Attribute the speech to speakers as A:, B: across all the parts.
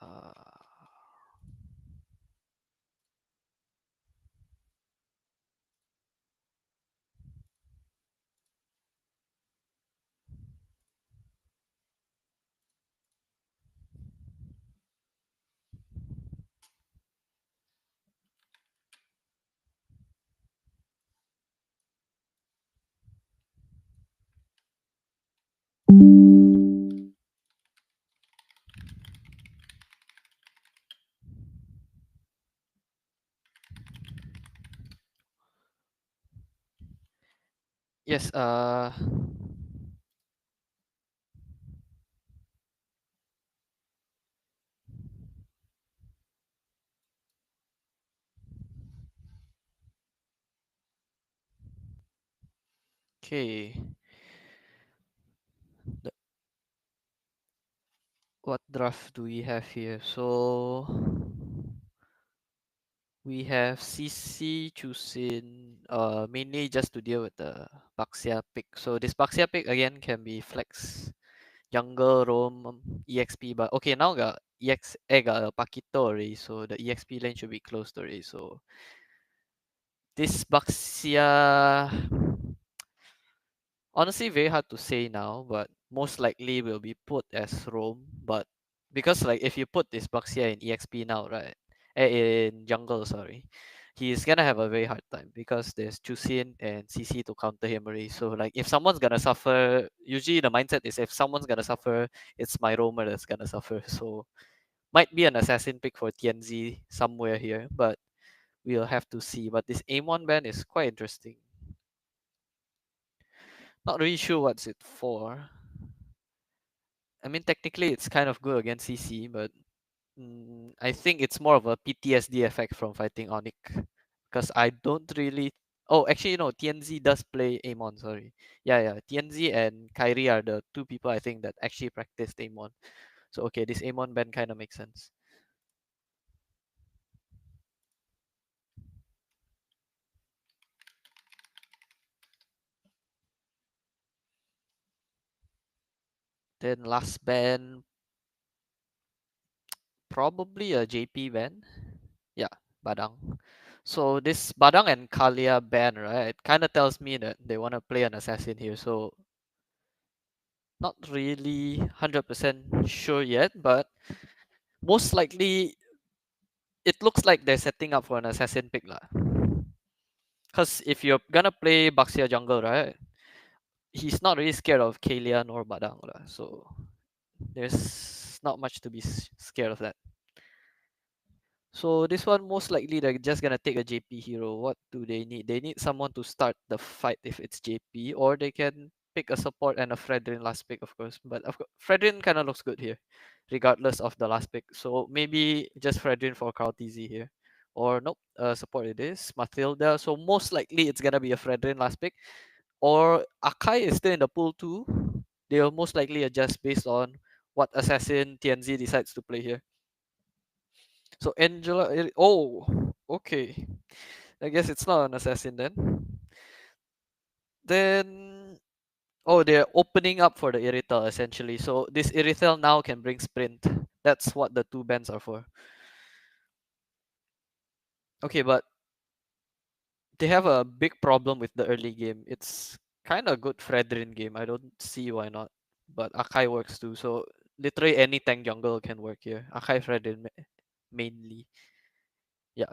A: Uh, yes. Okay. The, what draft do we have here? So we have CC choosing mainly just to deal with the Baxia pick. So this Baxia pick again can be flex, jungle, roam, EXP, but okay now got got a Paquito already, so the EXP lane should be closed already. So this Baxia honestly very hard to say now, but most likely will be put as roam. But because like if you put this Baxia in EXP now, right? In jungle, sorry, he's gonna have a very hard time because there's Chusin and CC to counter him already. So like if someone's gonna suffer, usually the mindset is if someone's gonna suffer, it's my roamer that's gonna suffer. So might be an assassin pick for TNZ somewhere here, but we'll have to see. But this Amon ban is quite interesting. Not really sure what's it for. I mean, technically, it's kind of good against CC, but I think it's more of a PTSD effect from fighting Onyx. Because I don't really. Oh, actually, no, TNZ does play Amon, sorry. Yeah. TNZ and Kyrie are the two people I think that actually practiced Amon. So, okay, this Amon ban kind of makes sense. Then last ban, probably a JP ban. Yeah, Badang. So this Badang and Kalia ban, right? It kind of tells me that they want to play an assassin here. So not really 100% sure yet, but most likely it looks like they're setting up for an assassin pick lah. Because if you're gonna play Baxia jungle, right? He's not really scared of Kalia nor Badang lah. So there's not much to be scared of that. So this one most likely they're just gonna take a JP hero. What do they need? They need someone to start the fight if it's JP, or they can pick a support and a Fredrin last pick, of course. But of course, Fredrin kind of looks good here, regardless of the last pick. So maybe just Fredrin for Carl TZ here, or nope, support it is Matilda. So most likely it's gonna be a Fredrin last pick, or Akai is still in the pool too. They'll most likely adjust based on what assassin TNZ decides to play here. So Angela, oh, okay. I guess it's not an assassin then. Then, oh, they're opening up for the Irithel essentially. So this Irithel now can bring sprint. That's what the two bans are for. Okay, but they have a big problem with the early game. It's kind of good Fredrin game. I don't see why not. But Akai works too. So literally any tank jungle can work here. Akai Fredrin mainly. Yeah,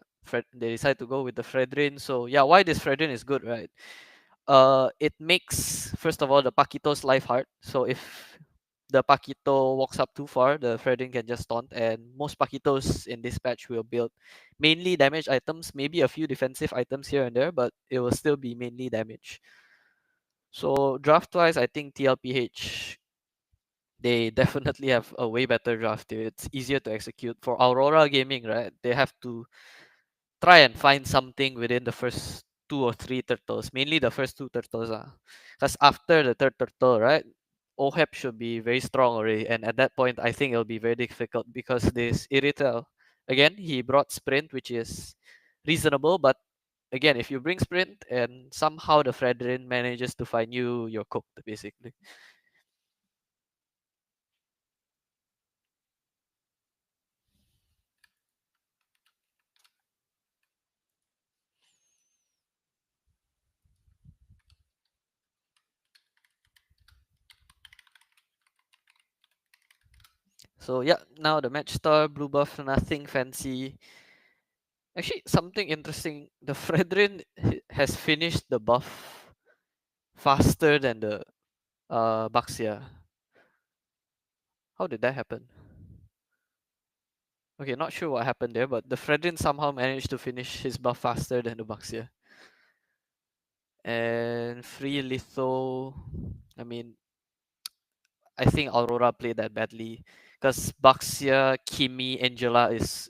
A: they decide to go with the Fredrin. So yeah, why this Fredrin is good, right? It makes first of all the Paquito's life hard. So if the Paquito walks up too far, the Fredrin can just taunt, and most Paquitos in this patch will build mainly damage items, maybe a few defensive items here and there, but it will still be mainly damage. So draft wise, I think TLPH they definitely have a way better draft here. It's easier to execute. For Aurora Gaming, right? They have to try and find something within the first two or three turtles, mainly the first two turtles. Because after the third turtle, right, OHEP should be very strong already. And at that point, I think it'll be very difficult because this Irithel, again, he brought sprint, which is reasonable. But again, if you bring sprint and somehow the Fredrin manages to find you, you're cooked, basically. So yeah, now the match star, blue buff, nothing fancy. Actually, something interesting. The Fredrin has finished the buff faster than the Baxia. How did that happen? Okay, not sure what happened there, but the Fredrin somehow managed to finish his buff faster than the Baxia. And free Litho, I mean, I think Aurora played that badly because Baxia, Kimi, Angela is.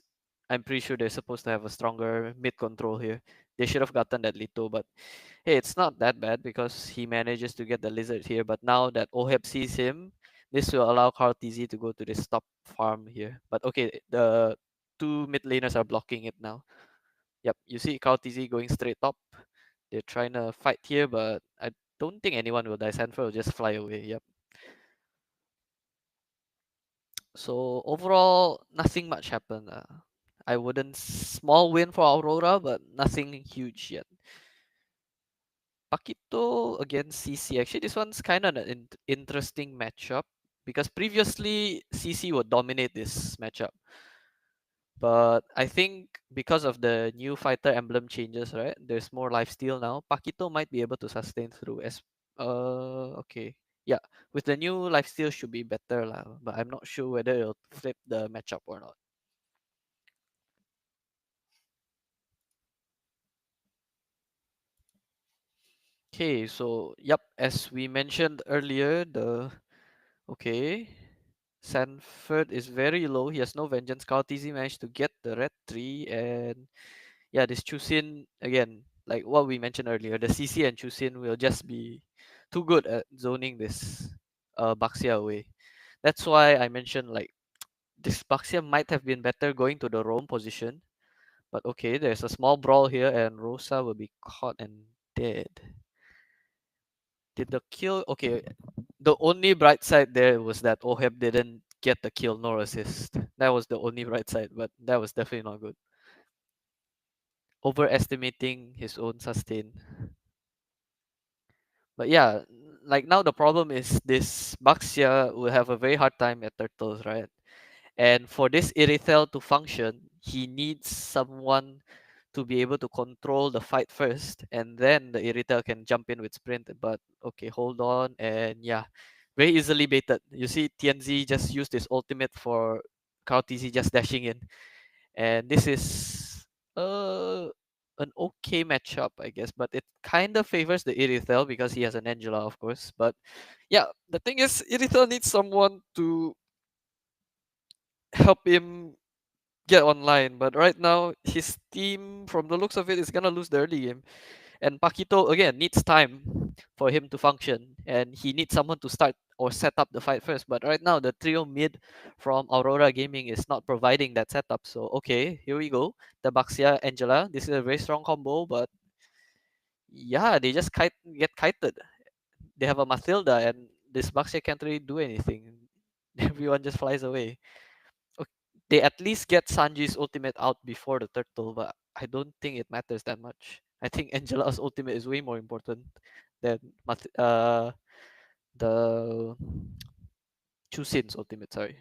A: I'm pretty sure they're supposed to have a stronger mid control here. They should have gotten that Litho, but hey, it's not that bad because he manages to get the lizard here. But now that Oheb sees him, this will allow Carl TZ to go to this top farm here. But okay, the two mid laners are blocking it now. Yep, you see Carl TZ going straight top. They're trying to fight here, but I don't think anyone will die. Sanford will just fly away. Yep. So overall, nothing much happened. I wouldn't small win for Aurora, but nothing huge yet. Paquito against CC. Actually, this one's kind of an interesting matchup because previously CC would dominate this matchup. But I think because of the new fighter emblem changes, right? There's more lifesteal now. Paquito might be able to sustain through as okay. Yeah, with the new lifesteal should be better lah. But I'm not sure whether it'll flip the matchup or not. Okay, so yep, as we mentioned earlier, the okay. Sanford is very low. He has no vengeance. Kautizi managed to get the red tree, and yeah, this Chusin again, like what we mentioned earlier, the CC and Chusin will just be too good at zoning this Baxia away. That's why I mentioned like this Baxia might have been better going to the roam position. But okay, there's a small brawl here, and Rosa will be caught and dead. Did the kill? Okay, the only bright side there was that Oheb didn't get the kill nor assist. That was the only bright side, but that was definitely not good. Overestimating his own sustain. But yeah, like now the problem is this Baxia will have a very hard time at turtles, right? And for this Irithel to function, he needs someone to be able to control the fight first, and then the Irithel can jump in with sprint. But okay, hold on, and yeah, very easily baited. You see, TNZ just used his ultimate for Karl TZ just dashing in, and this is an okay matchup, I guess. But it kind of favors the Irithel because he has an Angela, of course. But yeah, the thing is, Irithel needs someone to help him get online. But right now, his team, from the looks of it, is gonna lose the early game. And Paquito again needs time for him to function, and he needs someone to start or set up the fight first. But right now, the trio mid from Aurora Gaming is not providing that setup. So okay, here we go. The Baxia Angela. This is a very strong combo, but yeah, they just get kited. They have a Mathilda, and this Baxia can't really do anything. Everyone just flies away. They at least get Sanji's ultimate out before the turtle, but I don't think it matters that much. I think Angela's ultimate is way more important than the Chusin's ultimate. Sorry.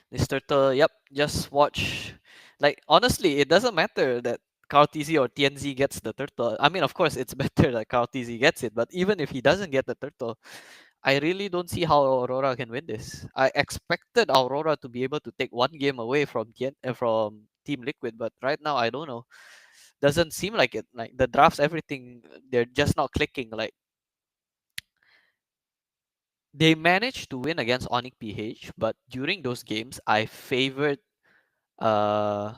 A: This turtle, yep, just watch. Like honestly, it doesn't matter that Karl TZ or TNZ gets the turtle. I mean, of course, it's better that Karl TZ gets it, but even if he doesn't get the turtle, I really don't see how Aurora can win this. I expected Aurora to be able to take one game away from from Team Liquid, but right now I don't know. Doesn't seem like it. Like the drafts, everything, they're just not clicking. Like They managed to win against Onyx PH, but during those games, I favored uh,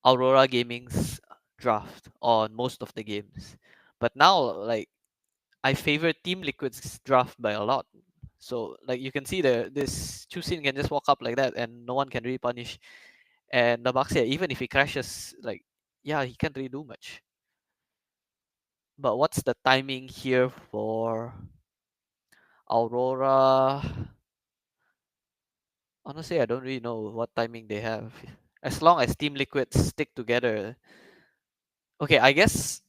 A: Aurora Gaming's draft on most of the games. But now, like, I favor Team Liquid's draft by a lot. So, like, you can see this Chusin can just walk up like that, and no one can really punish. And the Baxia, even if he crashes, like, yeah, he can't really do much. But what's the timing here for Aurora? Honestly, I don't really know what timing they have. As long as Team Liquid stick together. Okay, I guess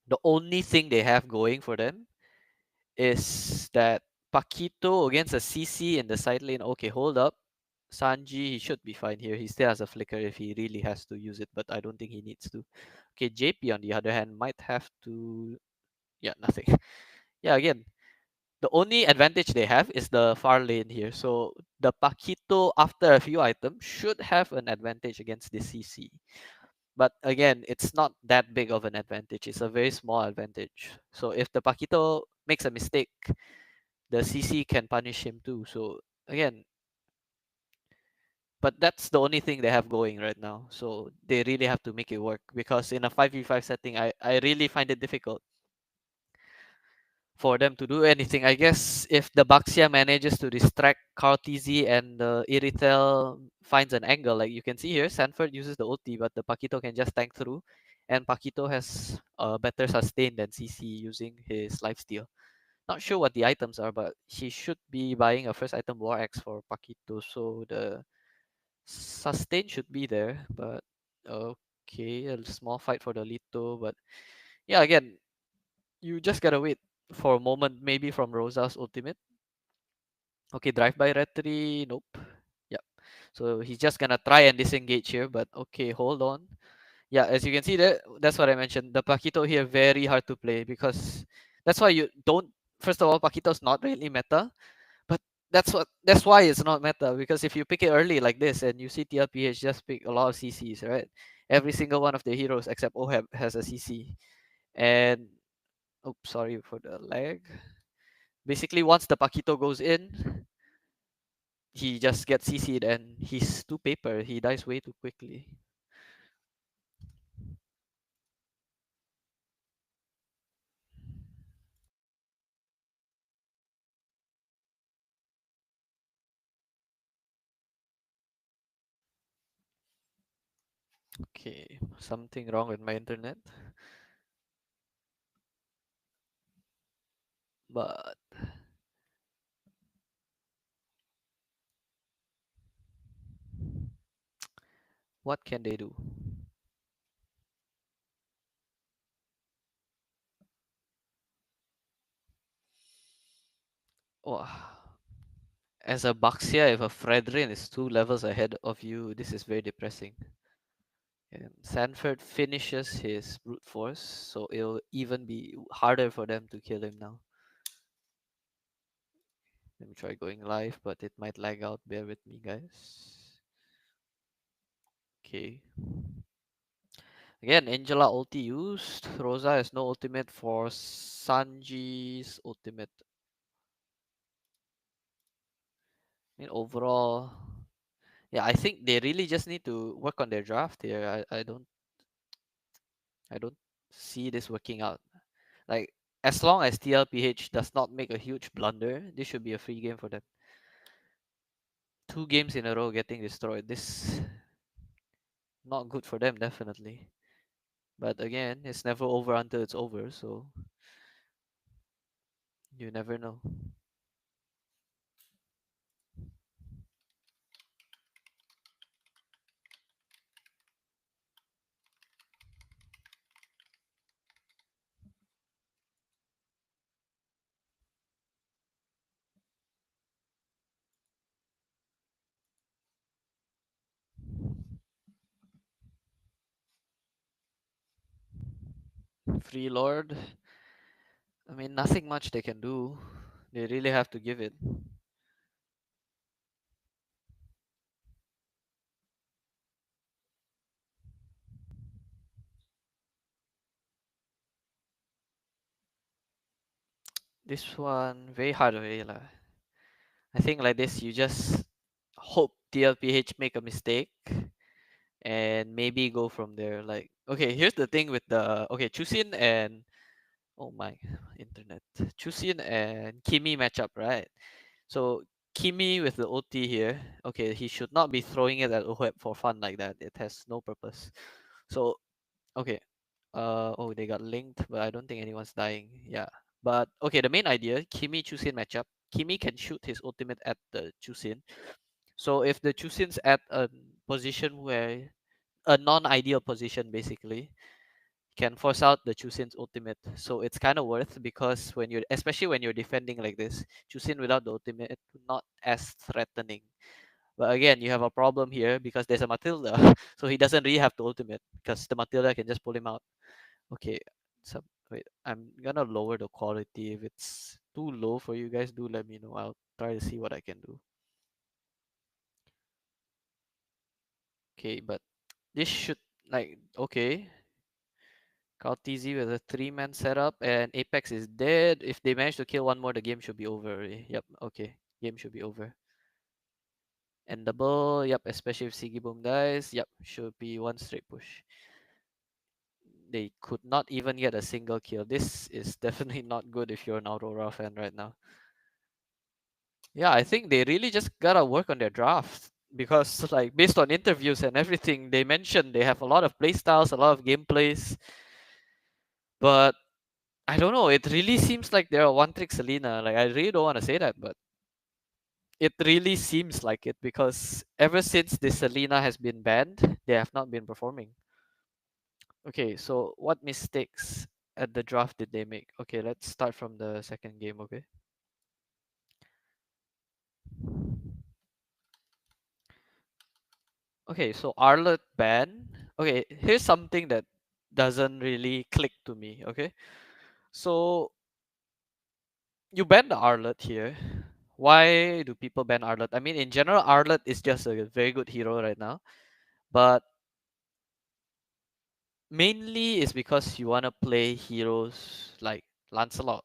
A: the only thing they have going for them is that Paquito against a CC in the side lane. Okay, hold up. Sanji, he should be fine here. He still has a flicker if he really has to use it, but I don't think he needs to. Okay, JP on the other hand might have to. Yeah, nothing. Yeah, again, the only advantage they have is the far lane here. So the Paquito, after a few items, should have an advantage against the CC. But again, it's not that big of an advantage. It's a very small advantage. So if the Paquito makes a mistake, the CC can punish him too. So again, but that's the only thing they have going right now. So they really have to make it work because in a 5v5 setting, I really find it difficult for them to do anything. I guess if the Baxia manages to distract Cartesi and the Iritel finds an angle, like you can see here, Sanford uses the ulti, but the Paquito can just tank through. And Paquito has a better sustain than CC using his lifesteal. Not sure what the items are, but he should be buying a first item War Axe for Paquito, so the sustain should be there. But okay, a small fight for the Lito, but yeah, again, you just gotta wait for a moment, maybe from Rosa's ultimate. Okay, drive by retry, nope. Yep. So he's just gonna try and disengage here, but okay, hold on. Yeah, as you can see there, that's what I mentioned. The Paquito here very hard to play because that's why you don't. First of all, Paquito's not really meta, but that's why it's not meta because if you pick it early like this and you see TLPH just pick a lot of CCs, right? Every single one of the heroes except Oheb has a CC, and oops, sorry for the lag. Basically, once the Paquito goes in, he just gets CC'd and he's too paper. He dies way too quickly. Okay, something wrong with my internet. But what can they do? Oh, as a Baxia, if a Fredrin is 2 levels ahead of you, this is very depressing. And Sanford finishes his brute force, so it'll even be harder for them to kill him now. Let me try going live, but it might lag out. Bear with me, guys. Okay. Again, Angela ulti used. Rosa has no ultimate for Sanji's ultimate. I mean, overall, yeah, I think they really just need to work on their draft here. I don't see this working out. Like, as long as TLPH does not make a huge blunder, this should be a free game for them. 2 games in a row getting destroyed. This not good for them, definitely. But again, it's never over until it's over, so you never know. Free Lord. I mean, nothing much they can do. They really have to give it. This one very hard already lah. I think like this, you just hope TLPH make a mistake and maybe go from there. Like, okay, here's the thing with the Chusin and oh my internet, Chusin and Kimi matchup, right? So Kimi with the OT here, okay, he should not be throwing it at OHEP for fun like that. It has no purpose. So okay, oh, they got linked, but I don't think anyone's dying. Yeah, but okay, the main idea, Kimi Chusin matchup. Kimi can shoot his ultimate at the Chusin. So if the Chusin's at a position where a non-ideal position basically can force out the Chusin's ultimate. So it's kind of worth because when you're especially when you're defending like this, Chusin without the ultimate not as threatening. But again, you have a problem here because there's a Matilda, so he doesn't really have to ultimate because the Matilda can just pull him out. Okay, so wait, I'm gonna lower the quality. If it's too low for you guys, do let me know. I'll try to see what I can do. Okay, but this should like okay. Kaltizi with a 3-man setup and Apex is dead. If they manage to kill one more, the game should be over already. Yep, okay. Game should be over. And double, yep, especially if Sigi Boom dies. Yep, should be one straight push. They could not even get a single kill. This is definitely not good if you're an Aurora fan right now. Yeah, I think they really just gotta work on their draft. Because like based on interviews and everything, they mentioned they have a lot of playstyles, a lot of gameplays. But I don't know. It really seems like they're a one-trick Selena. Like I really don't want to say that, but it really seems like it because ever since the Selena has been banned, they have not been performing. Okay, so what mistakes at the draft did they make? Okay, let's start from the second game. Okay. Okay, so Arlet ban. Okay, here's something that doesn't really click to me. Okay, so you ban the Arlet here. Why do people ban Arlet? I mean, in general, Arlet is just a very good hero right now, but mainly is because you want to play heroes like Lancelot.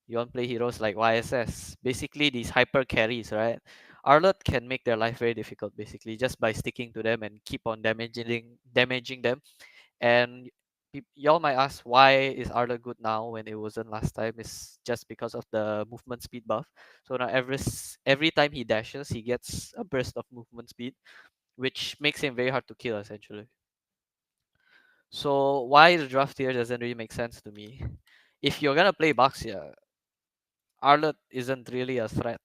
A: You want to play heroes like YSS. Basically, these hyper carries, right? Arlott can make their life very difficult, basically, just by sticking to them and keep on damaging them. And y'all might ask why is Arlott good now when it wasn't last time? It's just because of the movement speed buff. So now every time he dashes, he gets a burst of movement speed, which makes him very hard to kill essentially. So why the draft here doesn't really make sense to me. If you're gonna play Baxia, Arlott isn't really a threat.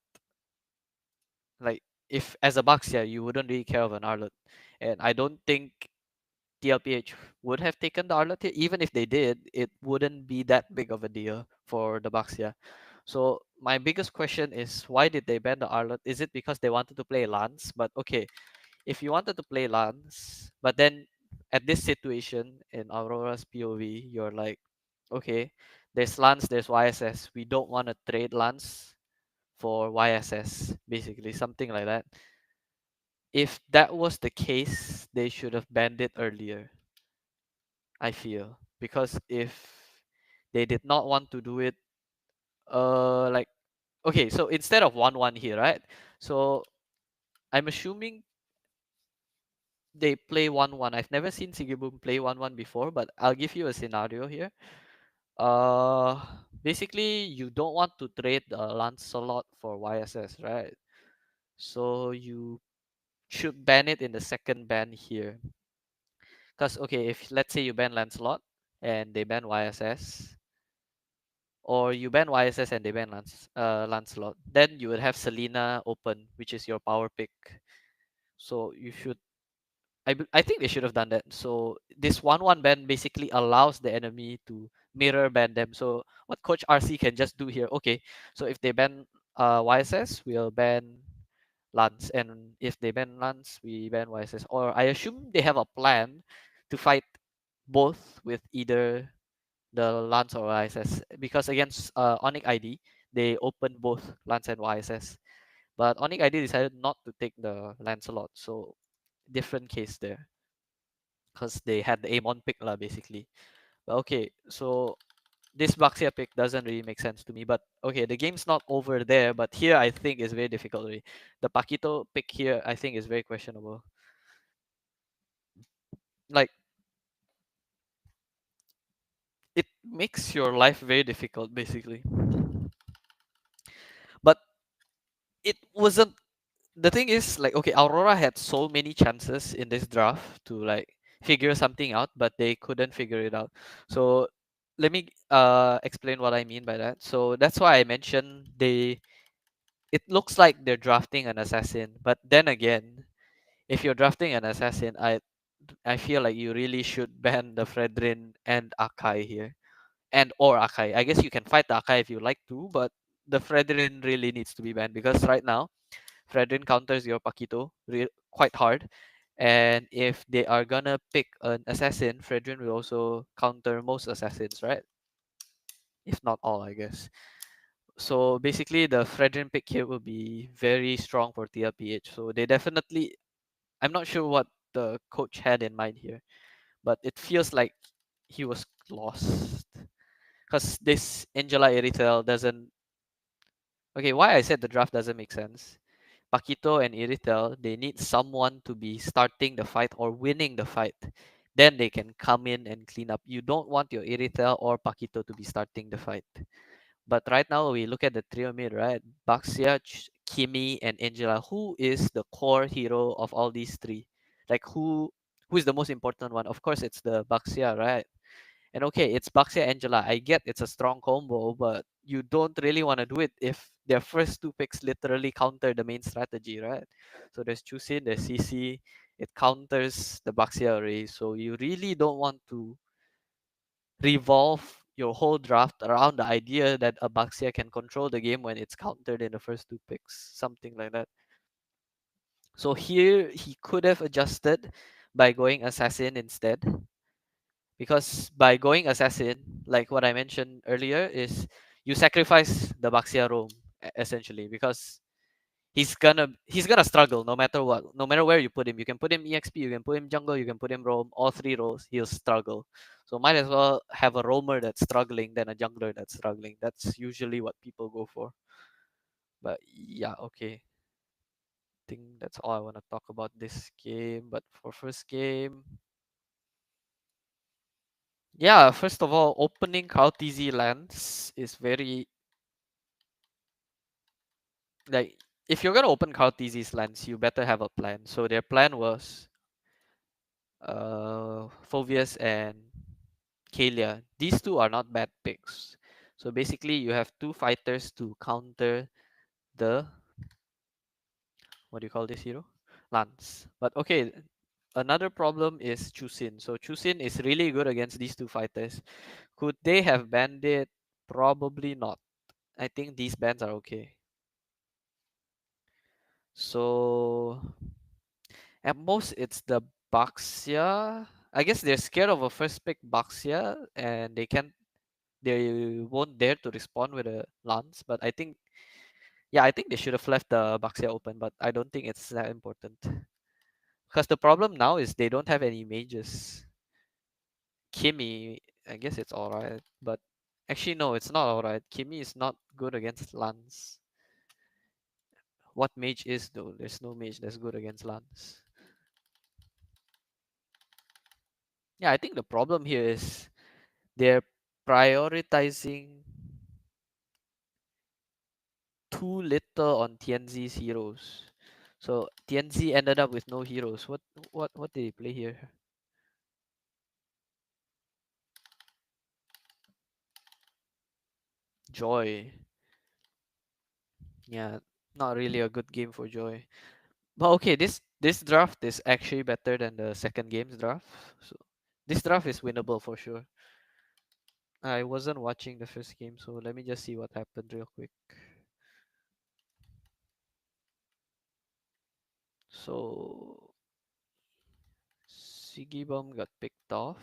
A: Like if as a Baxia, you wouldn't really care of an Arlott. And I don't think TLPH would have taken the Arlott here. Even if they did, it wouldn't be that big of a deal for the Baxia. So my biggest question is why did they ban the Arlott? Is it because they wanted to play Lance? But okay, if you wanted to play Lance, but then at this situation in Aurora's POV, you're like, okay, there's Lance, there's YSS. We don't want to trade Lance for YSS, basically, something like that. If that was the case, they should have banned it earlier, I feel. Because if they did not want to do it, like, okay, so instead of 1-1 here, right? So I'm assuming they play 1-1. I've never seen Sigiboom play 1-1 before, but I'll give you a scenario here. Uh, Basically, you don't want to trade Lancelot for YSS, right? So you should ban it in the second ban here. Because, okay, if let's say you ban Lancelot and they ban YSS, or you ban YSS and they ban Lancelot, then you would have Selena open, which is your power pick. So you should I think they should have done that. So this 1-1 ban basically allows the enemy to mirror ban them. So what Coach RC can just do here, okay, so if they ban YSS, we'll ban Lance. And if they ban Lance, we ban YSS. Or I assume they have a plan to fight both with either the Lance or YSS. Because against Onyx ID, they opened both Lance and YSS. But Onyx ID decided not to take the Lancelot. So different case there because they had the aim on pick lah basically. But okay, so this Baxia pick doesn't really make sense to me. But okay, the game's not over there. But here, I think is very difficult. Already. The Paquito pick here, I think, is very questionable. Like, it makes your life very difficult, basically. But it wasn't. The thing is, like, okay, Aurora had so many chances in this draft to like figure something out, but they couldn't figure it out. So let me explain what I mean by that. So that's why I mentioned they. It looks like they're drafting an assassin, but then again, if you're drafting an assassin, I feel like you really should ban the Fredrin and Akai here, and or Akai. I guess you can fight the Akai if you like to, but the Fredrin really needs to be banned because right now Fredrin counters your Paquito quite hard. And if they are gonna pick an assassin, Fredrin will also counter most assassins, right? If not all, I guess. So basically, the Fredrin pick here will be very strong for TLPH. So they definitely, I'm not sure what the coach had in mind here, but it feels like he was lost. Because this Angela Irithel doesn't. Okay, why I said the draft doesn't make sense. Paquito and Iritel, they need someone to be starting the fight or winning the fight. Then they can come in and clean up. You don't want your Iritel or Paquito to be starting the fight. But right now we look at the trio mid, right? Baxia, Kimi, and Angela. Who is the core hero of all these three? Like who is the most important one? Of course it's the Baxia, right? And okay, it's Baxia Angela. I get it's a strong combo, but you don't really want to do it if their first two picks literally counter the main strategy, right? So there's Chusin, there's CC. It counters the Baxia array. So you really don't want to revolve your whole draft around the idea that a Baxia can control the game when it's countered in the first two picks, something like that. So here he could have adjusted by going Assassin instead, because by going assassin, like what I mentioned earlier, is you sacrifice the Baxia roam essentially, because he's gonna struggle no matter what, no matter where you put him. You can put him exp, you can put him jungle, you can put him roam, all three roles he'll struggle. So might as well have a roamer that's struggling than a jungler that's struggling. That's usually what people go for. But yeah, okay, think that's all I want to talk about this game. But for first game, yeah, first of all, opening Kaltizi lands is very, like, if you're gonna open Kaltizi's lands, you better have a plan. So their plan was Phovius and Kalia. These two are not bad picks. So basically you have two fighters to counter the, what do you call this hero? Lance. But okay, another problem is Chusin. So Chusin is really good against these two fighters. Could they have banned it? Probably not. I think these bans are okay. So at most it's the Baxia. I guess they're scared of a first pick Baxia and they won't dare to respond with a Lance. But I think, yeah, I think they should have left the Baxia open, but I don't think it's that important. Because the problem now is they don't have any mages. Kimi, I guess it's alright, but actually no, it's not alright. Kimi is not good against Lance. What mage is though? There's no mage that's good against Lance. Yeah, I think the problem here is they're prioritizing too little on TNZ's heroes. So TNZ ended up with no heroes. What did he play here? Joy. Yeah, not really a good game for Joy. But okay, this draft is actually better than the second game's draft. So this draft is winnable for sure. I wasn't watching the first game, so let me just see what happened real quick. So Sigibom got picked off.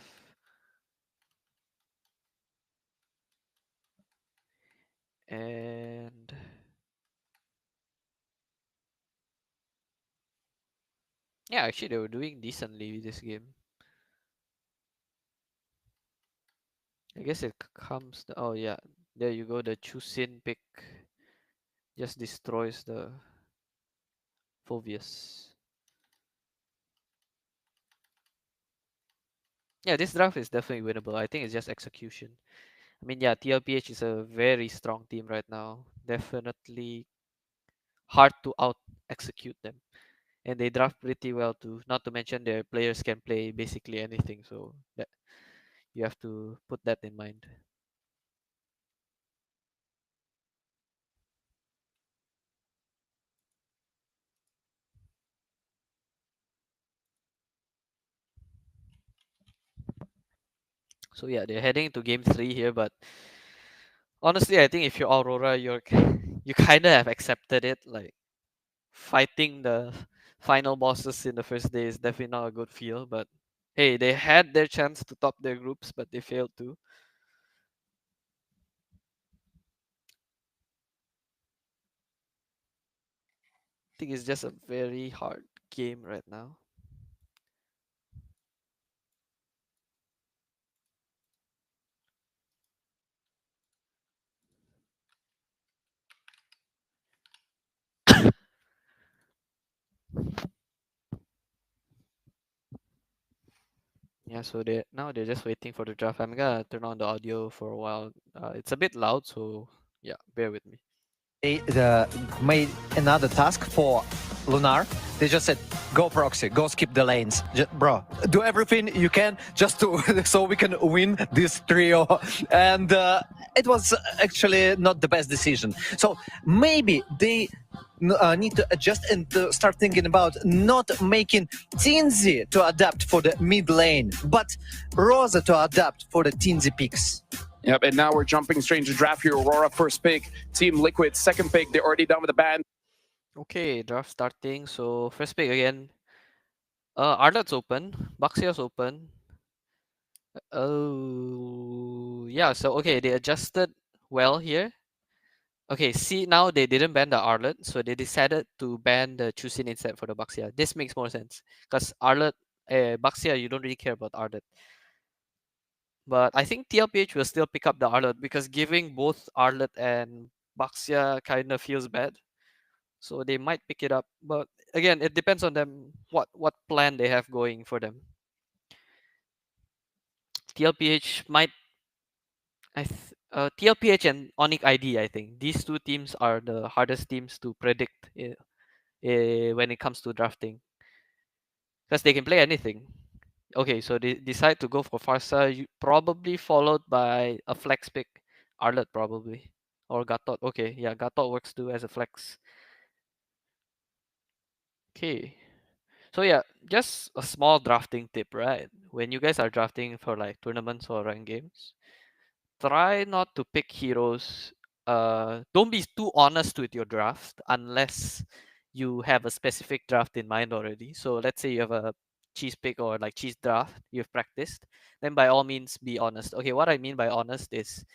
A: And yeah, actually they were doing decently with this game. I guess it comes. Oh yeah, there you go. The Chusin pick just destroys the Phobius. Yeah, this draft is definitely winnable. I think it's just execution. I mean, yeah, TLPH is a very strong team right now. Definitely hard to out execute them. And they draft pretty well too. Not to mention their players can play basically anything. So that you have to put that in mind. So yeah, they're heading to game 3 here, but honestly, I think if you're Aurora, you kind of have accepted it. Like fighting the final bosses in the first day is definitely not a good feel. But hey, they had their chance to top their groups, but they failed to. I think it's just a very hard game right now. Yeah, so they're just waiting for the draft. I'm gonna turn on the audio for a while. It's a bit loud, so yeah, bear with me.
B: They made another task for Lunar. They just said, "Go proxy, go skip the lanes, bro. Do everything you can just to so we can win this trio." And it was actually not the best decision. So maybe they need to adjust and start thinking about not making Tinzy to adapt for the mid lane, but Rosa to adapt for the Tinzy picks.
C: Yep, and now we're jumping straight into draft here. Aurora first pick, Team Liquid second pick. They're already done with the ban.
A: Okay, draft starting. So first pick again. Arlet's open. Baxia's open. Oh yeah. So okay, they adjusted well here. Okay, see now they didn't ban the Arlet, so they decided to ban the Chusin instead for the Baxia. This makes more sense because Arlet, Baxia, you don't really care about Arlet. But I think TLPH will still pick up the Arlet because giving both Arlet and Baxia kind of feels bad. So they might pick it up. But again, it depends on them what plan they have going for them. TLPH might TLPH and Onic ID, I think these two teams are the hardest teams to predict when it comes to drafting because they can play anything. Okay, so they decide to go for Farsa, probably followed by a flex pick, Arlet probably, or Gatot. Okay, yeah, Gatot works too as a flex. Okay, so yeah, just a small drafting tip, right? When you guys are drafting for like tournaments or ranked games, try not to pick heroes. Don't be too honest with your draft unless you have a specific draft in mind already. So let's say you have a cheese pick or like cheese draft you've practiced, then by all means be honest. Okay, what I mean by honest is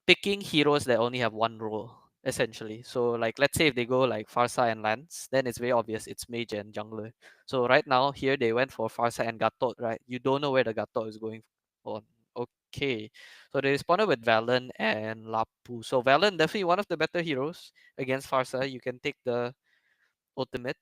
A: picking heroes that only have one role essentially. So like let's say if they go like Farsa and Lance, then it's very obvious it's mage and jungler. So right now here they went for Farsa and Gatot, right? You don't know where the Gatot is going on. Okay. So they responded with Valen and Lapu. So Valen definitely one of the better heroes against Farsa. You can take the ultimate,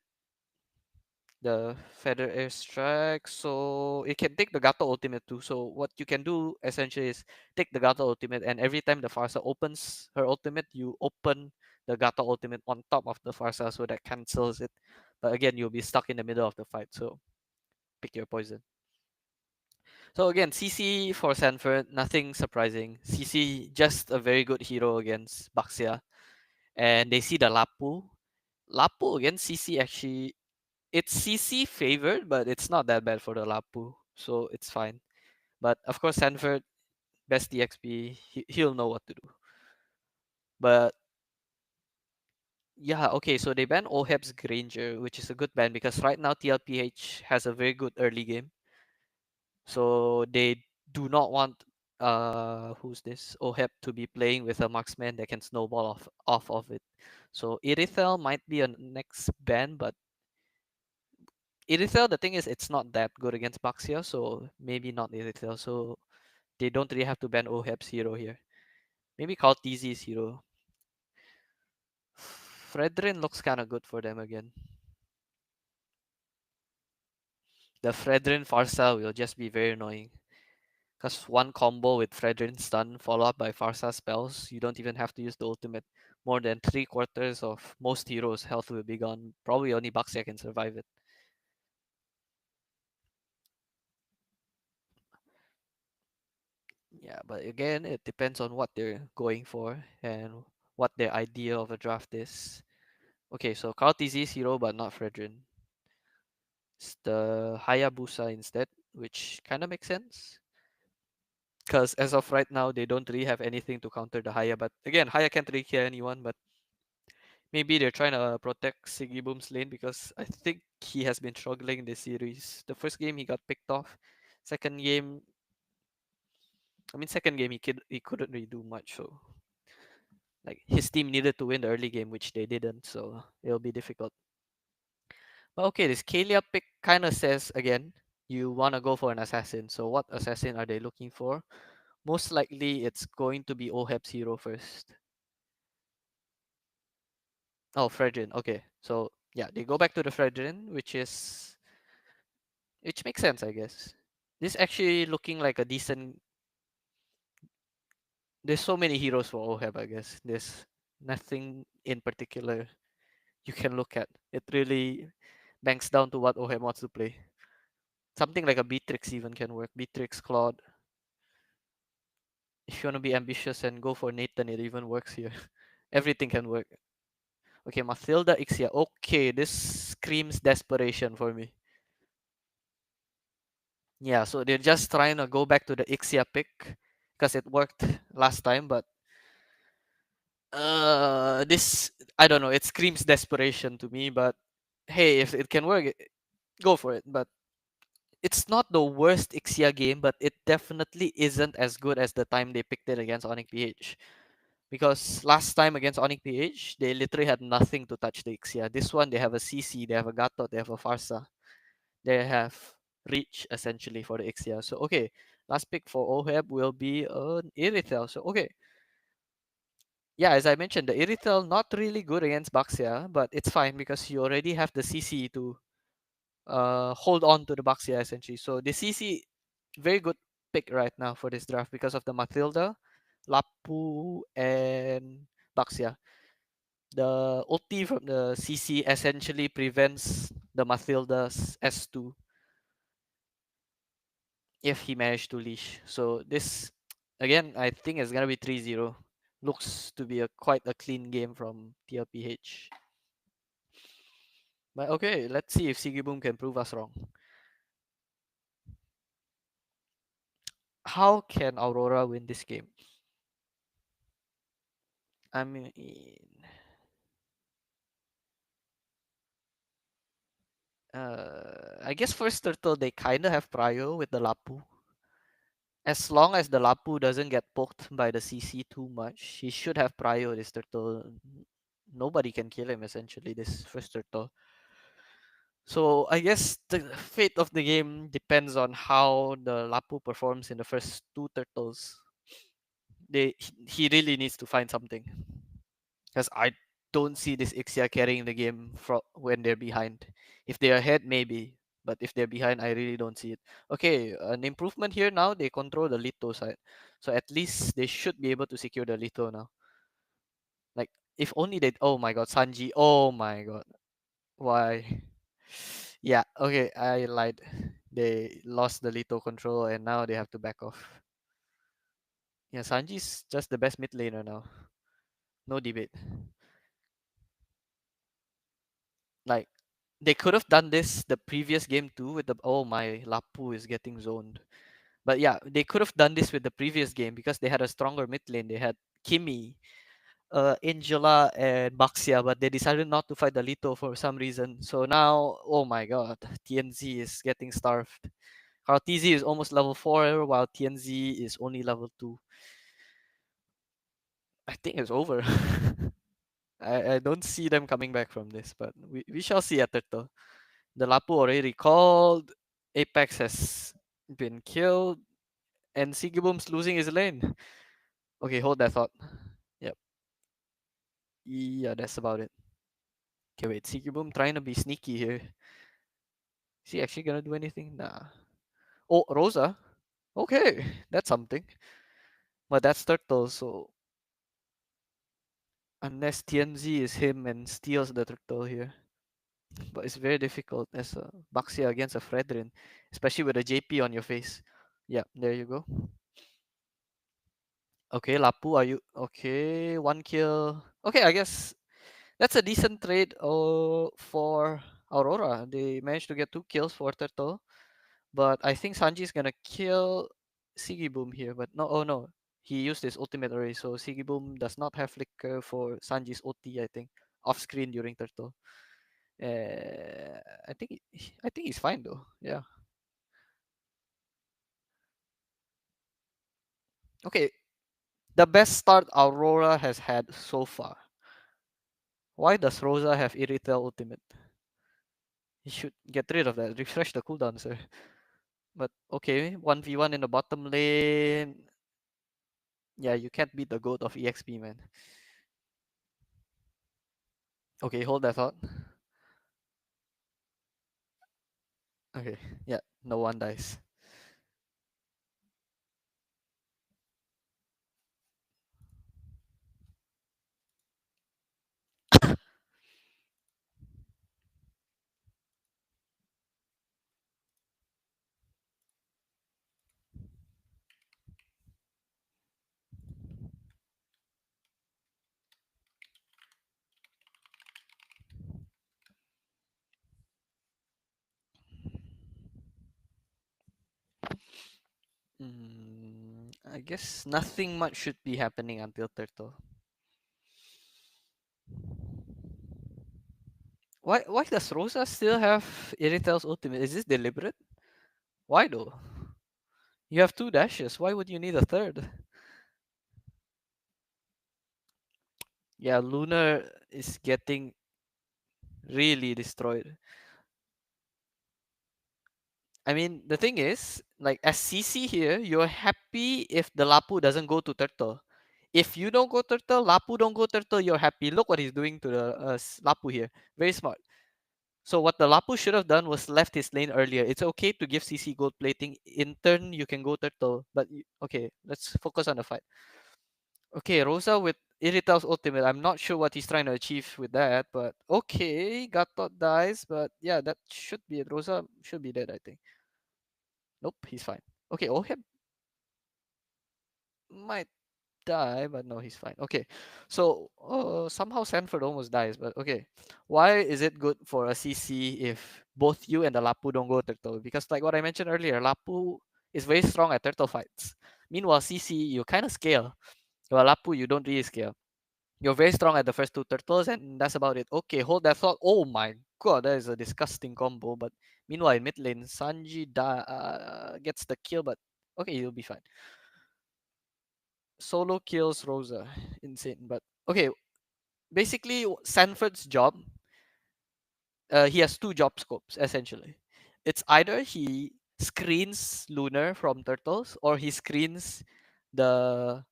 A: the feather airstrike, so it can take the Gato ultimate too. So what you can do essentially is take the Gato ultimate, and every time the Farsa opens her ultimate, you open the Gato ultimate on top of the Farsa, so that cancels it. But again, you'll be stuck in the middle of the fight, so pick your poison. So again, CC for Sanford, nothing surprising. CC just a very good hero against Baxia, and they see the Lapu. Lapu against CC actually, it's CC favored, but it's not that bad for the Lapu, so it's fine. But of course, Sanford, best DXP, he'll know what to do. But yeah, okay, so they ban Oheb's Granger, which is a good ban because right now TLPH has a very good early game. So they do not want who's this Oheb to be playing with a marksman that can snowball off of it. So Irithel might be a next ban, but Irithel, the thing is, it's not that good against Baxia, so maybe not Irithel. So they don't really have to ban Oheb's hero here. Maybe call TZ's hero. Fredrin looks kind of good for them again. The Fredrin Farsa will just be very annoying. Because one combo with Fredrin stun followed up by Farsa spells, you don't even have to use the ultimate. More than 3/4 of most heroes' health will be gone. Probably only Baxia can survive it. Yeah, but again, it depends on what they're going for and what their idea of a draft is. Okay, so Carl TZ's hero, but not Fredrin. It's the Hayabusa instead, which kind of makes sense. Because as of right now, they don't really have anything to counter the Haya. But again, Haya can't really kill anyone, but maybe they're trying to protect Sigiboom's lane because I think he has been struggling in this series. The first game he got picked off. Second game, second game he couldn't really do much. So like his team needed to win the early game, which they didn't. So it'll be difficult. But okay, this Kalia pick kind of says again, you want to go for an assassin. So what assassin are they looking for? Most likely it's going to be Oheb's hero first. Oh, Fredrin. Okay, so yeah, they go back to the Fredrin, which makes sense, I guess. This actually looking like a decent. There's so many heroes for Oheb, I guess. There's nothing in particular you can look at. It really banks down to what Oheb wants to play. Something like a Beatrix even can work. Beatrix, Claude. If you want to be ambitious and go for Nathan, it even works here. Everything can work. Okay, Mathilda Ixia. Okay, this screams desperation for me. Yeah, so they're just trying to go back to the Ixia pick because it worked last time, but this I don't know, it screams desperation to me, but hey, if it can work, go for it. But it's not the worst Ixia game, but it definitely isn't as good as the time they picked it against Onyx PH. Because last time against Onyx PH, they literally had nothing to touch the Ixia. This one, they have a CC, they have a Gato, they have a Farsa. They have reach essentially for the Ixia. So okay, last pick for Oheb will be an Irithel. So okay. Yeah, as I mentioned, the Irithel not really good against Baxia, but it's fine because you already have the CC to hold on to the Baxia essentially. So the CC very good pick right now for this draft because of the Matilda, Lapu, and Baxia. The ulti from the CC essentially prevents the Matilda's S2 if he managed to leash. So this again, I think it's gonna be 3-0. Looks to be a quite a clean game from TLPH. But okay, let's see if Sigiboom can prove us wrong. How can Aurora win this game? I mean, I guess first turtle they kind of have prio with the Lapu. As long as the Lapu doesn't get poked by the CC too much, he should have prio this turtle. Nobody can kill him essentially this first turtle. So I guess the fate of the game depends on how the Lapu performs in the first two turtles. He really needs to find something because I don't see this Ixia carrying the game when they're behind. If they're ahead, maybe, but if they're behind, I really don't see it. Okay, an improvement here now. They control the Lito side, so at least they should be able to secure the Lito now. Like if only they. Oh my God, Sanji. Oh my God, why? Yeah, okay, I lied. They lost the Lito control and now they have to back off. Yeah, Sanji's just the best mid laner now. No debate. Like they could have done this the previous game too with the oh my Lapu is getting zoned. But yeah, they could have done this with the previous game because they had a stronger mid lane. They had Kimi, Angela, and Baxia, but they decided not to fight the Lito for some reason. So now, oh my God, TNZ is getting starved. TZ is almost level 4, while TNZ is only level 2. I think it's over. I don't see them coming back from this, but we shall see at Turtle. The Lapu already called. Apex has been killed. And Sigiboom's losing his lane. Okay, hold that thought. Yep. Yeah, that's about it. Okay, wait. Sigiboom trying to be sneaky here. Is he actually gonna do anything? Nah. Oh, Rosa. Okay, that's something. But that's turtle, so unless TNZ is him and steals the turtle here. But it's very difficult as a Baxia against a Fredrin, especially with a JP on your face. Yeah, there you go. Okay, Lapu, are you okay? One kill. Okay, I guess that's a decent trade for Aurora. They managed to get 2 kills for Turtle. But I think Sanji's gonna kill Sigiboom here. But no, oh no. He used his ultimate already, so Sigiboom does not have flicker for Sanji's OT, I think. Off screen during Turtle. I think I think he's fine though. Yeah. Okay. The best start Aurora has had so far. Why does Rosa have Irritel ultimate? He should get rid of that. Refresh the cooldown, sir. But okay, 1v1 in the bottom lane. Yeah, you can't beat the goat of EXP, man. Okay, hold that thought. Okay, yeah, no one dies. I guess nothing much should be happening until Turtle. Why does Rosa still have Irritel's ultimate? Is this deliberate? Why though? You have 2 dashes. Why would you need a third? Yeah, Lunar is getting really destroyed. I mean, the thing is, like as CC here, you're happy if the Lapu doesn't go to Turtle. If you don't go Turtle, Lapu don't go Turtle, you're happy. Look what he's doing to the Lapu here. Very smart. So what the Lapu should have done was left his lane earlier. It's okay to give CC gold plating. In turn, you can go Turtle. But okay, let's focus on the fight. Okay, Rosa with Irritel's ultimate. I'm not sure what he's trying to achieve with that, but okay, Gatot dies, but yeah, that should be it. Rosa should be dead, I think. Nope, he's fine. Okay, Oheb might die, but no, he's fine. Okay, so somehow Sanford almost dies, but okay. Why is it good for a CC if both you and the Lapu don't go turtle? Because like what I mentioned earlier, Lapu is very strong at turtle fights. Meanwhile, CC, you kind of scale. Well, Lapu, you don't really scale. You're very strong at the first 2 turtles, and that's about it. Okay, hold that thought. Oh my god, that is a disgusting combo. But meanwhile, in mid lane, Sanji gets the kill, but okay, he'll be fine. Solo kills Rosa. Insane. But okay, basically, Sanford's job, he has 2 job scopes, essentially. It's either he screens Lunar from turtles, or he screens the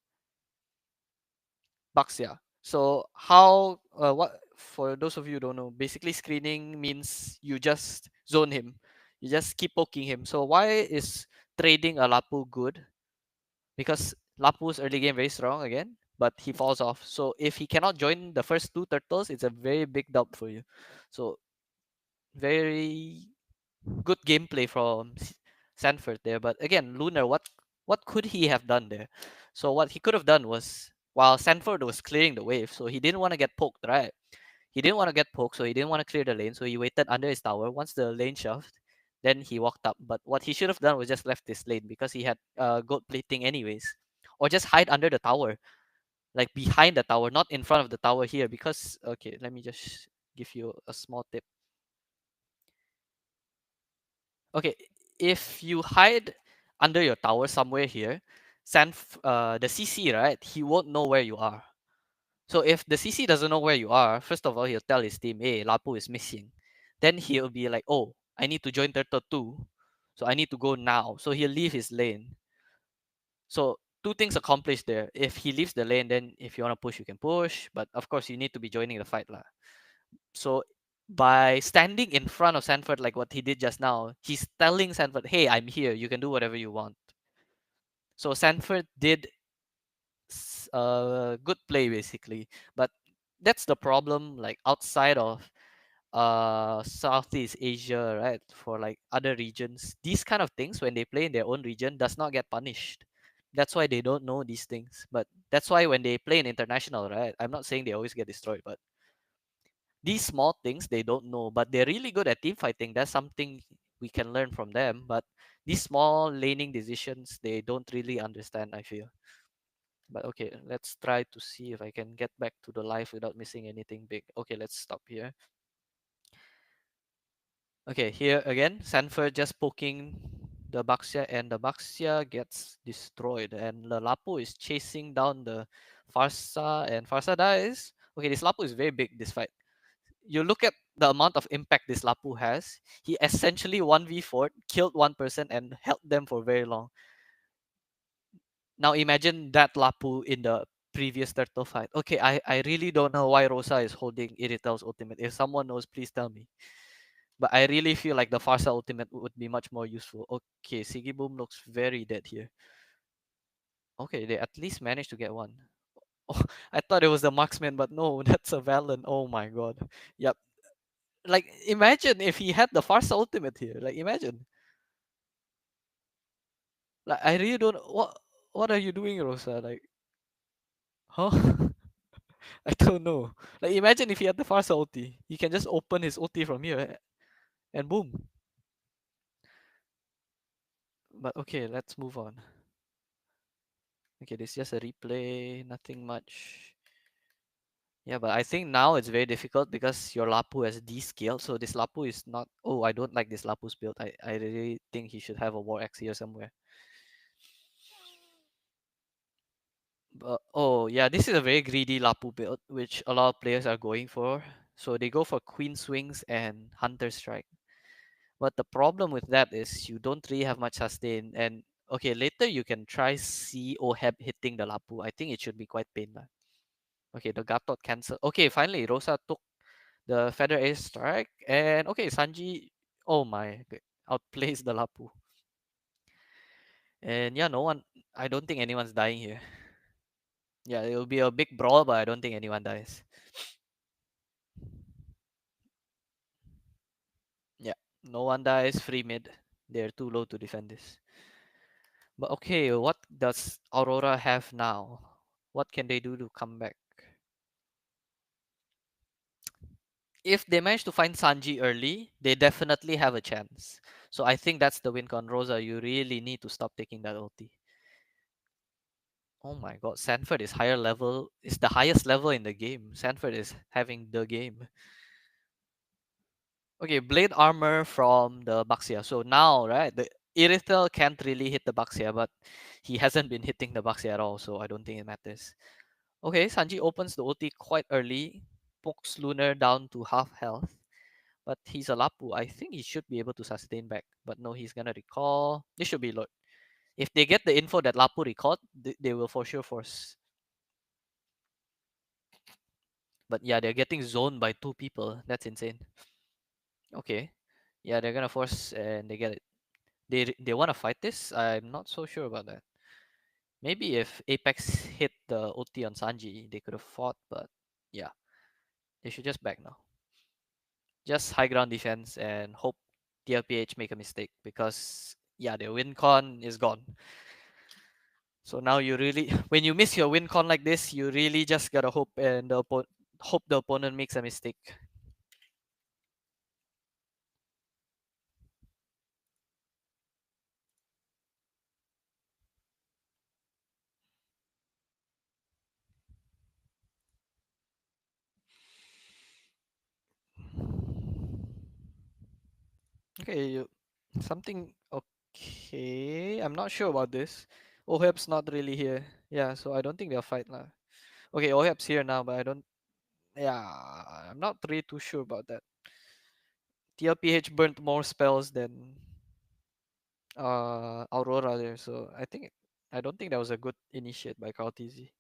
A: Baxia. So what for those of you who don't know, basically screening means you just zone him. You just keep poking him. So why is trading a Lapu good? Because Lapu's early game very strong again, but he falls off. So if he cannot join the first 2 turtles, it's a very big dub for you. So very good gameplay from Sanford there. But again, Lunar, what could he have done there? So what he could have done was while Sanford was clearing the wave, so he didn't want to get poked, right? He didn't want to get poked, so he didn't want to clear the lane. So he waited under his tower. Once the lane shoved, then he walked up. But what he should have done was just left this lane because he had gold plating anyways, or just hide under the tower, like behind the tower, not in front of the tower here. Because okay, let me just give you a small tip. Okay, if you hide under your tower somewhere here, the CC, right? He won't know where you are. So if the CC doesn't know where you are, first of all, he'll tell his team, hey, Lapu is missing. Then he'll be like, oh, I need to join Turtle 2. So I need to go now. So he'll leave his lane. So two things accomplished there. If he leaves the lane, then if you want to push, you can push. But of course, you need to be joining the fight, lah. So by standing in front of Sanford like what he did just now, he's telling Sanford, "Hey, I'm here. You can do whatever you want." So Sanford did good play basically, but that's the problem. Like outside of Southeast Asia, right? For like other regions, these kind of things when they play in their own region does not get punished. That's why they don't know these things. But that's why when they play in international, right? I'm not saying they always get destroyed, but these small things they don't know, but they're really good at team fighting. That's something we can learn from them. But these small laning decisions, they don't really understand, I feel. But okay, let's try to see if I can get back to the live without missing anything big. Okay, let's stop here. Okay, here again, Sanford just poking the Baxia, and the Baxia gets destroyed. And the Lapu is chasing down the Farsa, and Farsa dies. Okay, this Lapu is very big this fight. You look at the amount of impact this Lapu has. He essentially 1v4, killed one person, and held them for very long. Now imagine that Lapu in the previous turtle fight. Okay, I really don't know why Rosa is holding Iritel's ultimate. If someone knows, please tell me. But I really feel like the Farsa ultimate would be much more useful. Okay, Sigiboom looks very dead here. Okay, they at least managed to get one. Oh, I thought it was the marksman, but no, that's a Valen. Oh my god. Yep. Like imagine if he had the Farsa ultimate here. Like imagine. Like I really don't what are you doing, Rosa? Like huh? I don't know. Like imagine if he had the Farsa ulti. He can just open his ulti from here and boom. But okay, let's move on. Okay, this is just a replay, nothing much. Yeah, but I think now it's very difficult because your Lapu has descaled. So this Lapu is not. Oh, I don't like this Lapu's build. I really think he should have a War Axe here somewhere. But oh yeah, this is a very greedy Lapu build, which a lot of players are going for. So they go for Queen Swings and Hunter Strike. But the problem with that is you don't really have much sustain. And okay, later you can try see Oheb hitting the Lapu. I think it should be quite painful. Okay, the Gatot cancel. Okay, finally Rosa took the Feather Ace Strike. And okay, Sanji, oh my, outplays the Lapu. And yeah, no one, I don't think anyone's dying here. Yeah, it will be a big brawl, but I don't think anyone dies. Yeah, no one dies, free mid. They're too low to defend this. But okay, what does Aurora have now? What can they do to come back? If they manage to find Sanji early, they definitely have a chance. So I think that's the win con. Rosa, you really need to stop taking that ulti. Oh my god, Sanford is higher level, is the highest level in the game. Sanford is having the game. Okay, blade armor from the Baxia. So now, right, the Irithel can't really hit the Baxia, but he hasn't been hitting the Baxia at all, so I don't think it matters. Okay, Sanji opens the ulti quite early, pokes Lunar down to half health, but he's a Lapu. I think he should be able to sustain back, but no, he's gonna recall. This should be Lord. If they get the info that Lapu recalled, they will for sure force. But yeah, they're getting zoned by two people. That's insane. Okay. Yeah, they're gonna force and they get it. They want to fight this? I'm not so sure about that. Maybe if Apex hit the ulti on Sanji, they could have fought, but yeah, they should just back now. Just high ground defense and hope TLPH make a mistake because yeah, their win con is gone. So now you really, when you miss your win con like this, you really just gotta hope and hope the opponent makes a mistake. Okay, something okay. I'm not sure about this. Oheb's not really here. Yeah, so I don't think they'll fight now. Okay, Oheb's here now, but I don't. Yeah, I'm not really too sure about that. TLPH burnt more spells than Aurora there, so I think I don't think that was a good initiate by Kaltizi.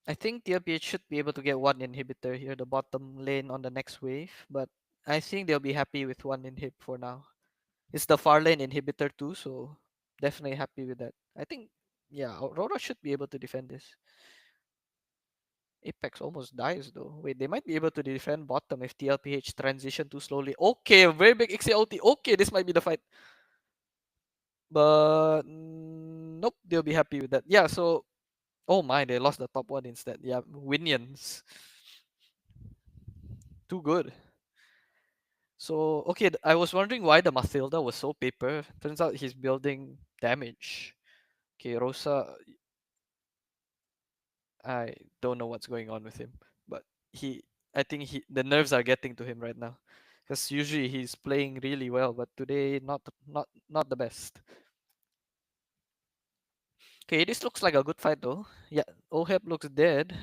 A: I think TLPH should be able to get one inhibitor here, the bottom lane on the next wave, but I think they'll be happy with one inhib for now. It's the far lane inhibitor too, so definitely happy with that. I think, yeah, Aurora should be able to defend this. Apex almost dies though. Wait, they might be able to defend bottom if TLPH transition too slowly. Okay, a very big XA ulti. Okay, this might be the fight. But nope, they'll be happy with that. Yeah, so oh my, they lost the top one instead. Yeah, Winions. Too good. So okay, I was wondering why the Mathilda was so paper. Turns out he's building damage. Okay, Rosa, I don't know what's going on with him, but he, I think the nerves are getting to him right now, because usually he's playing really well, but today not the best. Okay, this looks like a good fight though. Yeah, Oheb looks dead.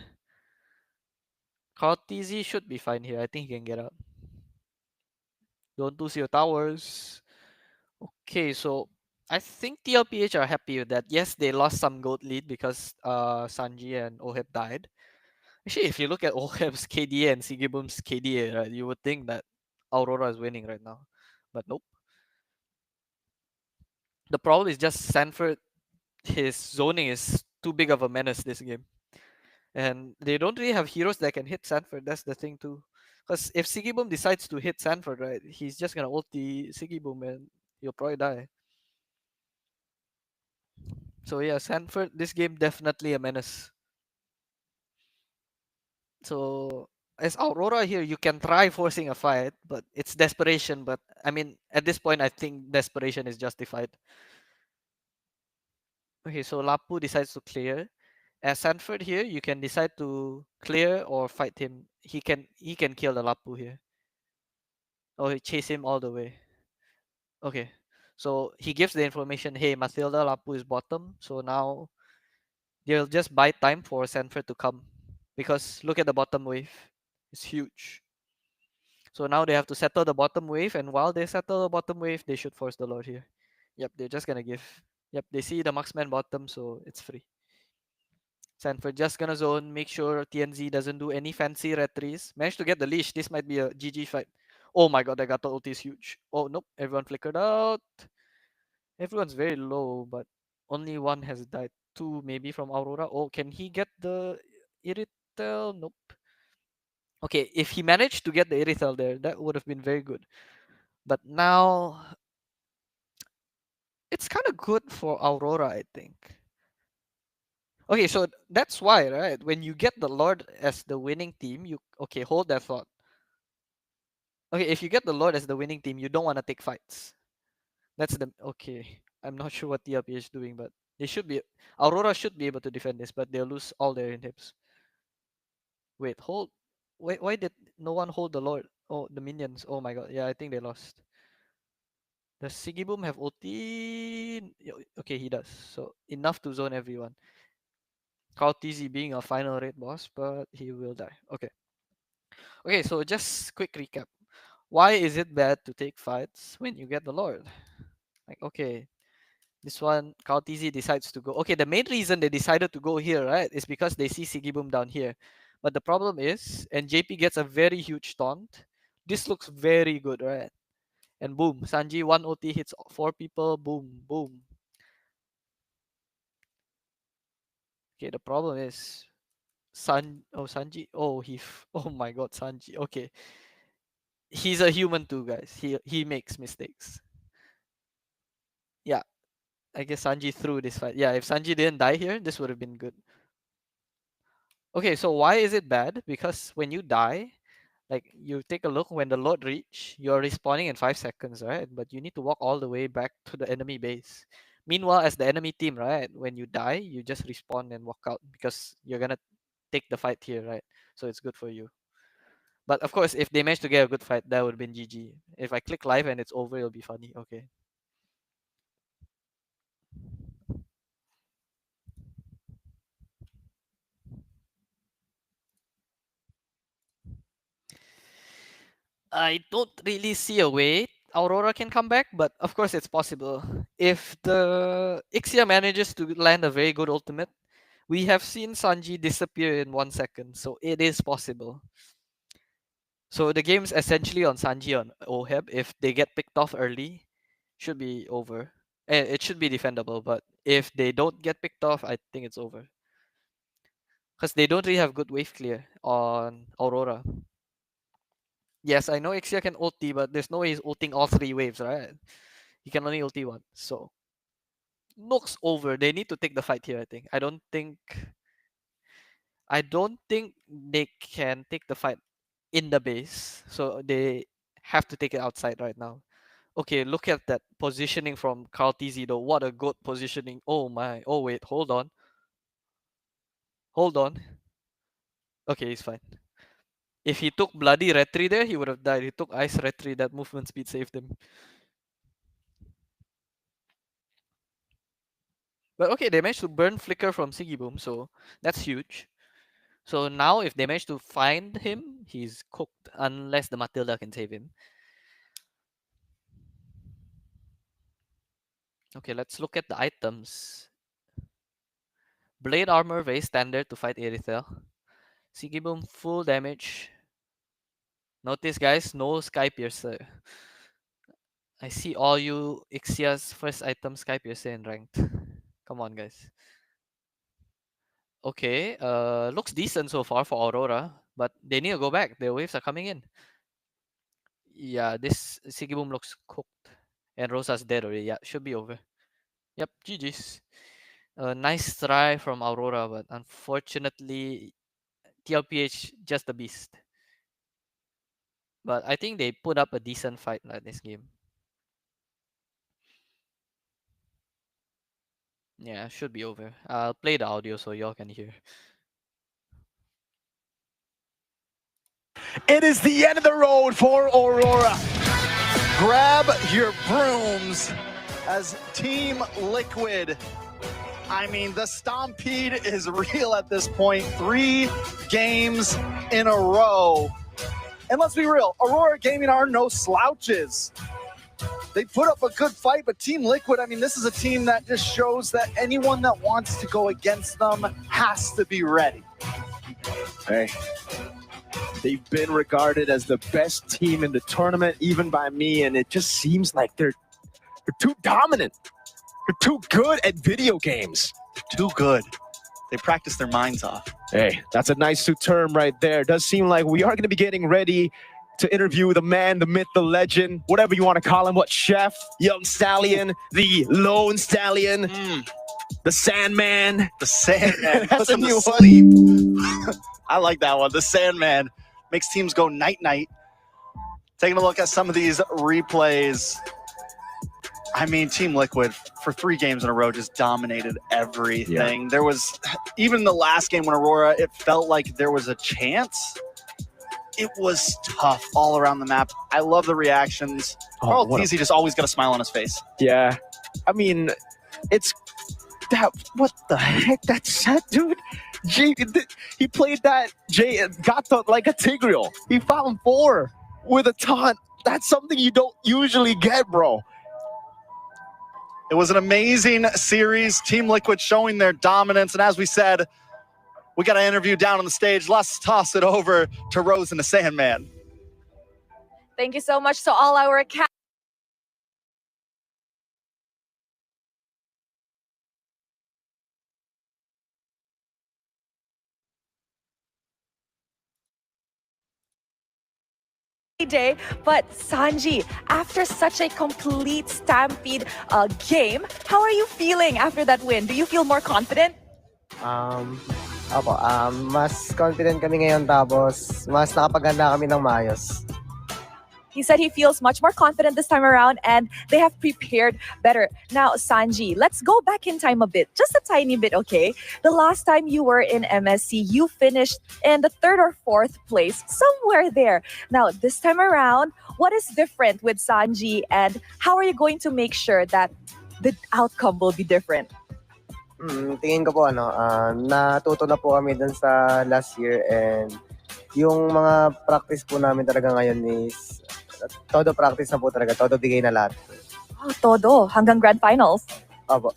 A: Kartizi should be fine here. I think he can get out. Don't lose your towers. Okay, so I think TLPH are happy with that. Yes, they lost some gold lead because Sanji and Oheb died. Actually, if you look at Oheb's KDA and Sigibum's KDA, right, you would think that Aurora is winning right now. But nope. The problem is just Sanford, his zoning is too big of a menace this game. And they don't really have heroes that can hit Sanford. That's the thing too. Because if Sigibum decides to hit Sanford, right, he's just gonna ulti Sigibum and he'll probably die. So yeah, Sanford, this game definitely a menace. So as Aurora here, you can try forcing a fight, but it's desperation. But I mean, at this point, I think desperation is justified. Okay, so Lapu decides to clear. As Sanford here, you can decide to clear or fight him. He can kill the Lapu here. Or chase him all the way. Okay. So he gives the information, hey, Mathilda Lapu is bottom. So now they'll just buy time for Sanford to come. Because look at the bottom wave. It's huge. So now they have to settle the bottom wave, and while they settle the bottom wave, they should force the Lord here. Yep, they're just gonna give. Yep, they see the marksman bottom, so it's free. Sanford just gonna zone, make sure TNZ doesn't do any fancy retries. Managed to get the leash. This might be a GG fight. Oh my god, that Gato ulti is huge. Oh nope, everyone flickered out. Everyone's very low, but only one has died. Two maybe from Aurora. Oh, can he get the Irithel? Nope. Okay, if he managed to get the Irithel there, that would have been very good. But now it's kind of good for Aurora, I think. Okay, so that's why, right? When you get the Lord as the winning team, you okay, hold that thought. Okay, if you get the Lord as the winning team, you don't want to take fights. That's the okay. I'm not sure what TLP is doing, but they should be Aurora should be able to defend this, but they'll lose all their inhibs. Wait, hold. Wait, why did no one hold the Lord? Oh, the minions. Oh my god. Yeah, I think they lost. Does Sigiboom have ulti? Okay, he does. So enough to zone everyone. Call TZ being a final rate boss, but he will die. Okay. Okay, so just quick recap. Why is it bad to take fights when you get the Lord? Like, okay, this one, Kao TZ decides to go. Okay, the main reason they decided to go here, right, is because they see Sigiboom down here. But the problem is, and JP gets a very huge taunt. This looks very good, right? And boom, Sanji 1 OT hits 4 people. Boom, boom. Okay, the problem is Sanji. Oh, oh my god, Sanji. Okay, he's a human too, guys. He makes mistakes. Yeah, I guess Sanji threw this fight. Yeah, if Sanji didn't die here, this would have been good. Okay, so why is it bad? Because when you die, like you take a look when the Lord reach, you're respawning in 5 seconds, right? But you need to walk all the way back to the enemy base. Meanwhile, as the enemy team, right, when you die, you just respawn and walk out because you're gonna take the fight here, right? So it's good for you. But of course, if they manage to get a good fight, that would have been GG. If I click live and it's over, it'll be funny. Okay. I don't really see a way. Aurora can come back, but of course it's possible. If the Ixia manages to land a very good ultimate, we have seen Sanji disappear in 1 second, so it is possible. So the game's essentially on Sanji on Oheb. If they get picked off early, should be over. It should be defendable, but if they don't get picked off, I think it's over. Because they don't really have good wave clear on Aurora. Yes, I know Ixia can ulti, but there's no way he's ulting all 3 waves, right? He can only ulti one. So looks over. They need to take the fight here, I think. I don't think they can take the fight in the base. So they have to take it outside right now. Okay, look at that positioning from Carl TZ though. What a good positioning. Oh my. Oh wait, hold on. Hold on. Okay, he's fine. If he took bloody retry there, he would have died. He took ice retry. That movement speed saved him. But okay, they managed to burn Flicker from Siggy Boom, so that's huge. So now if they manage to find him, he's cooked unless the Matilda can save him. Okay, let's look at the items. Blade armor, very standard to fight Aerithel. Siggy Boom, full damage. Notice guys, no Sky Piercer. I see all you Ixia's first item Sky Piercer in ranked. Come on guys. Okay, looks decent so far for Aurora, but they need to go back. Their waves are coming in. Yeah, this Siggy Boom looks cooked. And Rosa's dead already. Yeah, should be over. Yep, GG's. Nice try from Aurora, but unfortunately, TLPH just a beast. But I think they put up a decent fight like this game. Yeah, should be over. I'll play the audio so y'all can hear.
D: It is the end of the road for Aurora. Grab your brooms as Team Liquid. I mean, the stampede is real at this point. 3 games in a row. And let's be real, Aurora Gaming are no slouches. They put up a good fight, but Team Liquid, I mean, this is a team that just shows that anyone that wants to go against them has to be ready.
E: Hey, they've been regarded as the best team in the tournament, even by me, and it just seems like they're too dominant. They're too good at video games.
D: Too good. They practice their minds off.
E: Hey, that's a nice term right there. Does seem like we are going to be getting ready to interview the man, the myth, the legend, whatever you want to call him. What, Chef, Young Stallion, the Lone Stallion, the Sandman.
D: The Sandman.
E: That's a new
D: sleep. I like that one. The Sandman makes teams go night-night. Taking a look at some of these replays. I mean, Team Liquid, for 3 games in a row, just dominated everything.
E: Yeah.
D: There was, even the last game when Aurora, it felt like there was a chance. It was tough all around the map. I love the reactions. Carl TZ just always got a smile on his face.
E: Yeah. I mean, it's that. What the heck? That's that dude. He played that. Got like a Tigreal. He found 4 with a taunt. That's something you don't usually get, bro.
D: It was an amazing series. Team Liquid showing their dominance. And as we said, we got an interview down on the stage. Let's toss it over to Rose and the Sandman.
F: Thank you so much to all our day. But Sanji, after such a complete stampede game, how are you feeling after that win? Do you feel more confident?
G: Mas confident kami ngayon tapos mas nakapaganda kami ng maayos.
F: He said he feels much more confident this time around and they have prepared better. Now, Sanji, let's go back in time a bit, just a tiny bit, okay? The last time you were in MSC, you finished in the 3rd or 4th place, somewhere there. Now, this time around, what is different with Sanji and how are you going to make sure that the outcome will be different?
G: Tingin ko po natuto na po kami dun sa last year and yung mga practice po namin talaga ngayon is todo practice na po talaga, todo bigay na lahat.
F: Oh, todo, hanggang grand finals.
G: Opo.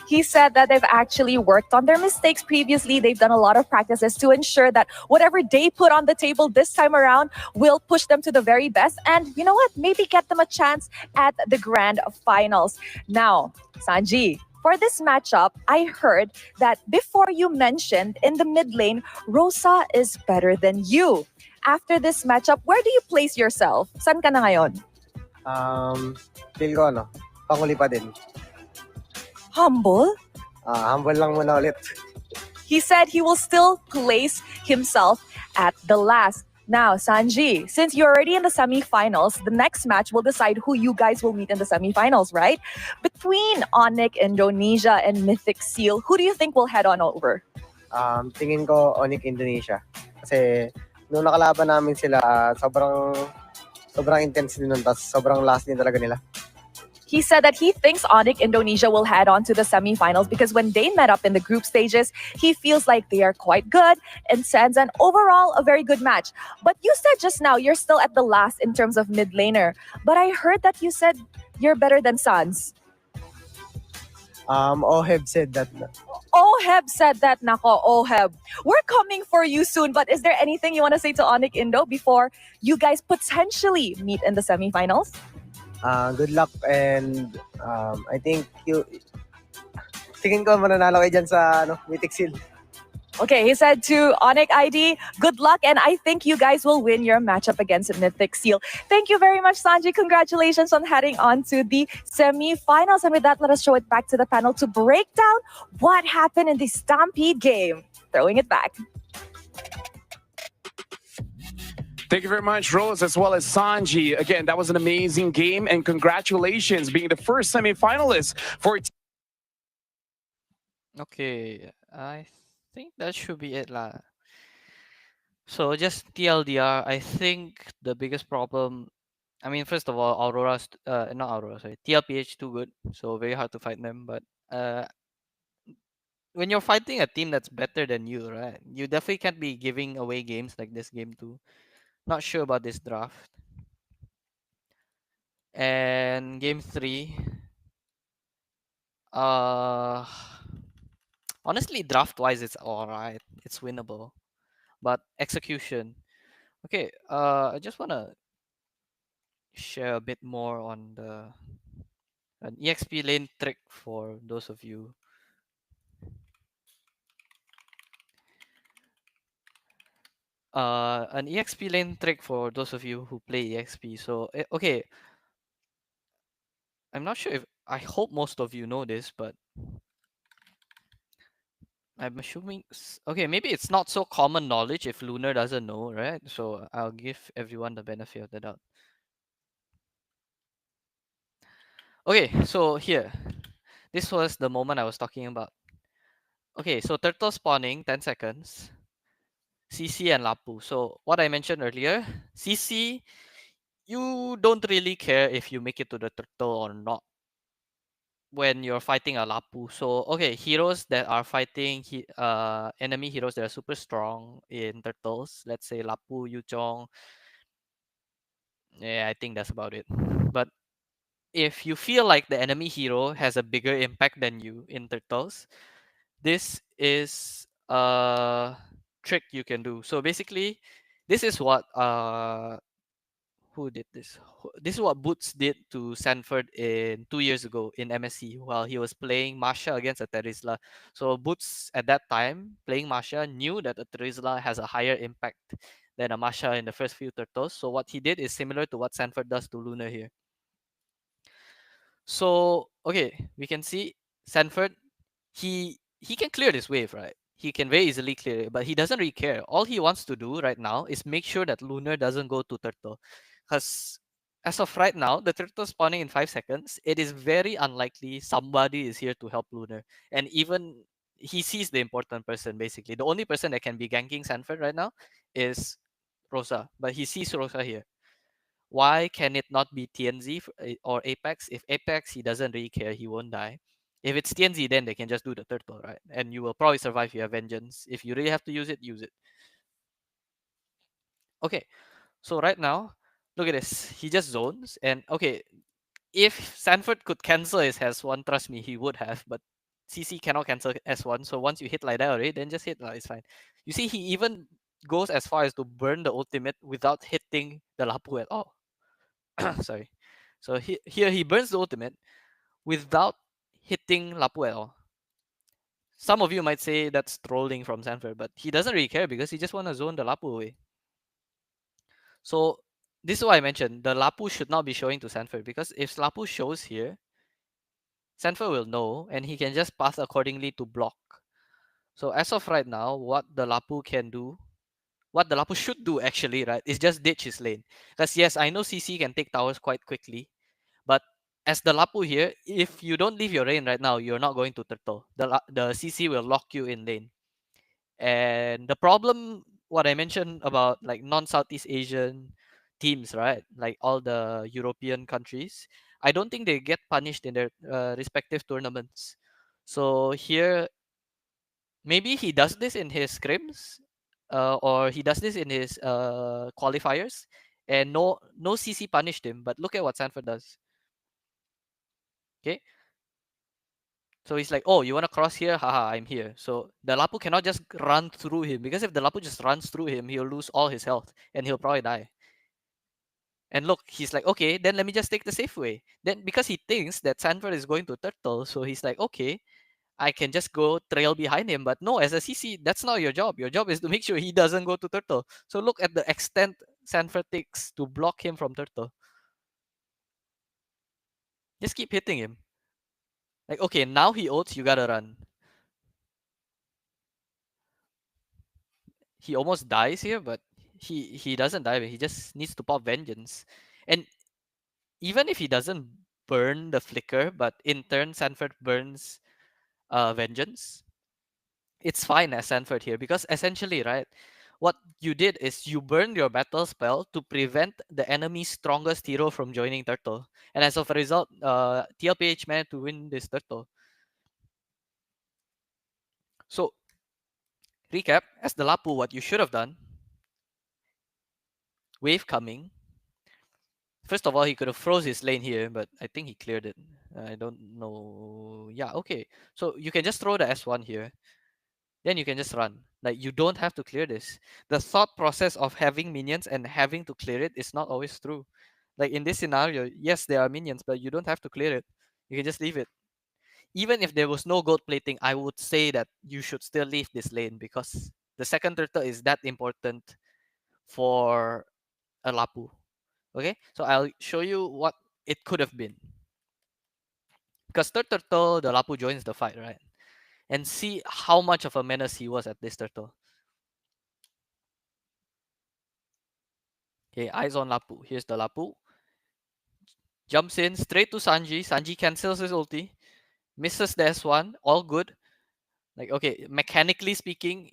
F: He said that they've actually worked on their mistakes previously. They've done a lot of practices to ensure that whatever they put on the table this time around will push them to the very best. And you know what? Maybe get them a chance at the grand finals. Now, Sanji, for this matchup, I heard that before you mentioned in the mid lane, Rosa is better than you. After this matchup, where do you place yourself? San ka na ngayon?
G: Feel ko panguli pa din.
F: Humble?
G: Humble lang muna ulit.
F: He said he will still place himself at the last. Now, Sanji, since you're already in the semifinals, the next match will decide who you guys will meet in the semifinals, right? Between Onyx Indonesia and Mythic Seal, who do you think will head on over?
G: Tingin ko Onyx Indonesia. Kasi nung nakalaban namin sila, sobrang intense din nun. Tapos sobrang last din talaga nila.
F: He said that he thinks Onyx Indonesia will head on to the semifinals because when they met up in the group stages, he feels like they are quite good and sends an overall a very good match. But you said just now you're still at the last in terms of mid laner. But I heard that you said you're better than Sans.
G: Oheb said that.
F: Oheb said that, nako, Oheb. We're coming for you soon, but is there anything you want to say to Onyx Indo before you guys potentially meet in the semifinals?
G: Good luck and I think tingin ko mananalo kayo dyan sa Mythic Seal.
F: Okay, he said to Onyx ID, good luck, and I think you guys will win your matchup against Mythic Seal. Thank you very much, Sanji. Congratulations on heading on to the semi-finals. And with that, let us show it back to the panel to break down what happened in the Stampede game. Throwing it back.
C: Thank you very much, Rose, as well as Sanji. Again, that was an amazing game, and congratulations being the first semifinalist for.
A: Okay, I think that should be it lah. So just TLDR, I think the biggest problem, I mean, first of all, Aurora's, not Aurora, sorry, TLPH too good, so very hard to fight them. But when you're fighting a team that's better than you, right, you definitely can't be giving away games like this game too. Not sure about this draft. And game 3, honestly, draft-wise, it's alright. It's winnable. But execution. Okay, I just wanna share a bit more on an EXP lane trick for those of you. An EXP lane trick for those of you who play EXP. So okay, I'm not sure if I hope most of you know this, but I'm assuming okay, maybe it's not so common knowledge if Lunar doesn't know, right? So I'll give everyone the benefit of the doubt. Okay, so here, this was the moment I was talking about. Okay, so turtle spawning 10 seconds, CC and Lapu. So what I mentioned earlier, CC, you don't really care if you make it to the turtle or not when you're fighting a Lapu. So okay, heroes that are fighting enemy heroes that are super strong in turtles, let's say Lapu, Yuzhong. Yeah, I think that's about it. But if you feel like the enemy hero has a bigger impact than you in turtles, this is a trick you can do. So basically, this is what who did this? This is what Boots did to Sanford in 2 years ago in MSC while he was playing Masha against a Terizla. So Boots at that time playing Masha knew that a Terizla has a higher impact than a Masha in the first few turtles. So what he did is similar to what Sanford does to Luna here. So okay, we can see Sanford, he can clear this wave, right? He can very easily clear it, but he doesn't really care. All he wants to do right now is make sure that Lunar doesn't go to turtle. Because as of right now, the turtle spawning in 5 seconds, it is very unlikely somebody is here to help Lunar. And even he sees the important person, basically. The only person that can be ganking Sanford right now is Rosa, but he sees Rosa here. Why can it not be TNZ or Apex? If Apex, he doesn't really care, he won't die. If it's TNZ, then they can just do the turtle, right? And you will probably survive if you have Vengeance. If you really have to use it, use it. Okay, so right now, Look at this. He just zones. And okay, if Sanford could cancel his S1, trust me, he would have. But CC cannot cancel S1. So once you hit like that already, then just hit. It's fine. You see, he even goes as far as to burn the ultimate without hitting the Lapu at all. Sorry. So here he burns the ultimate without hitting Lapu at all. Some of you might say that's trolling from Sanford, but he doesn't really care because he just want to zone the Lapu away. So this is why I mentioned the Lapu should not be showing to Sanford, because if Lapu shows here, Sanford will know and he can just pass accordingly to block. So as of right now, what the Lapu can do, what the Lapu should do actually, right, is just ditch his lane. Because yes, I know CC can take towers quite quickly, but as the Lapu here, if you don't leave your lane right now, you're not going to turtle. The CC will lock you in lane. And the problem, what I mentioned about like non-Southeast Asian teams, right? Like all the European countries, I don't think they get punished in their respective tournaments. So here, maybe he does this in his scrims, or he does this in his qualifiers, and no CC punished him. But look at what Sanford does. Okay, so he's like, oh, you want to cross here? Haha, I'm here. So the Lapu cannot just run through him, because if the Lapu just runs through him, he'll lose all his health and he'll probably die. And look, he's like, okay, then let me just take the safe way. Then because he thinks that Sanford is going to turtle, so he's like, okay, I can just go trail behind him. But no, as a CC, that's not your job. Your job is to make sure he doesn't go to turtle. So look at the extent Sanford takes to block him from turtle. Just keep hitting him. Like, okay, now he ults, you gotta run. He almost dies here, but he doesn't die. He just needs to pop vengeance. And even if he doesn't burn the flicker, but in turn Sanford burns vengeance, it's fine as Sanford here, because essentially, right, what you did is you burned your battle spell to prevent the enemy's strongest hero from joining turtle. And as of a result, TLPH managed to win this turtle. So recap, as the Lapu, what you should have done, wave coming. First of all, he could have froze his lane here, but I think he cleared it. I don't know. Yeah, okay. So you can just throw the S1 here. Then you can just run. Like, you don't have to clear this. The thought process of having minions and having to clear it is not always true. Like in this scenario, yes, there are minions, but you don't have to clear it. You can just leave it. Even if there was no gold plating, I would say that you should still leave this lane, because the second turtle is that important for a Lapu. Okay, so I'll show you what it could have been. Because third turtle, the Lapu joins the fight, right? And see how much of a menace he was at this turtle. Okay, eyes on Lapu. Here's the Lapu. Jumps in straight to Sanji. Sanji cancels his ulti. Misses the S1. All good. Like, okay, mechanically speaking,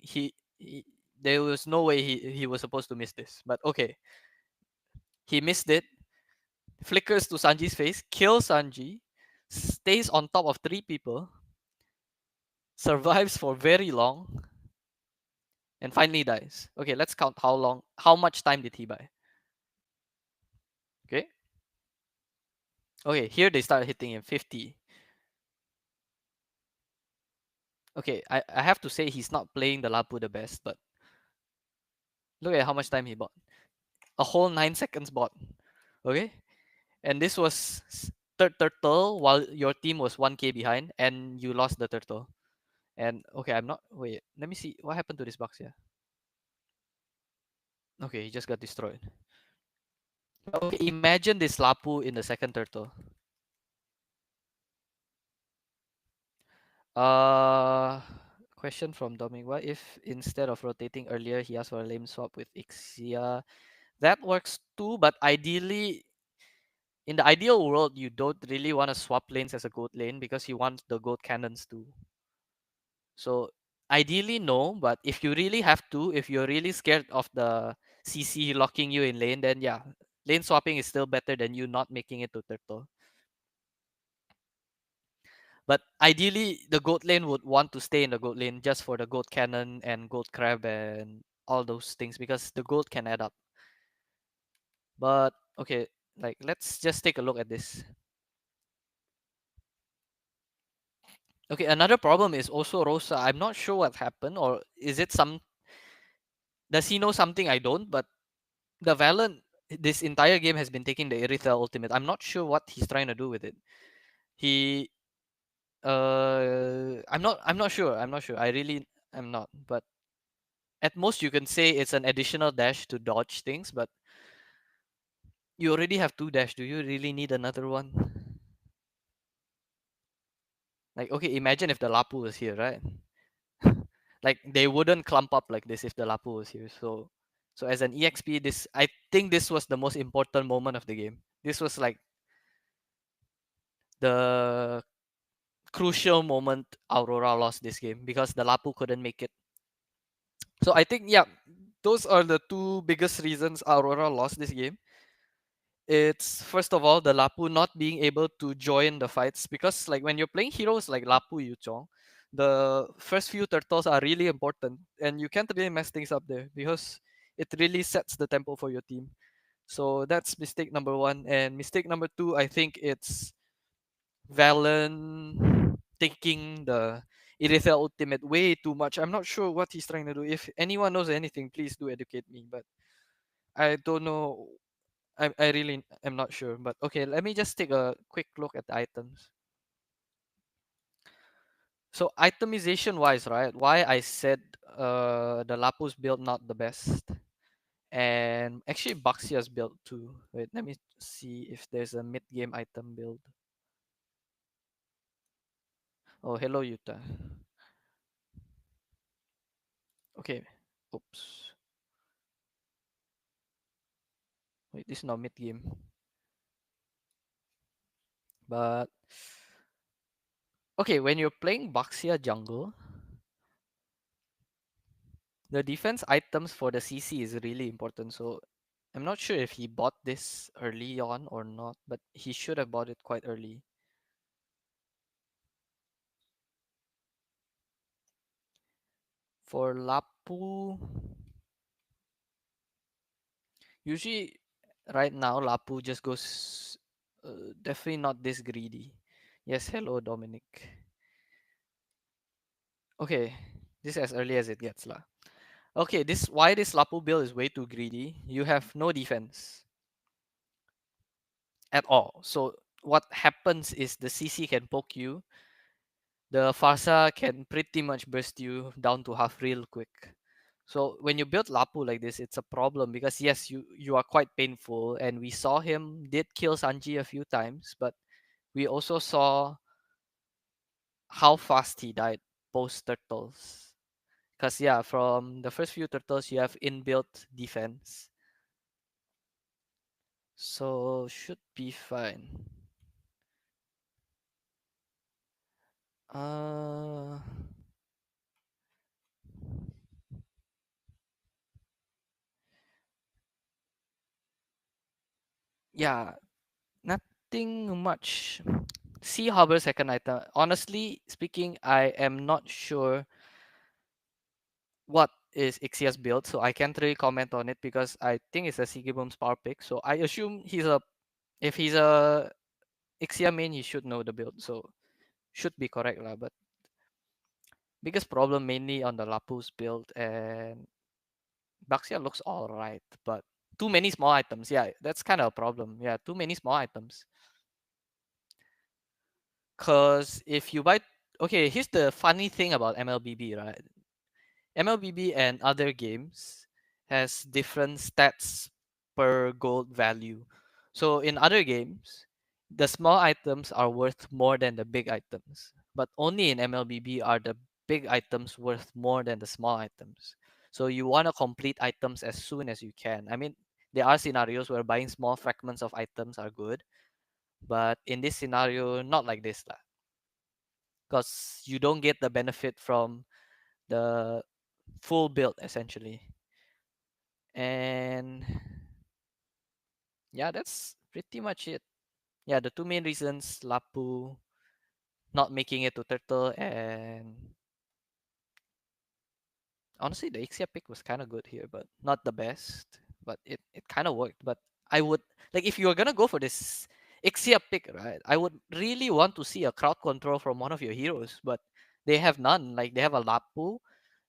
A: there was no way he was supposed to miss this. But okay. He missed it. Flickers to Sanji's face. Kills Sanji. Stays on top of 3 people. Survives for very long. And finally dies. Okay, let's count how much time did he buy. Okay. Okay, here they start hitting him 50. Okay, I have to say he's not playing the Lapu the best, but look at how much time he bought. A whole 9 seconds bought. Okay? And this was third turtle while your team was 1k behind and you lost the turtle. And okay, I'm not. Wait, let me see. What happened to this box here? Okay, he just got destroyed. Okay, imagine this Lapu in the second turtle. Question from Dominic. What if instead of rotating earlier, he asked for a lane swap with Ixia? That works too, but ideally, in the ideal world, you don't really want to swap lanes as a goat lane because you want the goat cannons too. So ideally, no, but if you really have to, if you're really scared of the CC locking you in lane, then yeah, lane swapping is still better than you not making it to turtle. But ideally, the goat lane would want to stay in the goat lane just for the goat cannon and goat crab and all those things, because the goat can add up. But Okay, like let's just take a look at this. Okay, another problem is also Rosa. I'm not sure what happened, or is it some? Does he know something I don't? But the Valen this entire game has been taking the Aretha ultimate. I'm not sure what he's trying to do with it. He I'm not sure. I'm not sure. I really am not. But at most you can say it's an additional dash to dodge things, but you already have two dash. Do you really need another one? Like okay, imagine if the Lapu was here, right? Like they wouldn't clump up like this if the Lapu was here. So as an EXP, this I think this was the most important moment of the game. This was like the crucial moment Aurora lost this game because the Lapu couldn't make it. So I think yeah, those are the two biggest reasons Aurora lost this game. It's first of all the Lapu not being able to join the fights because like when you're playing heroes like Lapu Yuchong, the first few turtles are really important and you can't really mess things up there because it really sets the tempo for your team. So that's mistake number one. And mistake number two, I think it's Valen taking the Iritha ultimate way too much. I'm not sure what he's trying to do. If anyone knows anything, please do educate me. But I don't know. I really am not sure. But okay, let me just take a quick look at the items. So itemization wise, right? Why I said the Lapus build not the best. And actually Baxia's build too. Wait, let me see if there's a mid game item build. Oh, hello Yuta. Okay. Oops. Wait, this is not mid game. But okay, when you're playing Baxia jungle, the defense items for the CC is really important. So I'm not sure if he bought this early on or not, but he should have bought it quite early. For Lapu, usually right now Lapu just goes definitely not this greedy. Yes, hello Dominic. Okay, this as early as it gets lah. Okay, this why this Lapu build is way too greedy. You have no defense at all. So what happens is the CC can poke you. The Farsa can pretty much burst you down to half real quick. So when you build Lapu like this, it's a problem because yes, you are quite painful, and we saw him did kill Sanji a few times, but we also saw how fast he died post turtles. Cause yeah, from the first few turtles you have inbuilt defense, so should be fine. Uh, yeah, nothing much. Sea Harbor second item. Honestly speaking, I am not sure what is Ixia's build, so I can't really comment on it because I think it's a Sigibum's power pick. So I assume if he's a Ixia main, he should know the build. So should be correct lah. But biggest problem mainly on the Lapus build, and Baxia looks alright, but too many small items. Yeah, that's kind of a problem. Yeah, too many small items. Cause if you buy, okay, here's the funny thing about MLBB, right? MLBB and other games has different stats per gold value. So in other games, the small items are worth more than the big items. But only in MLBB are the big items worth more than the small items. So you want to complete items as soon as you can. I mean, there are scenarios where buying small fragments of items are good, but in this scenario, not like this lah. Because you don't get the benefit from the full build essentially. And yeah, that's pretty much it. Yeah, the two main reasons, Lapu not making it to Turtle, and honestly the Ixia pick was kind of good here, but not the best. But it kind of worked. But I would like if you are gonna go for this Ixia pick, right? I would really want to see a crowd control from one of your heroes, but they have none. Like they have a Lapu,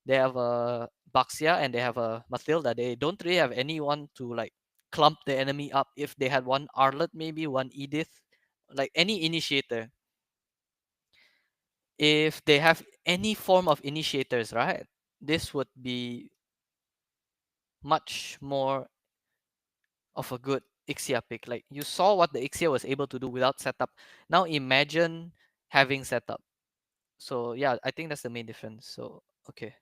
A: they have a Baxia, and they have a Mathilda. They don't really have anyone to like clump the enemy up. If they had one Arlet, maybe one Edith, like any initiator. If they have any form of initiators, right? This would be much more of a good Ixia pick. Like you saw what the Ixia was able to do without setup. Now imagine having setup. So yeah, I think that's the main difference. So okay.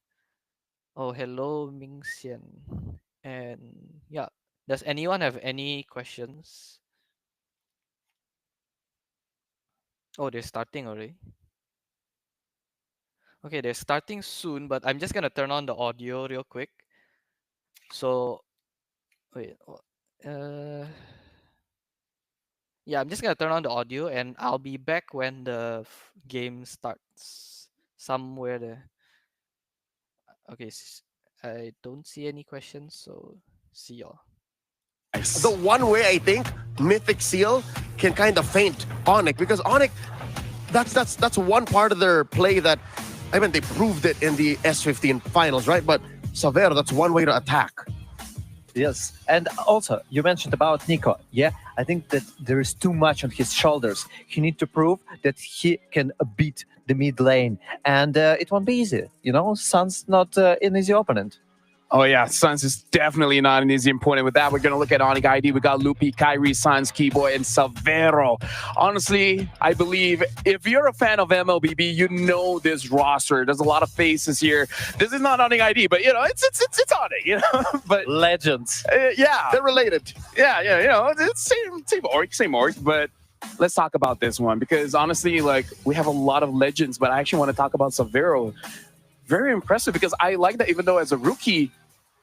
A: Oh, hello Ming Xian. And yeah, does anyone have any questions? Oh, they're starting already. Okay, they're starting soon, but I'm just gonna turn on the audio real quick. So wait, yeah, I'm just gonna turn on the audio and I'll be back when the game starts somewhere there. Okay, I don't see any questions, so see y'all.
H: The one way I think Mythic Seal can kind of feint Onyx, because Onyx, that's one part of their play that, I mean, they proved it in the S15 finals, right? But Savero, that's one way to attack.
B: Yes, and also you mentioned about Nico. Yeah, I think that there is too much on his shoulders. He needs to prove that he can beat the mid lane, and it won't be easy. You know, Sun's not an easy opponent.
C: Oh yeah, Suns is definitely not an easy opponent. With that, we're going to look at Onyx ID. We got Lupi, Kyrie, Suns, Keyboy, and Savero. Honestly, I believe if you're a fan of MLBB, you know this roster. There's a lot of faces here. This is not Onyx ID, but you know, it's Onyx, you know. But
B: legends.
C: Yeah.
H: They're related.
C: Yeah, you know, it's same org, but let's talk about this one because honestly, like, we have a lot of legends, but I actually want to talk about Savero. Very impressive because I like that even though as a rookie,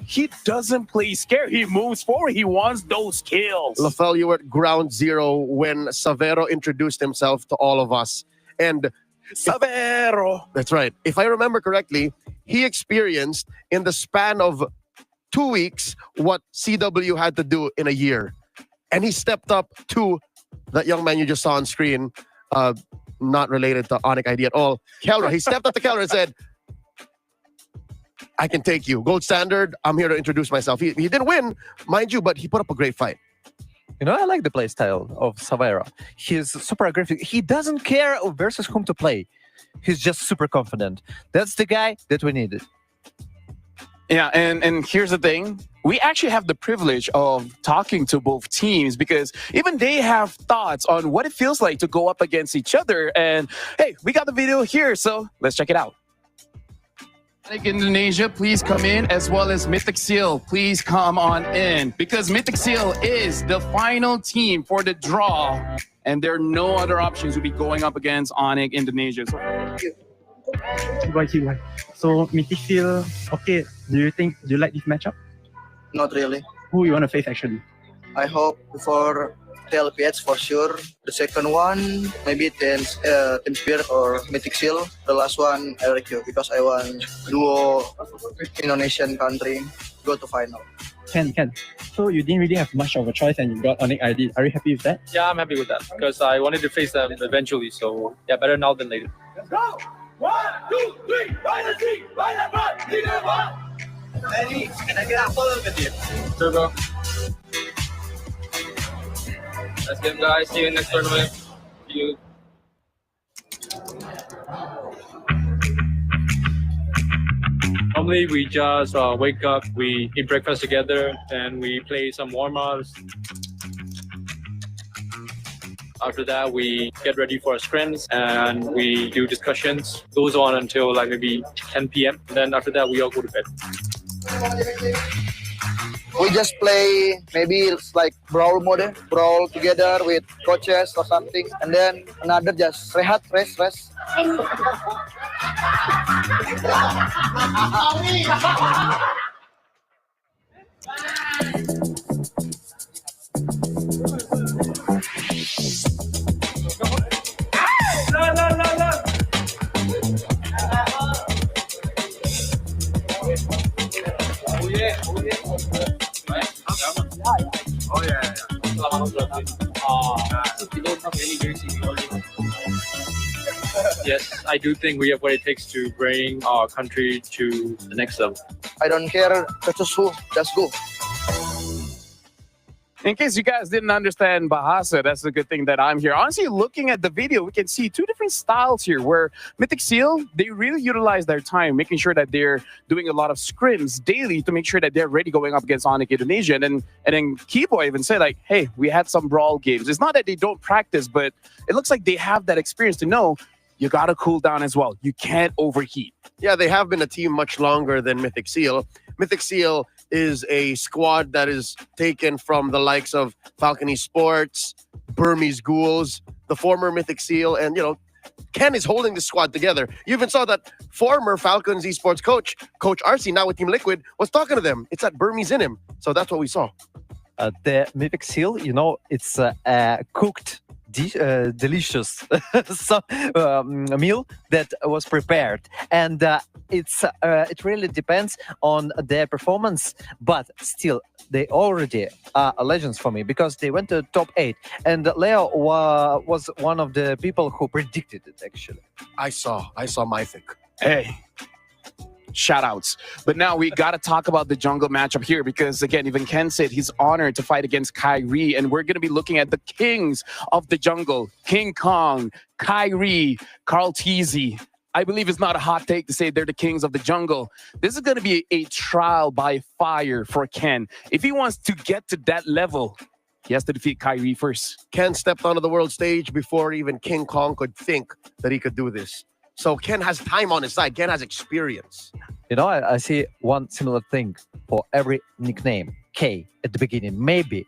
C: he doesn't play scared. He moves forward. He wants those kills.
H: Lafel, you were at ground zero when Savero introduced himself to all of us. And
C: Savero.
H: That's right. If I remember correctly, he experienced in the span of 2 weeks what CW had to do in a year. And he stepped up to that young man you just saw on screen, not related to Onyx ID at all, Kelra. He stepped up to Kelra and said, I can take you. Gold standard, I'm here to introduce myself. He didn't win, mind you, but he put up a great fight.
B: You know, I like the play style of Savero. He's super aggressive. He doesn't care versus whom to play. He's just super confident. That's the guy that we needed.
C: Yeah, and here's the thing. We actually have the privilege of talking to both teams because even they have thoughts on what it feels like to go up against each other. And hey, we got the video here, so let's check it out. Indonesia, please come in, as well as Mythic Seal, please come on in, because Mythic Seal is the final team for the draw, and there are no other options. We'll be going up against Onyx Indonesia.
I: So Mythic Seal, okay, do you like this matchup?
J: Not really.
I: Who you want to face actually?
J: I hope for TLPH for sure. The second one, maybe Team Spirit or Mythic Seal. The last one, LQ, because I want duo Indonesian country go to final.
I: Ken. So you didn't really have much of a choice and you got Onyx ID. Are you happy with that?
K: Yeah, I'm happy with that because I wanted to face them eventually. So yeah, better now than later.
L: Let's go! 1, 2, 3, right team, right front, lead them up! Ready? Can I get out a little bit here?
K: Sure, bro. Let's get guys. See you next tournament. See you. Normally we just wake up, we eat breakfast together, and we play some warm-ups. After that, we get ready for our scrims and we do discussions. Goes on until like maybe 10 p.m. Then after that, we all go to bed.
J: We just play maybe it's like brawl mode, brawl together with coaches or something, and then another just rest.
L: Oh yeah.
K: Yes, I do think we have what it takes to bring our country to the next level.
J: I don't care versus who, just go.
C: In case you guys didn't understand Bahasa, that's the good thing that I'm here. Honestly, looking at the video, we can see two different styles here where Mythic Seal, they really utilize their time, making sure that they're doing a lot of scrims daily to make sure that they're ready going up against Onyx Indonesia. And then Keyboy even said, like, hey, we had some brawl games. It's not that they don't practice, but it looks like they have that experience to know you got to cool down as well. You can't overheat.
H: Yeah, they have been a team much longer than Mythic Seal. Mythic Seal is a squad that is taken from the likes of Falcon Esports, Burmese Ghouls, the former Mythic Seal, and, Ken is holding the squad together. You even saw that former Falcons Esports coach, Coach RC, now with Team Liquid, was talking to them. It's that Burmese in him. So that's what we saw.
B: The Mythic Seal, it's cooked delicious meal that was prepared, and it really depends on their performance, but still they already are legends for me because they went to top 8, and Leo was one of the people who predicted it. Actually,
H: I saw Mythic.
C: Hey, shout outs. But now we got to talk about the jungle matchup here because, again, even Ken said he's honored to fight against Kyrie, and we're going to be looking at the kings of the jungle, King Kong, Kyrie, Carl Teasy. I believe it's not a hot take to say they're the kings of the jungle. This is going to be a trial by fire for Ken. If he wants to get to that level, he has to defeat Kyrie first.
H: Ken stepped onto the world stage before even King Kong could think that he could do this. So Ken has time on his side. Ken has experience.
B: I see one similar thing for every nickname. K at the beginning. Maybe.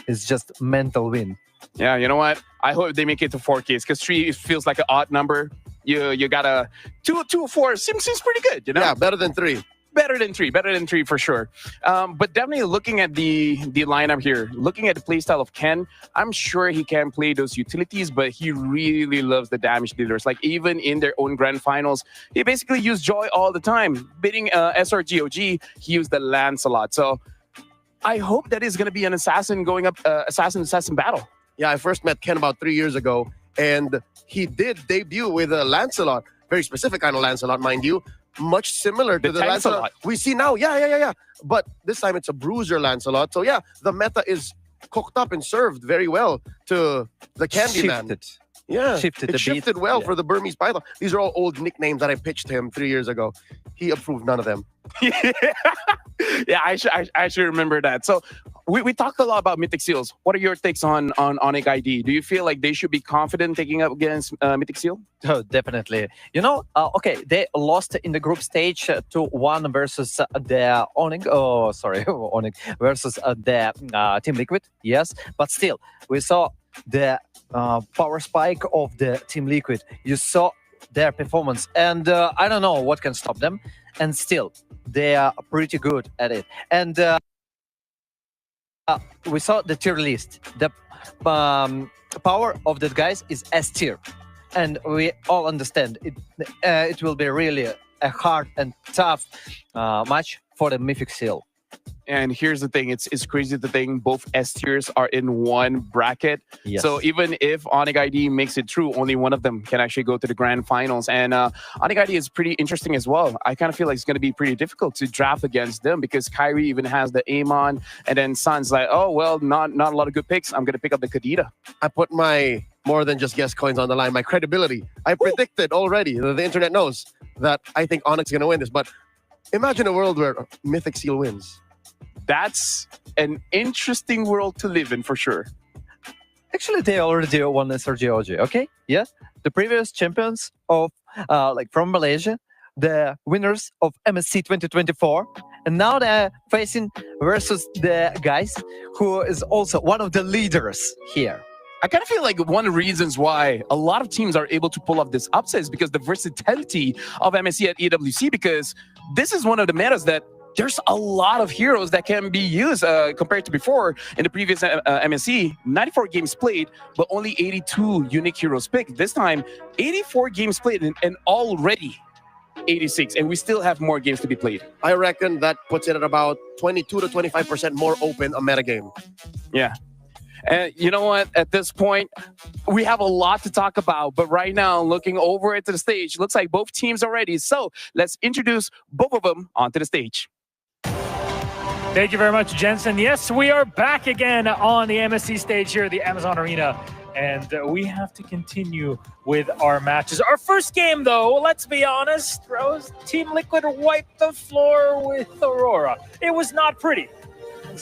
B: It's just mental win.
C: Yeah, you know what? I hope they make it to 4Ks because 3 feels like an odd number. You got a 2 or 4 seems pretty good,
H: Yeah, better than 3.
C: Better than three for sure. But definitely looking at the lineup here, looking at the playstyle of Ken, I'm sure he can play those utilities, but he really loves the damage dealers. Like even in their own grand finals, he basically used Joy all the time. Beating SRGOG, he used the Lance a lot. So I hope that is going to be an assassin going up, assassin battle.
H: Yeah, I first met Ken about 3 years ago, and he did debut with a Lancelot, very specific kind of Lancelot, mind you. Much similar to the Lancelot we see now. Yeah. But this time it's a bruiser Lancelot. So yeah, the meta is cooked up and served very well to the Candyman. Yeah, it shifted well for the Burmese Python. These are all old nicknames that I pitched to him 3 years ago. He approved none of them.
C: Yeah, I should remember that. So we talked a lot about Mythic Seals. What are your takes on Onyx ID? Do you feel like they should be confident taking up against Mythic Seal?
B: Oh, definitely. Okay, they lost in the group stage to 1 versus the Onyx. Oh, sorry, Onyx versus the Team Liquid. Yes, but still, we saw the power spike of the Team Liquid. You saw their performance, and I don't know what can stop them. And still, they are pretty good at it. And we saw the tier list. The power of the guys is S tier, and we all understand it. It will be really a hard and tough match for the Mythic Seal.
C: And here's the thing, it's crazy to think both S tiers are in one bracket.
B: Yes.
C: So even if Onyx ID makes it through, only one of them can actually go to the grand finals. And Onyx ID is pretty interesting as well. I kind of feel like it's going to be pretty difficult to draft against them because Kyrie even has the Amon, and then Sun's like, oh, well, not a lot of good picks. I'm going to pick up the Kadita.
H: I put my more than just guess coins on the line, my credibility. I predicted already. The internet knows that I think Onyx is going to win this. But imagine a world where Mythic Seal wins.
C: That's an interesting world to live in for sure.
B: Actually, they already won SRGOG, okay? Yeah, the previous champions of from Malaysia, the winners of MSC 2024, and now they're facing versus the guys who is also one of the leaders here.
C: I kind of feel like one of the reasons why a lot of teams are able to pull off this upset is because the versatility of MSC at EWC, because this is one of the metas that there's a lot of heroes that can be used compared to before. In the previous MSC, 94 games played, but only 82 unique heroes picked. This time, 84 games played and already 86, and we still have more games to be played.
H: I reckon that puts it at about 22 to 25% more open a metagame.
C: Yeah. And you know what? At this point, we have a lot to talk about. But right now, looking over into the stage, looks like both teams are ready. So let's introduce both of them onto the stage.
M: Thank you very much, Jensen. Yes, we are back again on the MSC stage here at the Amazon Arena. And we have to continue with our matches. Our first game, though, let's be honest, Rose, Team Liquid wiped the floor with Aurora. It was not pretty.